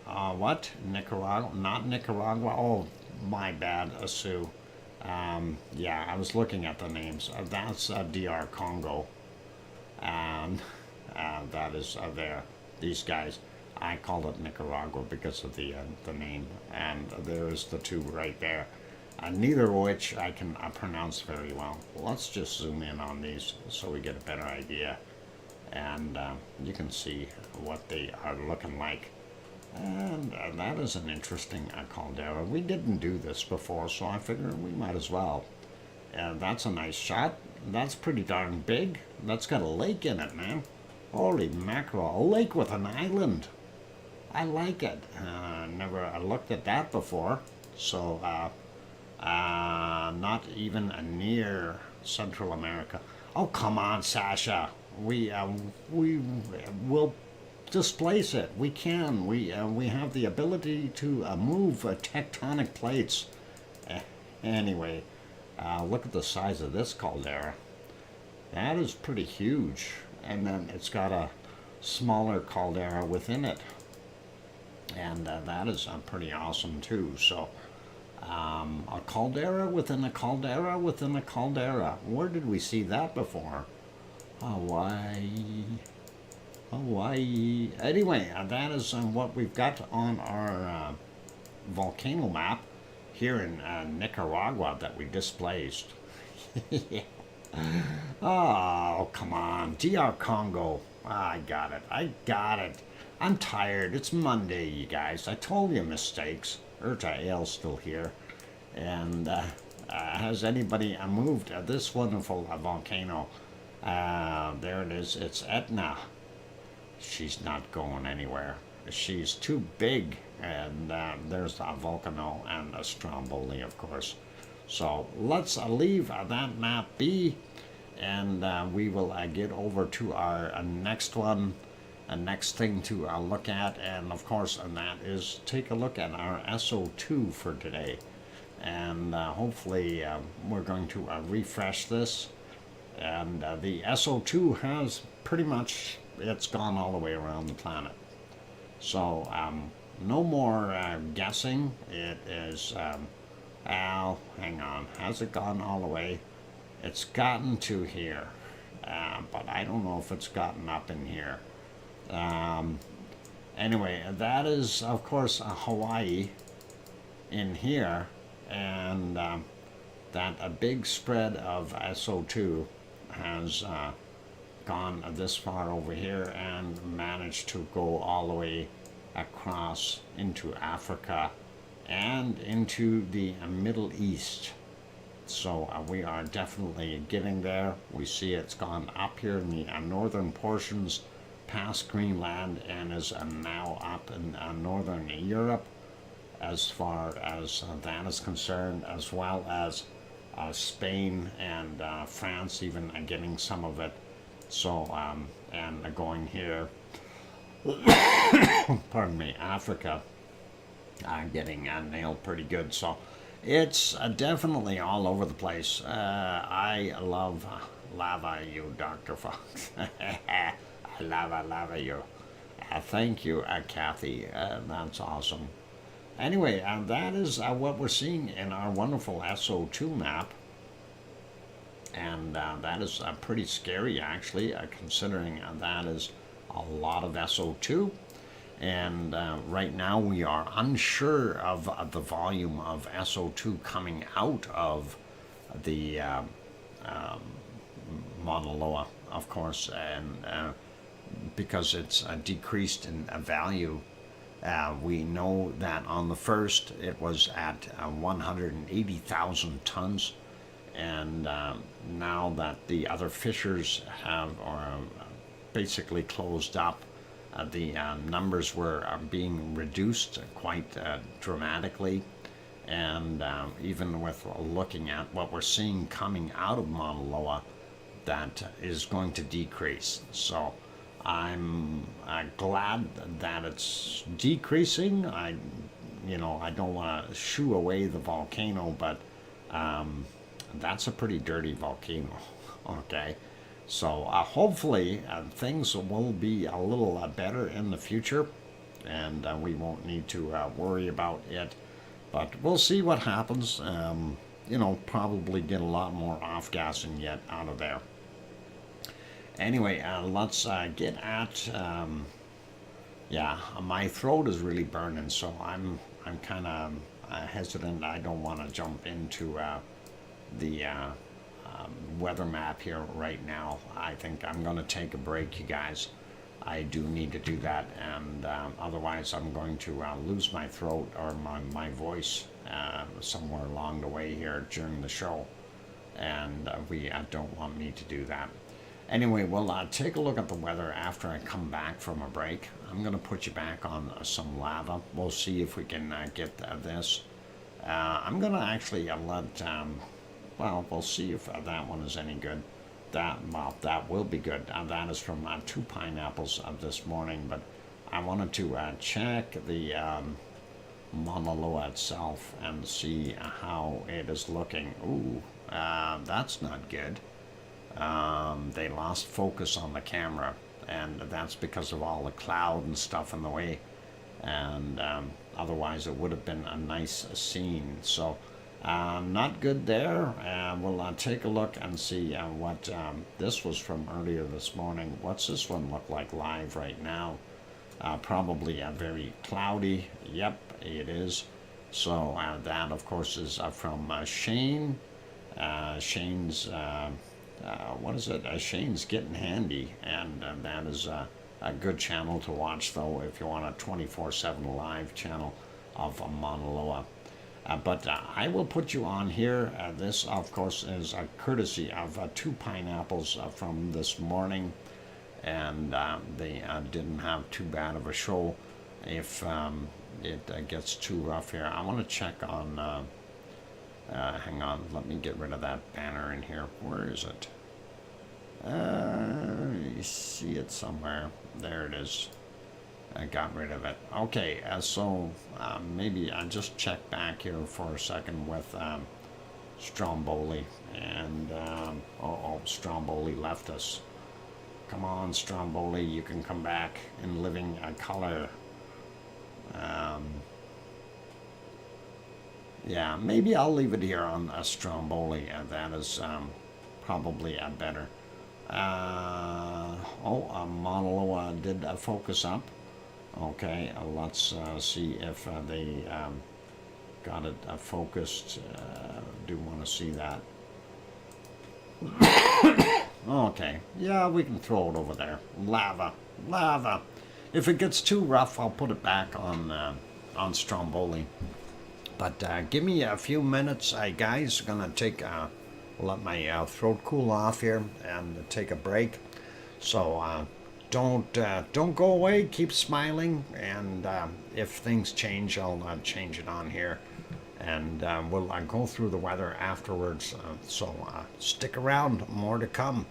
What? Nicaragua? Not Nicaragua? Oh, my bad, Sue. Yeah, I was looking at the names. That's DR Congo. And that is there. These guys. I called it Nicaragua because of the name, and there's the two right there, neither of which I can pronounce very well. Let's just zoom in on these so we get a better idea, and you can see what they are looking like. And that is an interesting caldera. We didn't do this before, so I figured we might as well. That's a nice shot. That's pretty darn big. That's got a lake in it, man. Holy mackerel, a lake with an island. I like it. Never looked at that before. So, not even near Central America. Oh, come on, Sasha. We will displace it. We can. We have the ability to move tectonic plates. Anyway, look at the size of this caldera. That is pretty huge. And then it's got a smaller caldera within it. And that is pretty awesome too. So a caldera within a caldera within a caldera. Where did we see that before? Hawaii. Hawaii. Anyway, that is what we've got on our volcano map here in Nicaragua that we displaced. Yeah. Oh, come on. DR Congo. I got it. I got it. I'm tired. It's Monday, you guys. I told you mistakes. Urta Ale's still here. And has anybody moved this wonderful volcano? There it is. It's Etna. She's not going anywhere. She's too big. And there's a volcano and a Stromboli, of course. So let's leave that map be, and we will get over to our next one, next thing to look at, and of course, and that is take a look at our SO2 for today. And hopefully we're going to refresh this, and the SO2 has pretty much, it's gone all the way around the planet. So no more guessing. It is hang on, has it gone all the way? It's gotten to here, but I don't know if it's gotten up in here. Anyway, that is of course Hawaii in here, and that a big spread of SO2 has gone this far over here and managed to go all the way across into Africa and into the Middle East. So we are definitely getting there. We see it's gone up here in the northern portions past Greenland and is now up in northern Europe as far as that is concerned, as well as Spain and France even getting some of it. So and going here, pardon me, Africa getting nailed pretty good. So it's definitely all over the place. I love lava you, Dr. Fox. I lava you. Thank you, Kathy. That's awesome. Anyway, that is what we're seeing in our wonderful SO2 map. And that is pretty scary, actually, considering that is a lot of SO2. And right now we are unsure of the volume of SO2 coming out of the Mauna Loa, of course, and because it's decreased in value. We know that on the first it was at 180,000 tons, and now that the other fissures have basically closed up, the numbers were being reduced quite dramatically, and even with looking at what we're seeing coming out of Mauna Loa, that is going to decrease. So I'm glad that it's decreasing. I don't want to shoo away the volcano, but that's a pretty dirty volcano. Okay. So hopefully things will be a little better in the future, and we won't need to worry about it. But we'll see what happens. Probably get a lot more off-gassing yet out of there. Anyway, let's get at. My throat is really burning, so I'm kind of hesitant. I don't want to jump into the weather map here right now. I think I'm going to take a break, you guys. I do need to do that, and otherwise I'm going to lose my throat or my voice somewhere along the way here during the show, and we don't want me to do that. Anyway, we'll take a look at the weather after I come back from a break. I'm going to put you back on some lava. We'll see if we can get this. I'm going to actually let... we'll see if that one is any good. That will be good. That is from 2 pineapples this morning, but I wanted to check the Mauna Loa itself and see how it is looking. Ooh, that's not good. They lost focus on the camera, and that's because of all the cloud and stuff in the way, and otherwise it would have been a nice scene. So Not good there. We'll take a look and see what this was from earlier this morning. What's this one look like live right now? Probably very cloudy. Yep, it is. So that, of course, is from Shane. Shane's, what is it? Shane's Getting Handy, and that is a good channel to watch, though, if you want a 24/7 live channel of Mauna Loa. But I will put you on here. This, of course, is a courtesy of 2 pineapples from this morning, and they didn't have too bad of a show. If it gets too rough here, I want to check on. Hang on, let me get rid of that banner in here. Where is it? You see it somewhere. There it is. I got rid of it. Okay, so maybe I just check back here for a second with Stromboli. And, Stromboli left us. Come on, Stromboli, you can come back in living color. Yeah, maybe I'll leave it here on Stromboli. That is probably better. Mauna Loa did focus up. Okay, let's see if they got it focused. Do want to see that. Okay, yeah, we can throw it over there. Lava. If it gets too rough, I'll put it back on Stromboli. But give me a few minutes, guys. Gonna take let my throat cool off here and take a break. So don't go away. Keep smiling, and if things change, I'll change it on here, and we'll go through the weather afterwards. So stick around. More to come.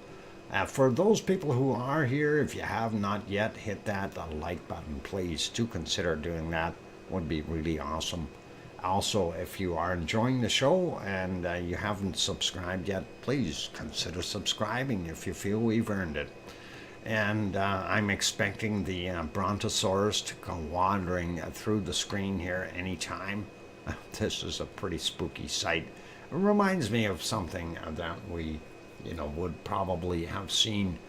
For those people who are here, if you have not yet hit that like button, please do consider doing that. Would be really awesome. Also, if you are enjoying the show and you haven't subscribed yet, please consider subscribing if you feel we've earned it. And I'm expecting the Brontosaurus to go wandering through the screen here anytime. This is a pretty spooky sight. It reminds me of something that we, would probably have seen,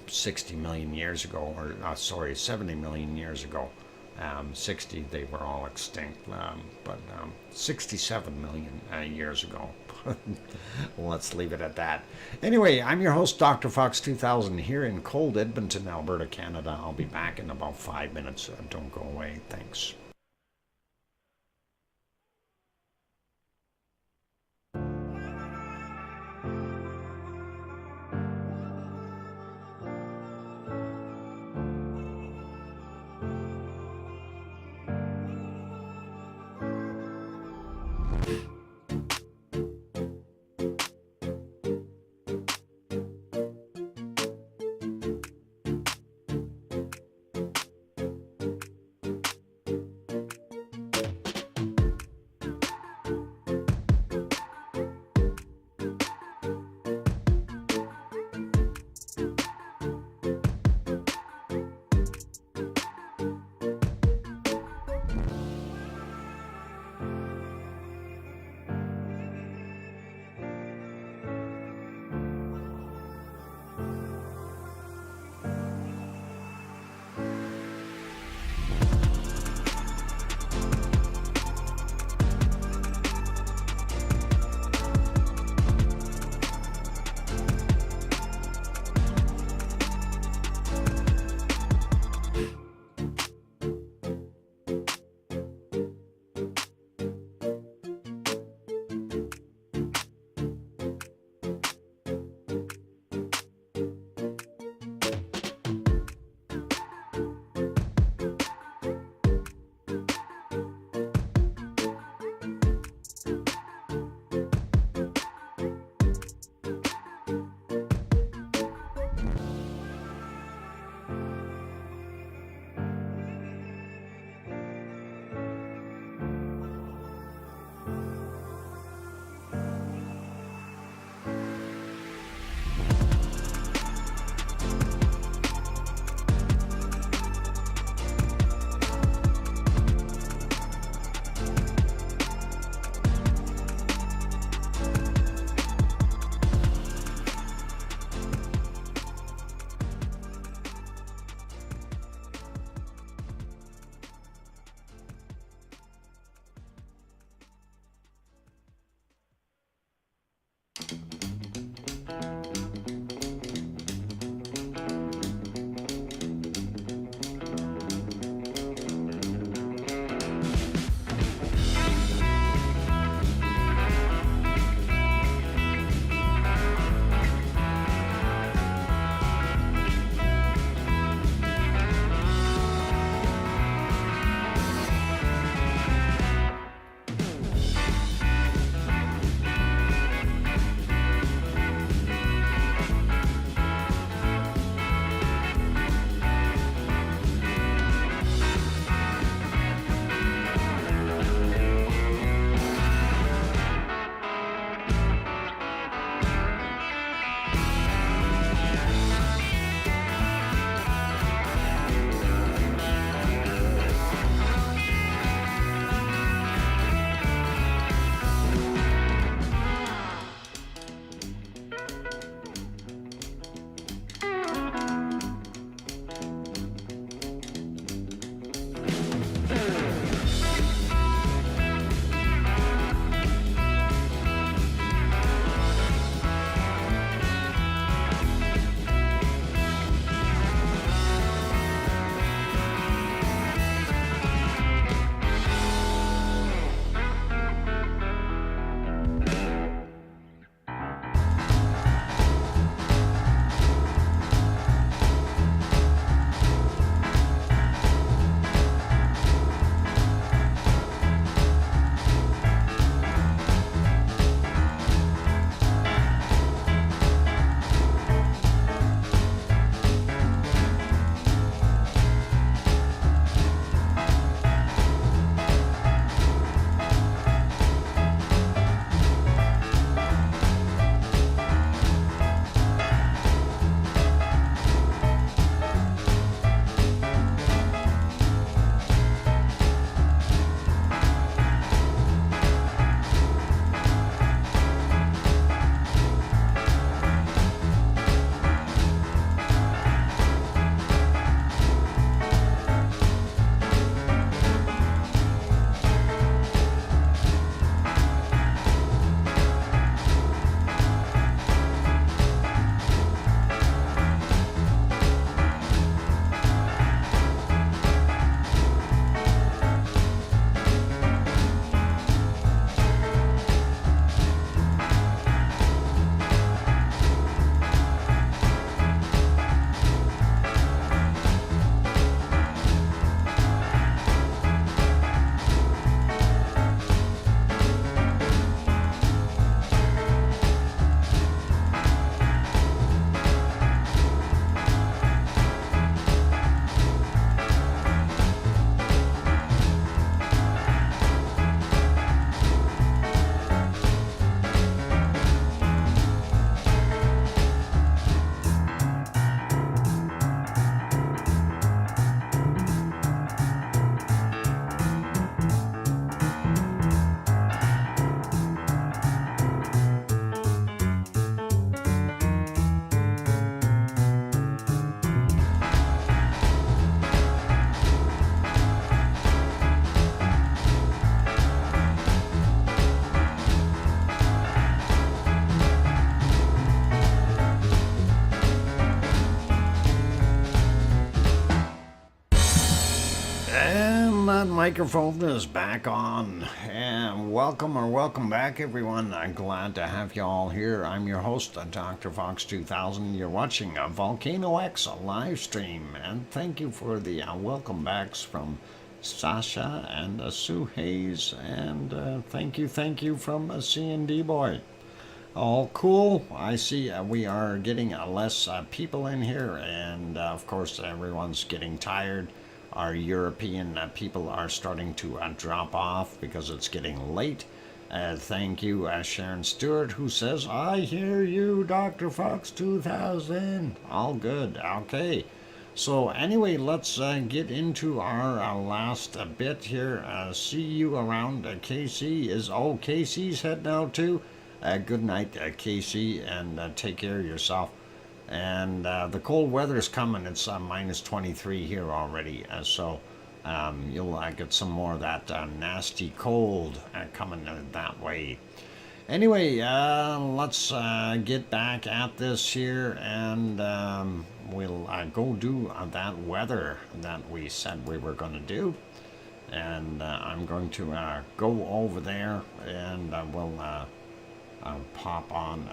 60 million years ago, or 70 million years ago. 60, they were all extinct, but 67 million years ago. Let's leave it at that. Anyway, I'm your host, DrFox2000, here in cold Edmonton, Alberta, Canada. I'll be back in about 5 minutes. Don't go away. Thanks. microphone is back on, and welcome back, everyone. I'm glad to have you all here. I'm your host, DrFox2000. You're watching a VolcanoX live stream, and thank you for the welcome backs from Sasha and Sue Hayes, and thank you from C&D Boy. All cool. I see we are getting less people in here, and of course everyone's getting tired. Our European people are starting to drop off because it's getting late. Thank you, Sharon Stewart, who says, I hear you, Dr. Fox 2000. All good. Okay. So anyway, let's get into our last bit here. See you around. KC is, KC's heading out too. Good night, KC, and take care of yourself. And the cold weather's coming. It's minus 23 here already, so you'll get some more of that nasty cold coming that way. Anyway, let's get back at this here, and we'll go do that weather that we said we were going to do. And I'm going to go over there, and we'll pop on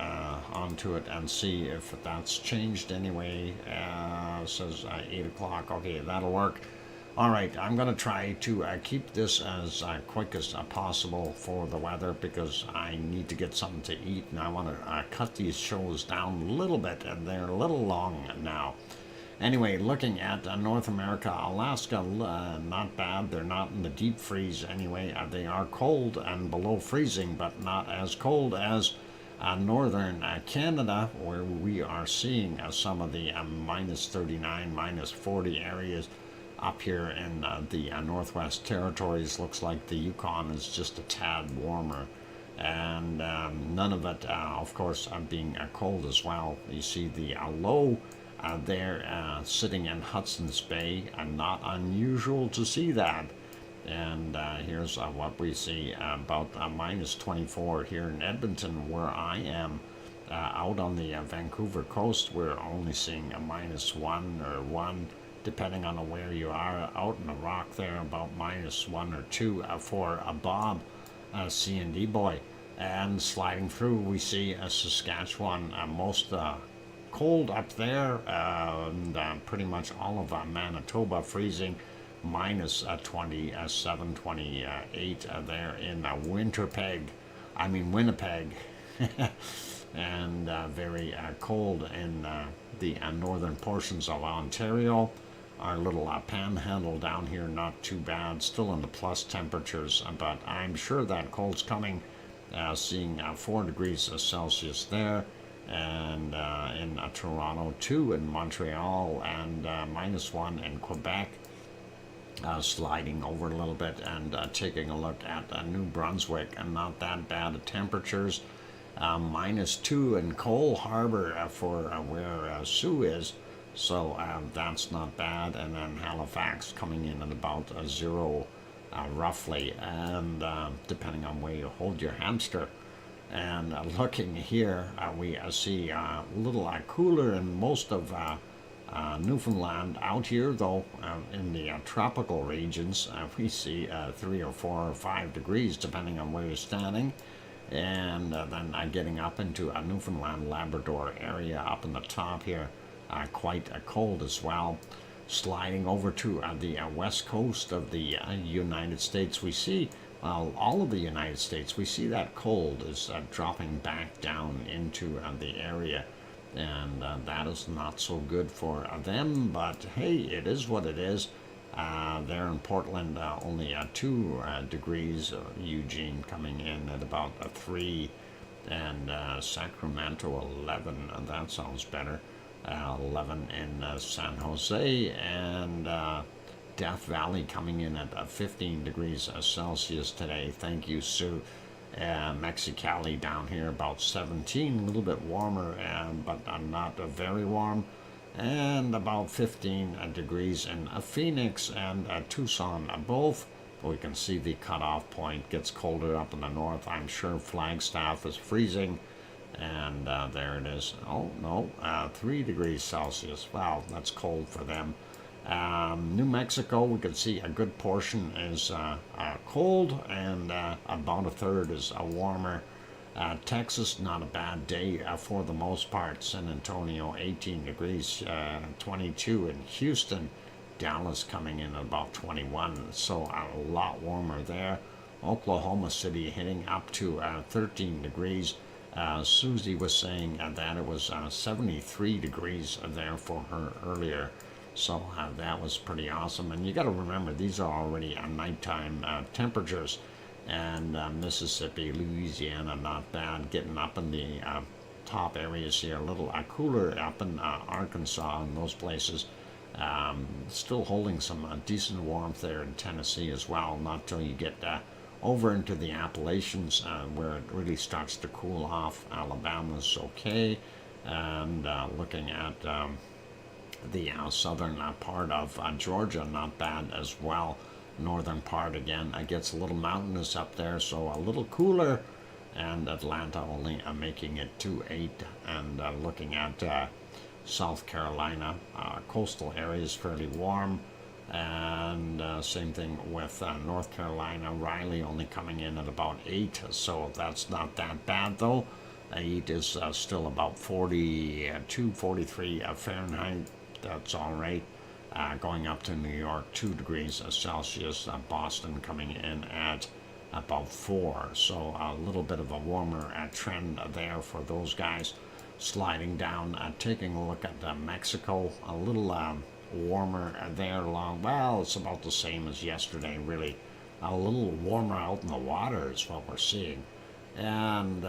onto it and see if that's changed anyway. It says 8 o'clock. Okay, that'll work. All right, I'm going to try to keep this as quick as possible for the weather, because I need to get something to eat, and I want to cut these shows down a little bit, and they're a little long now. Anyway, looking at North America, Alaska, not bad. They're not in the deep freeze anyway. They are cold and below freezing, but not as cold as northern Canada, where we are seeing some of the minus 39, minus 40 areas. Up here in the Northwest Territories, looks like the Yukon is just a tad warmer. And none of it, of course, being cold as well. You see the low there sitting in Hudson's Bay, and not unusual to see that. And here's what we see, about minus 24 here in Edmonton, where I am. Out on the Vancouver coast, we're only seeing a minus 1 or 1, depending on where you are. Out in the rock there, about minus 1 or 2 for Bob, C&D Boy. And sliding through, we see Saskatchewan, most cold up there, and pretty much all of Manitoba freezing, minus 27, 28 there in Winnipeg, and very cold in the northern portions of Ontario. Our little panhandle down here, not too bad, still in the plus temperatures, but I'm sure that cold's coming. Seeing 4 degrees Celsius there, and in Toronto, 2 in Montreal, and minus 1 in Quebec. Sliding over a little bit and taking a look at New Brunswick, and not that bad of temperatures. Minus 2 in Cole Harbor for where Sue is, so that's not bad. And then Halifax coming in at about 0 roughly, and depending on where you hold your hamster. And looking here, we see a little cooler in most of Newfoundland. Out here, though, in the tropical regions, we see 3 or 4 or 5 degrees, depending on where you're standing. And then getting up into a Newfoundland, Labrador area up in the top here, quite cold as well. Sliding over to the west coast of the United States, we see all of the United States, we see that cold is dropping back down into the area, and that is not so good for them, but hey, it is what it is. There in Portland, only 2 degrees. Eugene coming in at about 3, and Sacramento 11. That sounds better. 11 in San Jose, and Death Valley coming in at 15 degrees Celsius today. Thank you, Sue. Mexicali down here about 17, a little bit warmer, but not very warm. And about 15 degrees in Phoenix and Tucson, both. We can see the cutoff point gets colder up in the north. I'm sure Flagstaff is freezing, and there it is. Oh no, 3 degrees Celsius. Wow, that's cold for them. New Mexico, we could see a good portion is cold, and about a third is warmer. Texas, not a bad day for the most part. San Antonio, 18 degrees, 22 in Houston. Dallas coming in at about 21, so a lot warmer there. Oklahoma City hitting up to 13 degrees. Susie was saying that it was 73 degrees there for her earlier. So that was pretty awesome. And you got to remember, these are already nighttime temperatures. And Mississippi, Louisiana, not bad. Getting up in the top areas here, a little cooler up in Arkansas and those places. Still holding some decent warmth there in Tennessee as well. Not till you get over into the Appalachians where it really starts to cool off. Alabama's okay. And looking at the southern part of Georgia, not bad as well. Northern part again, it gets a little mountainous up there, so a little cooler. And Atlanta only making it to 8. And looking at South Carolina, coastal areas fairly warm. And same thing with North Carolina. Raleigh only coming in at about 8, so that's not that bad though. 8 is still about 42, 43 Fahrenheit. That's all right. Going up to New York, 2 degrees Celsius. Boston coming in at about 4. So a little bit of a warmer trend there for those guys. Sliding down, taking a look at Mexico, a little warmer there along. Well, it's about the same as yesterday, really. A little warmer out in the water is what we're seeing. And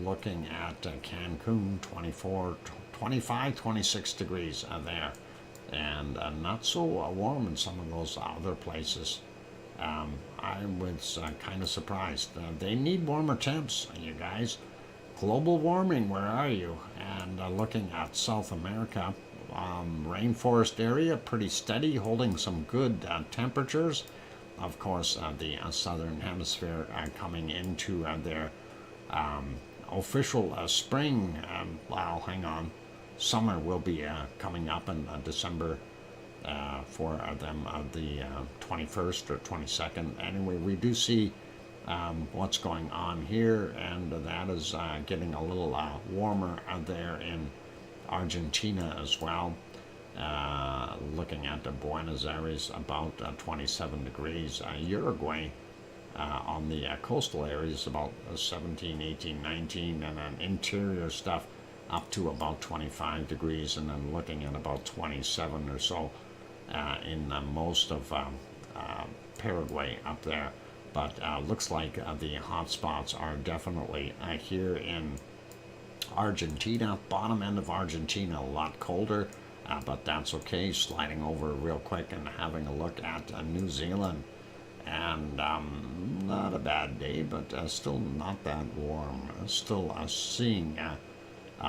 looking at Cancun, 24, 25, 26 degrees there. And not so warm in some of those other places. I was kind of surprised. They need warmer temps, you guys. Global warming, where are you? And looking at South America, rainforest area, pretty steady, holding some good temperatures. Of course, the southern hemisphere coming into their official spring. Well, hang on. Summer will be coming up in December for them, the 21st or 22nd. Anyway, we do see what's going on here, and that is getting a little warmer there in Argentina as well. Looking at the Buenos Aires, about 27 degrees. Uruguay on the coastal areas about 17, 18, 19, and then interior stuff up to about 25 degrees, and then looking at about 27 or so in most of Paraguay up there. But looks like the hot spots are definitely here in Argentina. Bottom end of Argentina, a lot colder, but that's okay. Sliding over real quick and having a look at New Zealand. And not a bad day, but still not that warm. Still seeing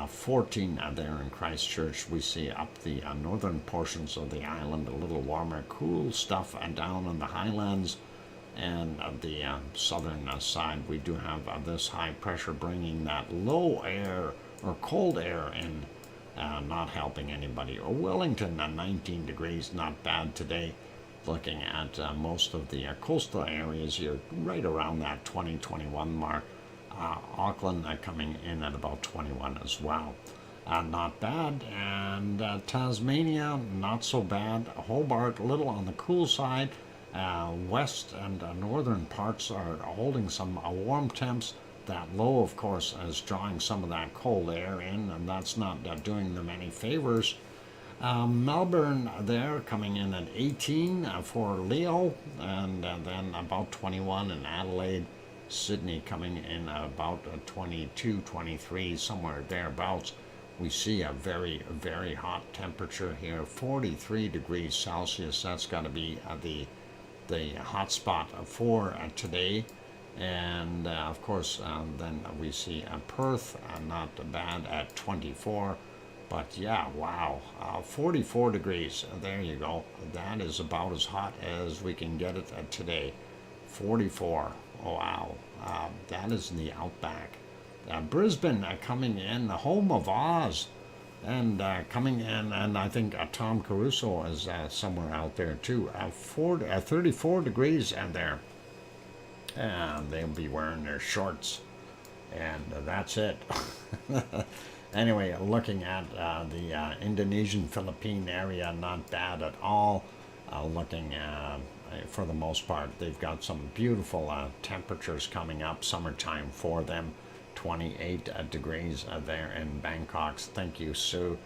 14 there in Christchurch. We see up the northern portions of the island a little warmer. Cool stuff down in the highlands. And the southern side, we do have this high pressure bringing that low air or cold air in, not helping anybody. Or Wellington, 19 degrees, not bad today. Looking at most of the coastal areas, you're right around that 20-21 mark. Auckland coming in at about 21 as well. Not bad. And Tasmania, not so bad. Hobart, a little on the cool side. West and northern parts are holding some warm temps. That low, of course, is drawing some of that cold air in, and that's not doing them any favors. Melbourne there coming in at 18 for Leo, and then about 21 in Adelaide. Sydney coming in about 22, 23, somewhere thereabouts. We see a very, very hot temperature here, 43 degrees Celsius. That's got to be the hot spot for today. And of course, then we see Perth, not bad at 24. But yeah, wow, 44 degrees. There you go. That is about as hot as we can get it today. 44. Oh, wow. That is in the outback. Brisbane coming in, the home of Oz. And coming in, and I think Tom Caruso is somewhere out there too. 34 degrees out there. And they'll be wearing their shorts. And that's it. Anyway, looking at the Indonesian Philippine area, not bad at all. Looking for the most part, they've got some beautiful temperatures coming up, summertime for them. 28 degrees there in Bangkok. Thank you, Sue.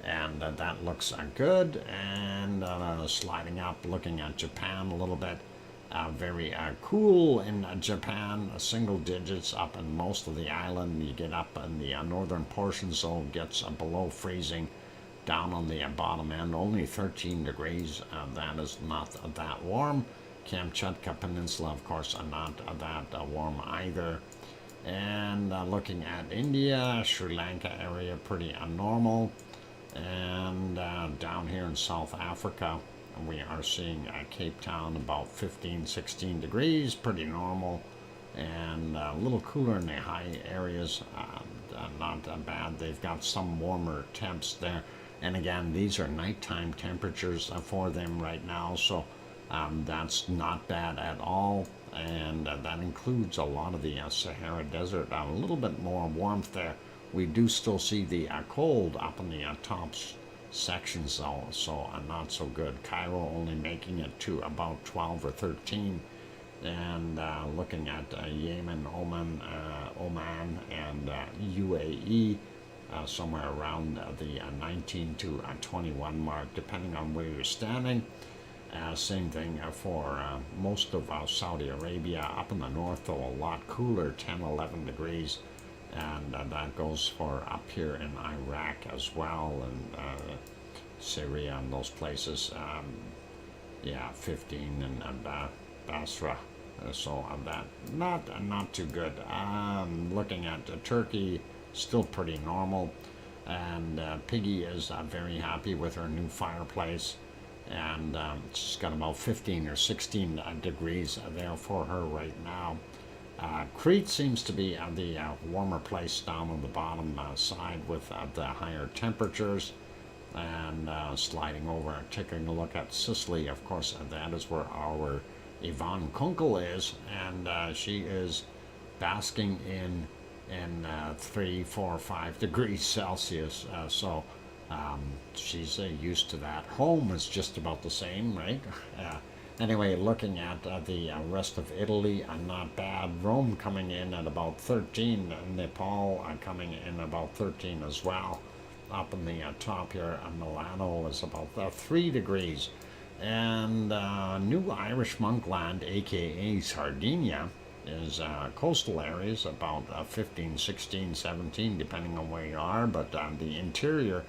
And that looks good. And sliding up, looking at Japan a little bit. Very cool in Japan, single digits up in most of the island. You get up in the northern portion, so it gets below freezing. Down on the bottom end, only 13 degrees. That is not that warm. Kamchatka Peninsula, of course, not that warm either. And looking at India, Sri Lanka area, pretty normal. And down here in South Africa, we are seeing Cape Town about 15, 16 degrees, pretty normal, and a little cooler in the high areas, not that bad. They've got some warmer temps there, and again, these are nighttime temperatures for them right now, so that's not bad at all, and that includes a lot of the Sahara Desert. A little bit more warmth there. We do still see the cold up in the tops sections though, so not so good. Cairo only making it to about 12 or 13, and looking at Yemen, Oman, and UAE, somewhere around the 19 to 21 mark, depending on where you're standing. Same thing for most of Saudi Arabia. Up in the north, though, a lot cooler, 10, 11 degrees. And that goes for up here in Iraq as well, and Syria and those places. 15 in Basra. So that not too good. Looking at Turkey, still pretty normal. And Piggy is very happy with her new fireplace. And she's got about 15 or 16 degrees there for her right now. Crete seems to be the warmer place down on the bottom side with the higher temperatures, and sliding over, taking a look at Sicily. Of course, that is where our Yvonne Kunkel is, and she is basking in 3, 4, 5 degrees Celsius. So she's used to that. Home is just about the same, right? Anyway, looking at the rest of Italy, not bad. Rome coming in at about 13. Nepal coming in about 13 as well. Up in the top here, Milano is about 3 degrees. And New Irish Monkland, aka Sardinia, is coastal areas about 15, 16, 17, depending on where you are. But the interior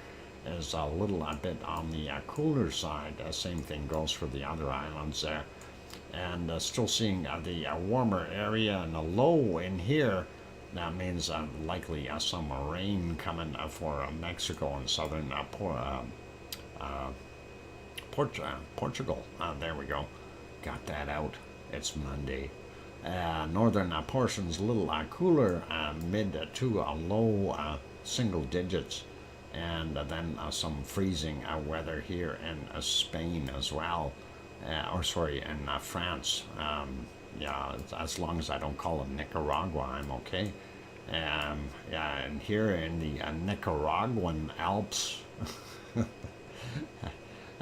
is a little bit on the cooler side. Same thing goes for the other islands there. And still seeing the warmer area and a low in here. That means likely some rain coming for Mexico and southern Portugal. There we go. Got that out. It's Monday. Northern portions a little cooler, mid to low single digits. And then some freezing weather here in Spain as well, in France. As long as I don't call it Nicaragua, I'm okay. And here in the Nicaraguan Alps,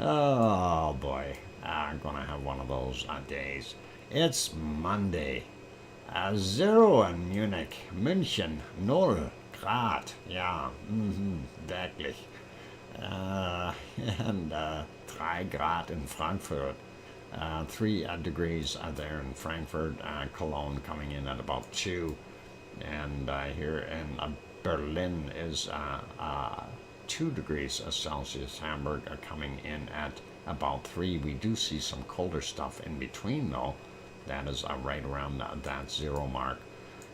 oh boy, I'm gonna have one of those days. It's Monday. 0 in Munich, München, 0 Grad, yeah, wirklich. And 3 Grad in Frankfurt, 3 degrees there in Frankfurt. Cologne coming in at about 2, and here in Berlin is 2 degrees Celsius. Hamburg coming in at about 3. We do see some colder stuff in between though. That is right around that 0 mark.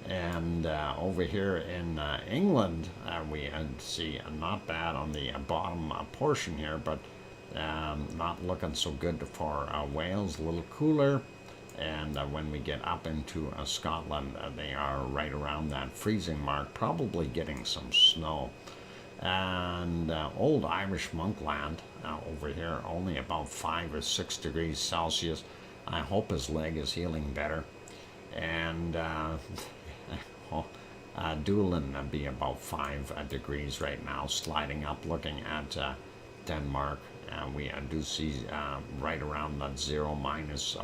And over here in England, we see not bad on the bottom portion here, but not looking so good for Wales, a little cooler. And when we get up into Scotland, they are right around that freezing mark, probably getting some snow. And old Irish Monkland over here, only about 5 or 6 degrees Celsius. I hope his leg is healing better. And Doolin be about 5 degrees right now, sliding up, looking at Denmark. We do see right around that 0 minus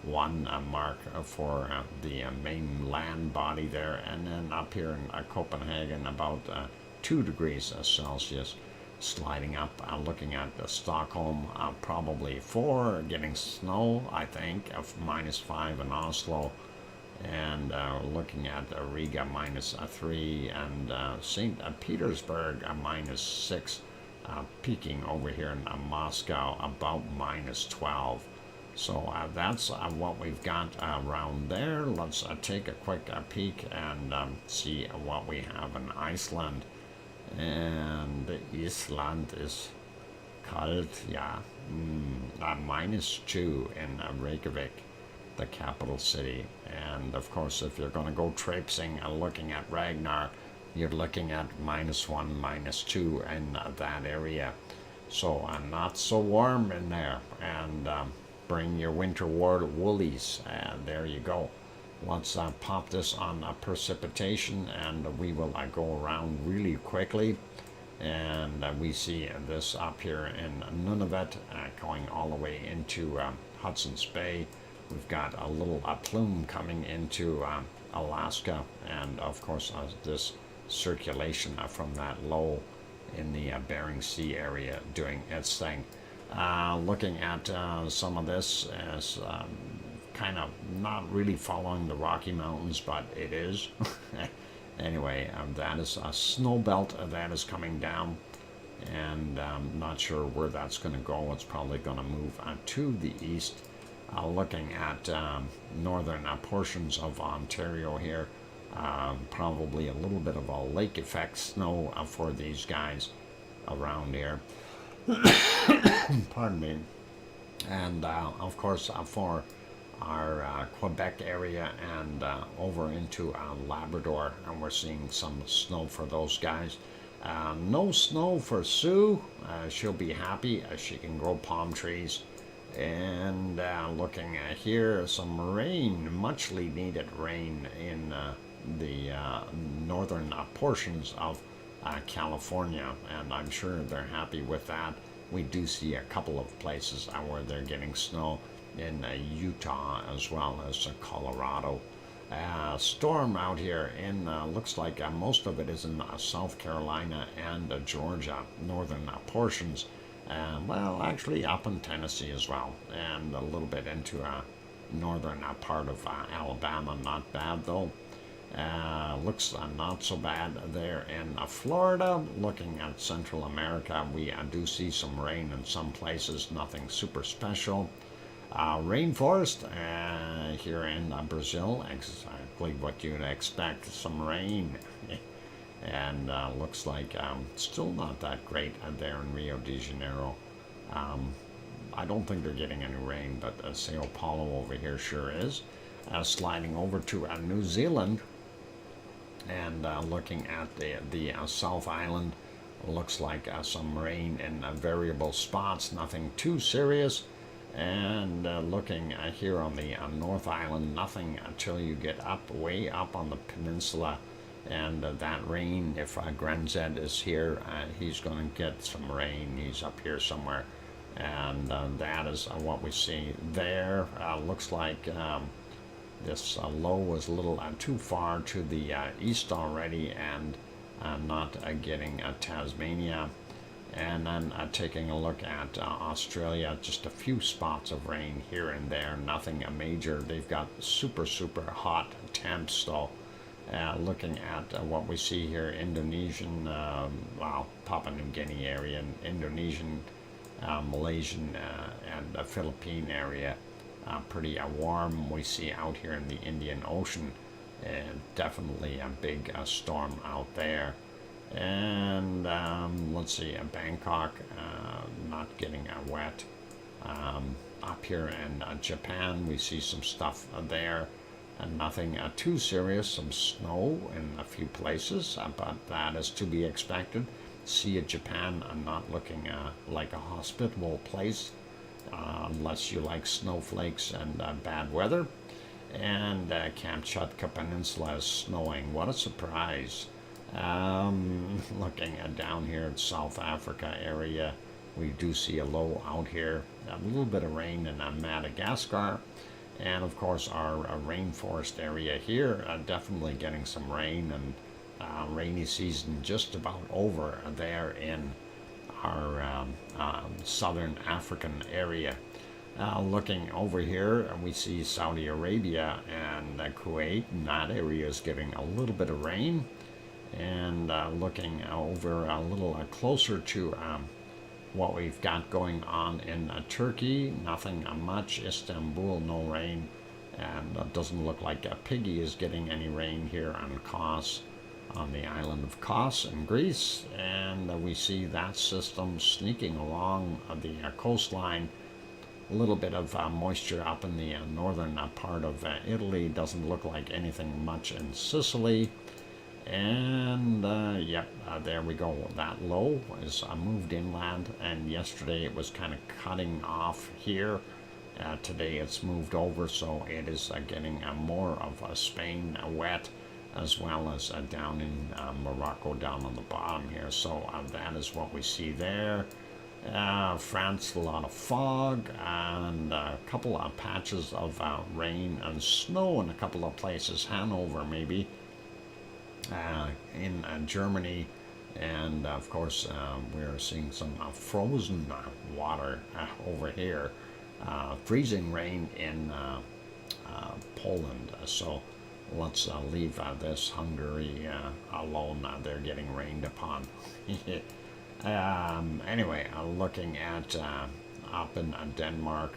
1 mark for the main land body there, and then up here in Copenhagen about 2 degrees Celsius, sliding up. Looking at Stockholm, probably 4, getting snow, I think, of -5 in Oslo, and looking at Riga -3, and St. Petersburg -6, peaking over here in Moscow about -12. So that's what we've got around there. Let's take a quick peek and see what we have in Iceland. And Iceland is cold, yeah. -2 in Reykjavik, the capital city. And of course, if you're going to go traipsing and looking at Ragnar, you're looking at -1, -2 in that area. So not so warm in there. And bring your winter woolies. There you go. Let's pop this on precipitation, and we will go around really quickly. And we see this up here in Nunavut, going all the way into Hudson's Bay. We've got a little plume coming into Alaska, and of course this circulation from that low in the Bering Sea area doing its thing. Looking at some of this as kind of not really following the Rocky Mountains, but it is. Anyway, that is a snow belt that is coming down, and not sure where that's going to go. It's probably going to move to the east. Looking at northern portions of Ontario here, probably a little bit of a lake effect snow for these guys around here. Pardon me. And of course for our Quebec area and over into Labrador, and we're seeing some snow for those guys. No snow for Sue. She'll be happy. She can grow palm trees. And looking at here, some rain, muchly needed rain in the northern portions of California, and I'm sure they're happy with that. We do see a couple of places where they're getting snow in Utah as well as Colorado. Storm out here in looks like most of it is in South Carolina and Georgia, northern portions. Well, actually up in Tennessee as well, and a little bit into northern part of Alabama. Not bad though. Looks not so bad there in Florida. Looking at Central America, we do see some rain in some places, nothing super special. Rainforest here in Brazil, exactly what you'd expect, some rain. And looks like still not that great there in Rio de Janeiro. I don't think they're getting any rain, but Sao Paulo over here sure is. Sliding over to New Zealand, and looking at the South Island, looks like some rain in variable spots, nothing too serious. And looking here on the North Island, nothing until you get up, way up on the peninsula. And that rain, if Grenzed is here, he's going to get some rain. He's up here somewhere. And that is what we see there. Looks like this low is a little too far to the east already, and not getting Tasmania. And then taking a look at Australia, just a few spots of rain here and there, nothing major. They've got super hot temps though. Looking at what we see here, Indonesian, well, Papua New Guinea area, Indonesian, Malaysian, and Philippine area, pretty warm. We see out here in the Indian Ocean, and definitely a big storm out there. And let's see, Bangkok, not getting wet. Up here in Japan, we see some stuff there. And nothing too serious, some snow in a few places, but that is to be expected. Sea of Japan not looking like a hospitable place, unless you like snowflakes and bad weather. And Kamchatka Peninsula is snowing. What a surprise. Looking down here at South Africa area, we do see a low out here. A little bit of rain in Madagascar. And of course our rainforest area here, definitely getting some rain, and rainy season just about over there in our southern African area. Looking over here, we see Saudi Arabia and Kuwait, and that area is getting a little bit of rain. And looking over a little closer to what we've got going on in Turkey, nothing much. Istanbul, no rain. And it doesn't look like Piggy is getting any rain here on Kos, on the island of Kos in Greece. And we see that system sneaking along the coastline. A little bit of moisture up in the northern part of Italy. Doesn't look like anything much in Sicily. And yep, there we go. That low is moved inland, and yesterday it was kind of cutting off here. Today it's moved over, so it is getting more of Spain wet, as well as down in Morocco down on the bottom here. So that is what we see there. France, a lot of fog, and a couple of patches of rain and snow in a couple of places. Hanover maybe. In Germany, and of course we're seeing some frozen water over here, freezing rain in Poland. So let's leave this Hungary alone. They're getting rained upon. Anyway, looking at up in Denmark,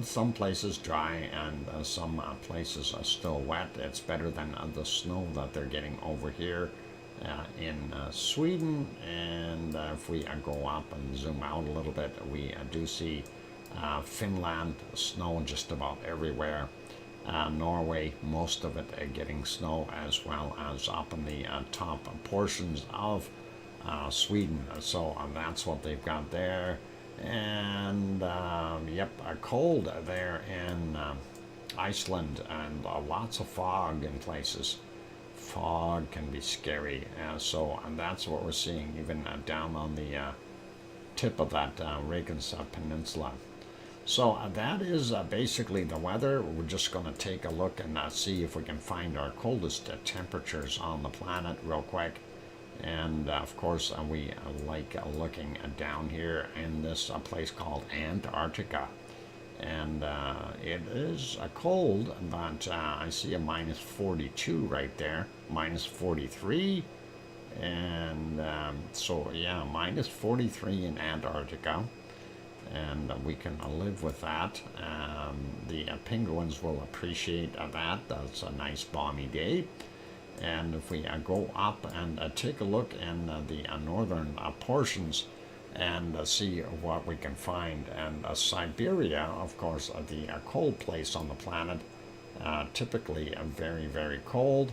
some places dry, and some places are still wet. It's better than the snow that they're getting over here in Sweden. And if we go up and zoom out a little bit, we do see Finland, snow just about everywhere. Norway, most of it getting snow, as well as up in the top portions of Sweden. So that's what they've got there. And yep, cold there in Iceland, and lots of fog in places. Fog can be scary. So and that's what we're seeing even down on the tip of that Reykjanes Peninsula. So that is basically the weather. We're just going to take a look and see if we can find our coldest temperatures on the planet real quick. And of course we like looking down here in this place called Antarctica, and it is cold, but I see a minus 42 right there, minus 43, and so yeah, minus 43 in Antarctica, and we can live with that. The penguins will appreciate that. That's a nice balmy day. And if we go up and take a look in the northern portions and see what we can find. And Siberia, of course, the cold place on the planet, typically very, very cold.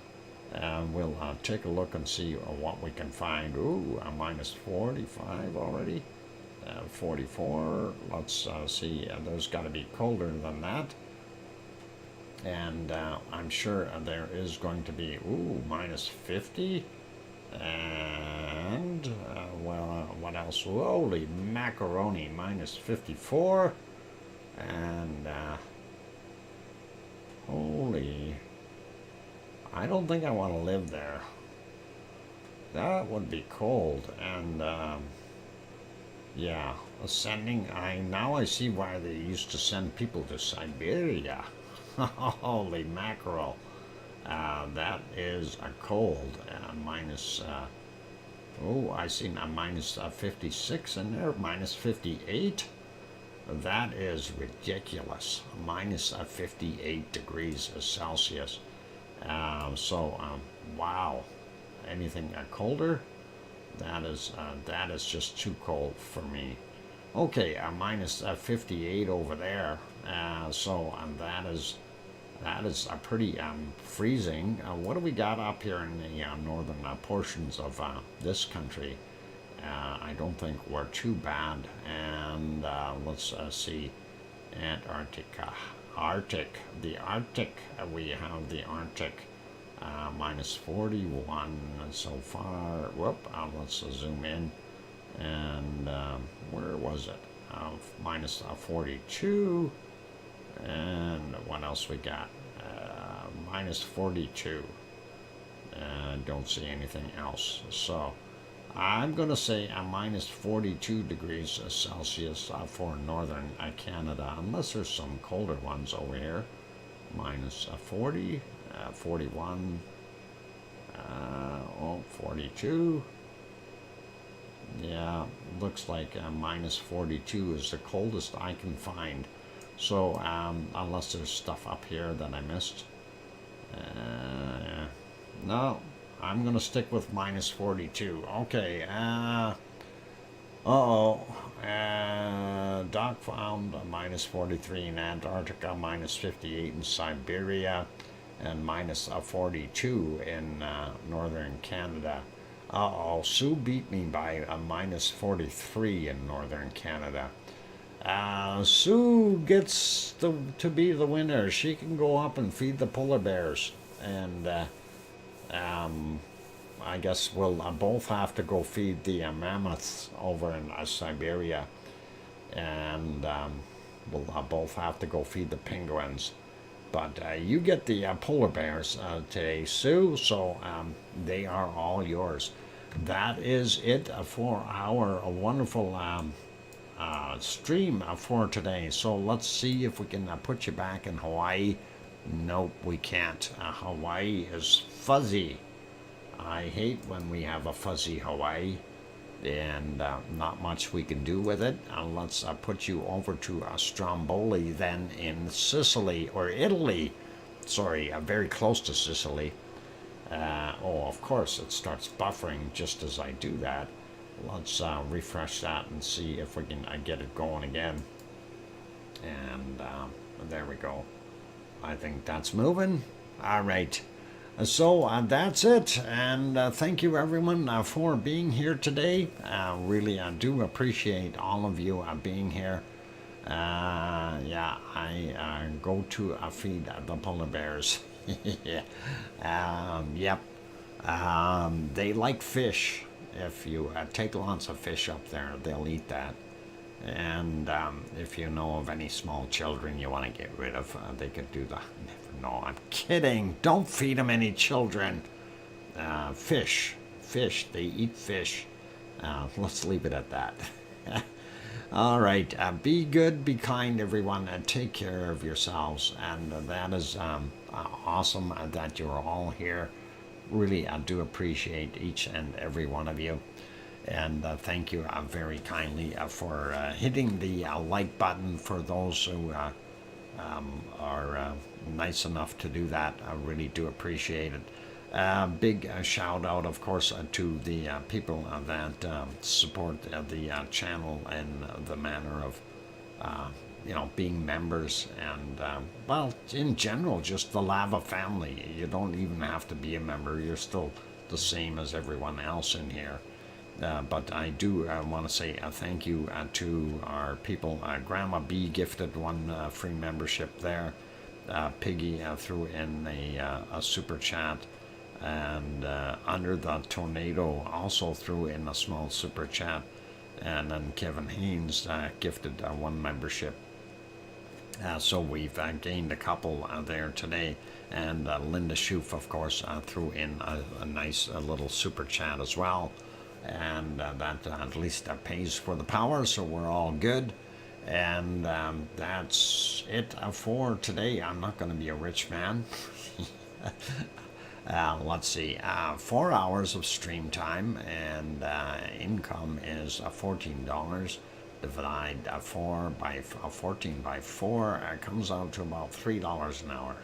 We'll take a look and see what we can find. Ooh, a minus 45 already. 44. Let's see. There's got to be colder than that. And I'm sure there is going to be, ooh, minus 50. And, well, what else? Holy macaroni, minus 54. And, holy, I don't think I want to live there. That would be cold. And, yeah, sending, now I see why they used to send people to Siberia. Holy mackerel. That is a cold. Minus, oh, I see a minus 56 in there, minus 58. That is ridiculous. Minus 58 degrees Celsius. So, wow. Anything colder? That is just too cold for me. Okay, minus 58 over there. So that is That is pretty freezing. What do we got up here in the northern portions of this country? I don't think we're too bad. And let's see, Antarctica, Arctic, the Arctic. We have the Arctic minus 41 so far. Whoop, let's zoom in. And where was it? Minus 42. And what else we got? Minus 42. Don't see anything else. So I'm going to say a minus 42 degrees Celsius for northern Canada, unless there's some colder ones over here. Minus 40, 41, 42. Yeah, looks like minus 42 is the coldest I can find. So, unless there's stuff up here that I missed. No, I'm going to stick with minus 42. Okay, Doc found minus 43 in Antarctica, minus 58 in Siberia, and minus 42 in northern Canada. Sue beat me by a minus 43 in northern Canada. Sue gets to be the winner. She can go up and feed the polar bears. And I guess we'll both have to go feed the mammoths over in Siberia. And we'll both have to go feed the penguins. But you get the polar bears today, Sue, so they are all yours. That is it for our wonderful stream for today. So let's see if we can put you back in Hawaii. Nope, we can't. Hawaii is fuzzy. I hate when we have a fuzzy Hawaii, and not much we can do with it. Let's put you over to Stromboli, then in Sicily, or Italy. Sorry, very close to Sicily. Of course, it starts buffering just as I do that. Let's refresh that and see if we can get it going again. And there we go. I think that's moving. All right. So that's it. And thank you, everyone, for being here today. Really, I do appreciate all of you being here. Yeah, I go to feed the polar bears. Yep. They like fish. If you take lots of fish up there, they'll eat that. And if you know of any small children you want to get rid of, they could do that. Never know. I'm kidding. Don't feed them any children. Fish. They eat fish. Let's leave it at that. All right. Be good, be kind, everyone, and take care of yourselves. And that is awesome that you're all here. Really, I do appreciate each and every one of you. And thank you very kindly for hitting the like button for those who are nice enough to do that. I really do appreciate it. Big shout out, of course, to the people that support the channel in the manner of being members and, well, in general, just the Lava family. You don't even have to be a member. You're still the same as everyone else in here. But I do want to say thank you to our people. Grandma B gifted one free membership there. Piggy threw in a super chat. And Under the Tornado also threw in a small super chat. And then Kevin Haynes gifted one membership. So we've gained a couple there today. And Linda Schoof, of course, threw in a nice little super chat as well. And that at least pays for the power, so we're all good. And that's it for today. I'm not going to be a rich man. Let's see, 4 hours of stream time, and income is $14. Divide 14 by 4 comes out to about $3 an hour.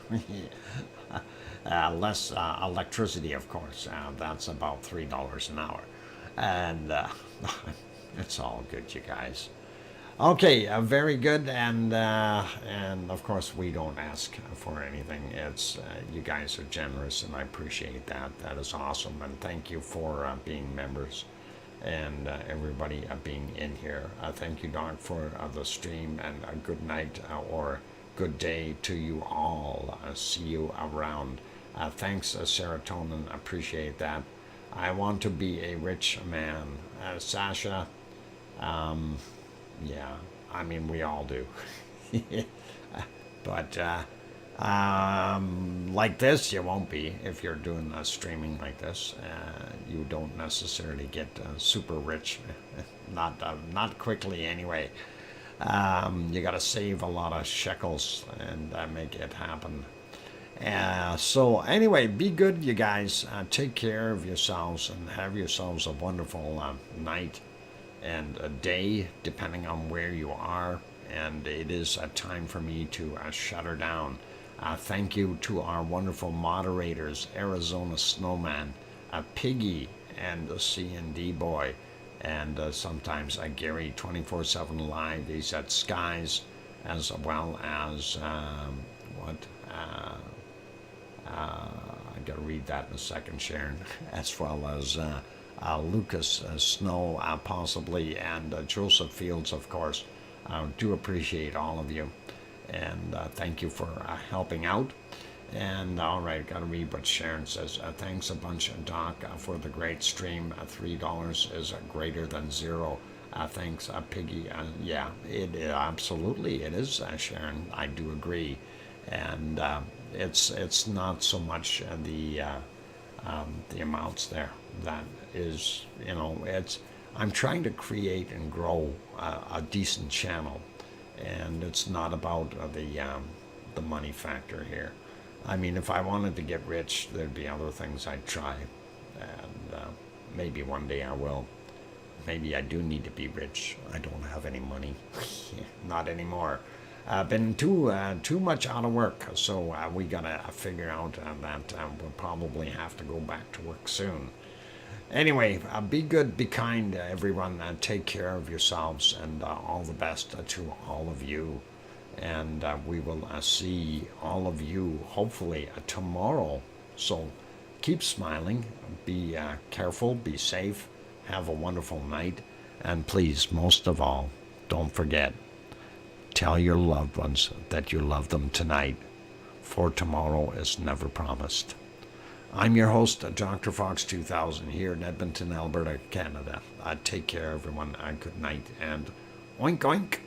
Less electricity, of course. That's about $3 an hour. And it's all good, you guys. Okay, very good, and of course we don't ask for anything. It's you guys are generous, and I appreciate that. That is awesome, and thank you for being members, and everybody being in here. Thank you, Doc, for the stream, and a good night or good day to you all. See you around. Thanks, Serotonin. Appreciate that. I want to be a rich man, Sasha. Yeah, I mean, we all do. But like this, you won't be if you're doing streaming like this. You don't necessarily get super rich, not quickly anyway. You got to save a lot of shekels and make it happen. So anyway, be good, you guys. Take care of yourselves and have yourselves a wonderful night and a day, depending on where you are. And it is a time for me to shut her down. Thank you to our wonderful moderators, Arizona Snowman, Piggy, and the C&D Boy, and sometimes Gary 24/7 Live. He's at Skies, as well as I gotta read that in a second, Sharon, as well as Lucas Snow, possibly, and Joseph Fields, of course. Do appreciate all of you, and thank you for helping out. And all right, gotta read what Sharon says. Thanks a bunch, Doc, for the great stream. $3 is greater than zero. Thanks, Piggy. Yeah, it absolutely it is, Sharon. I do agree, and it's not so much the amounts there that is, it's, I'm trying to create and grow a decent channel, and it's not about the money factor here. I mean, if I wanted to get rich, there'd be other things I'd try, and maybe one day I will. Maybe I do need to be rich. I don't have any money. Not anymore. Been too much out of work, so we gotta figure out that we'll probably have to go back to work soon. Anyway, be good, be kind, everyone. Take care of yourselves, and all the best to all of you. And we will see all of you hopefully tomorrow. So keep smiling, be careful, be safe, have a wonderful night, and please, most of all, don't forget, tell your loved ones that you love them tonight, for tomorrow is never promised. I'm your host, DrFox2000, here in Edmonton, Alberta, Canada. Take care, everyone. Good night, and oink oink.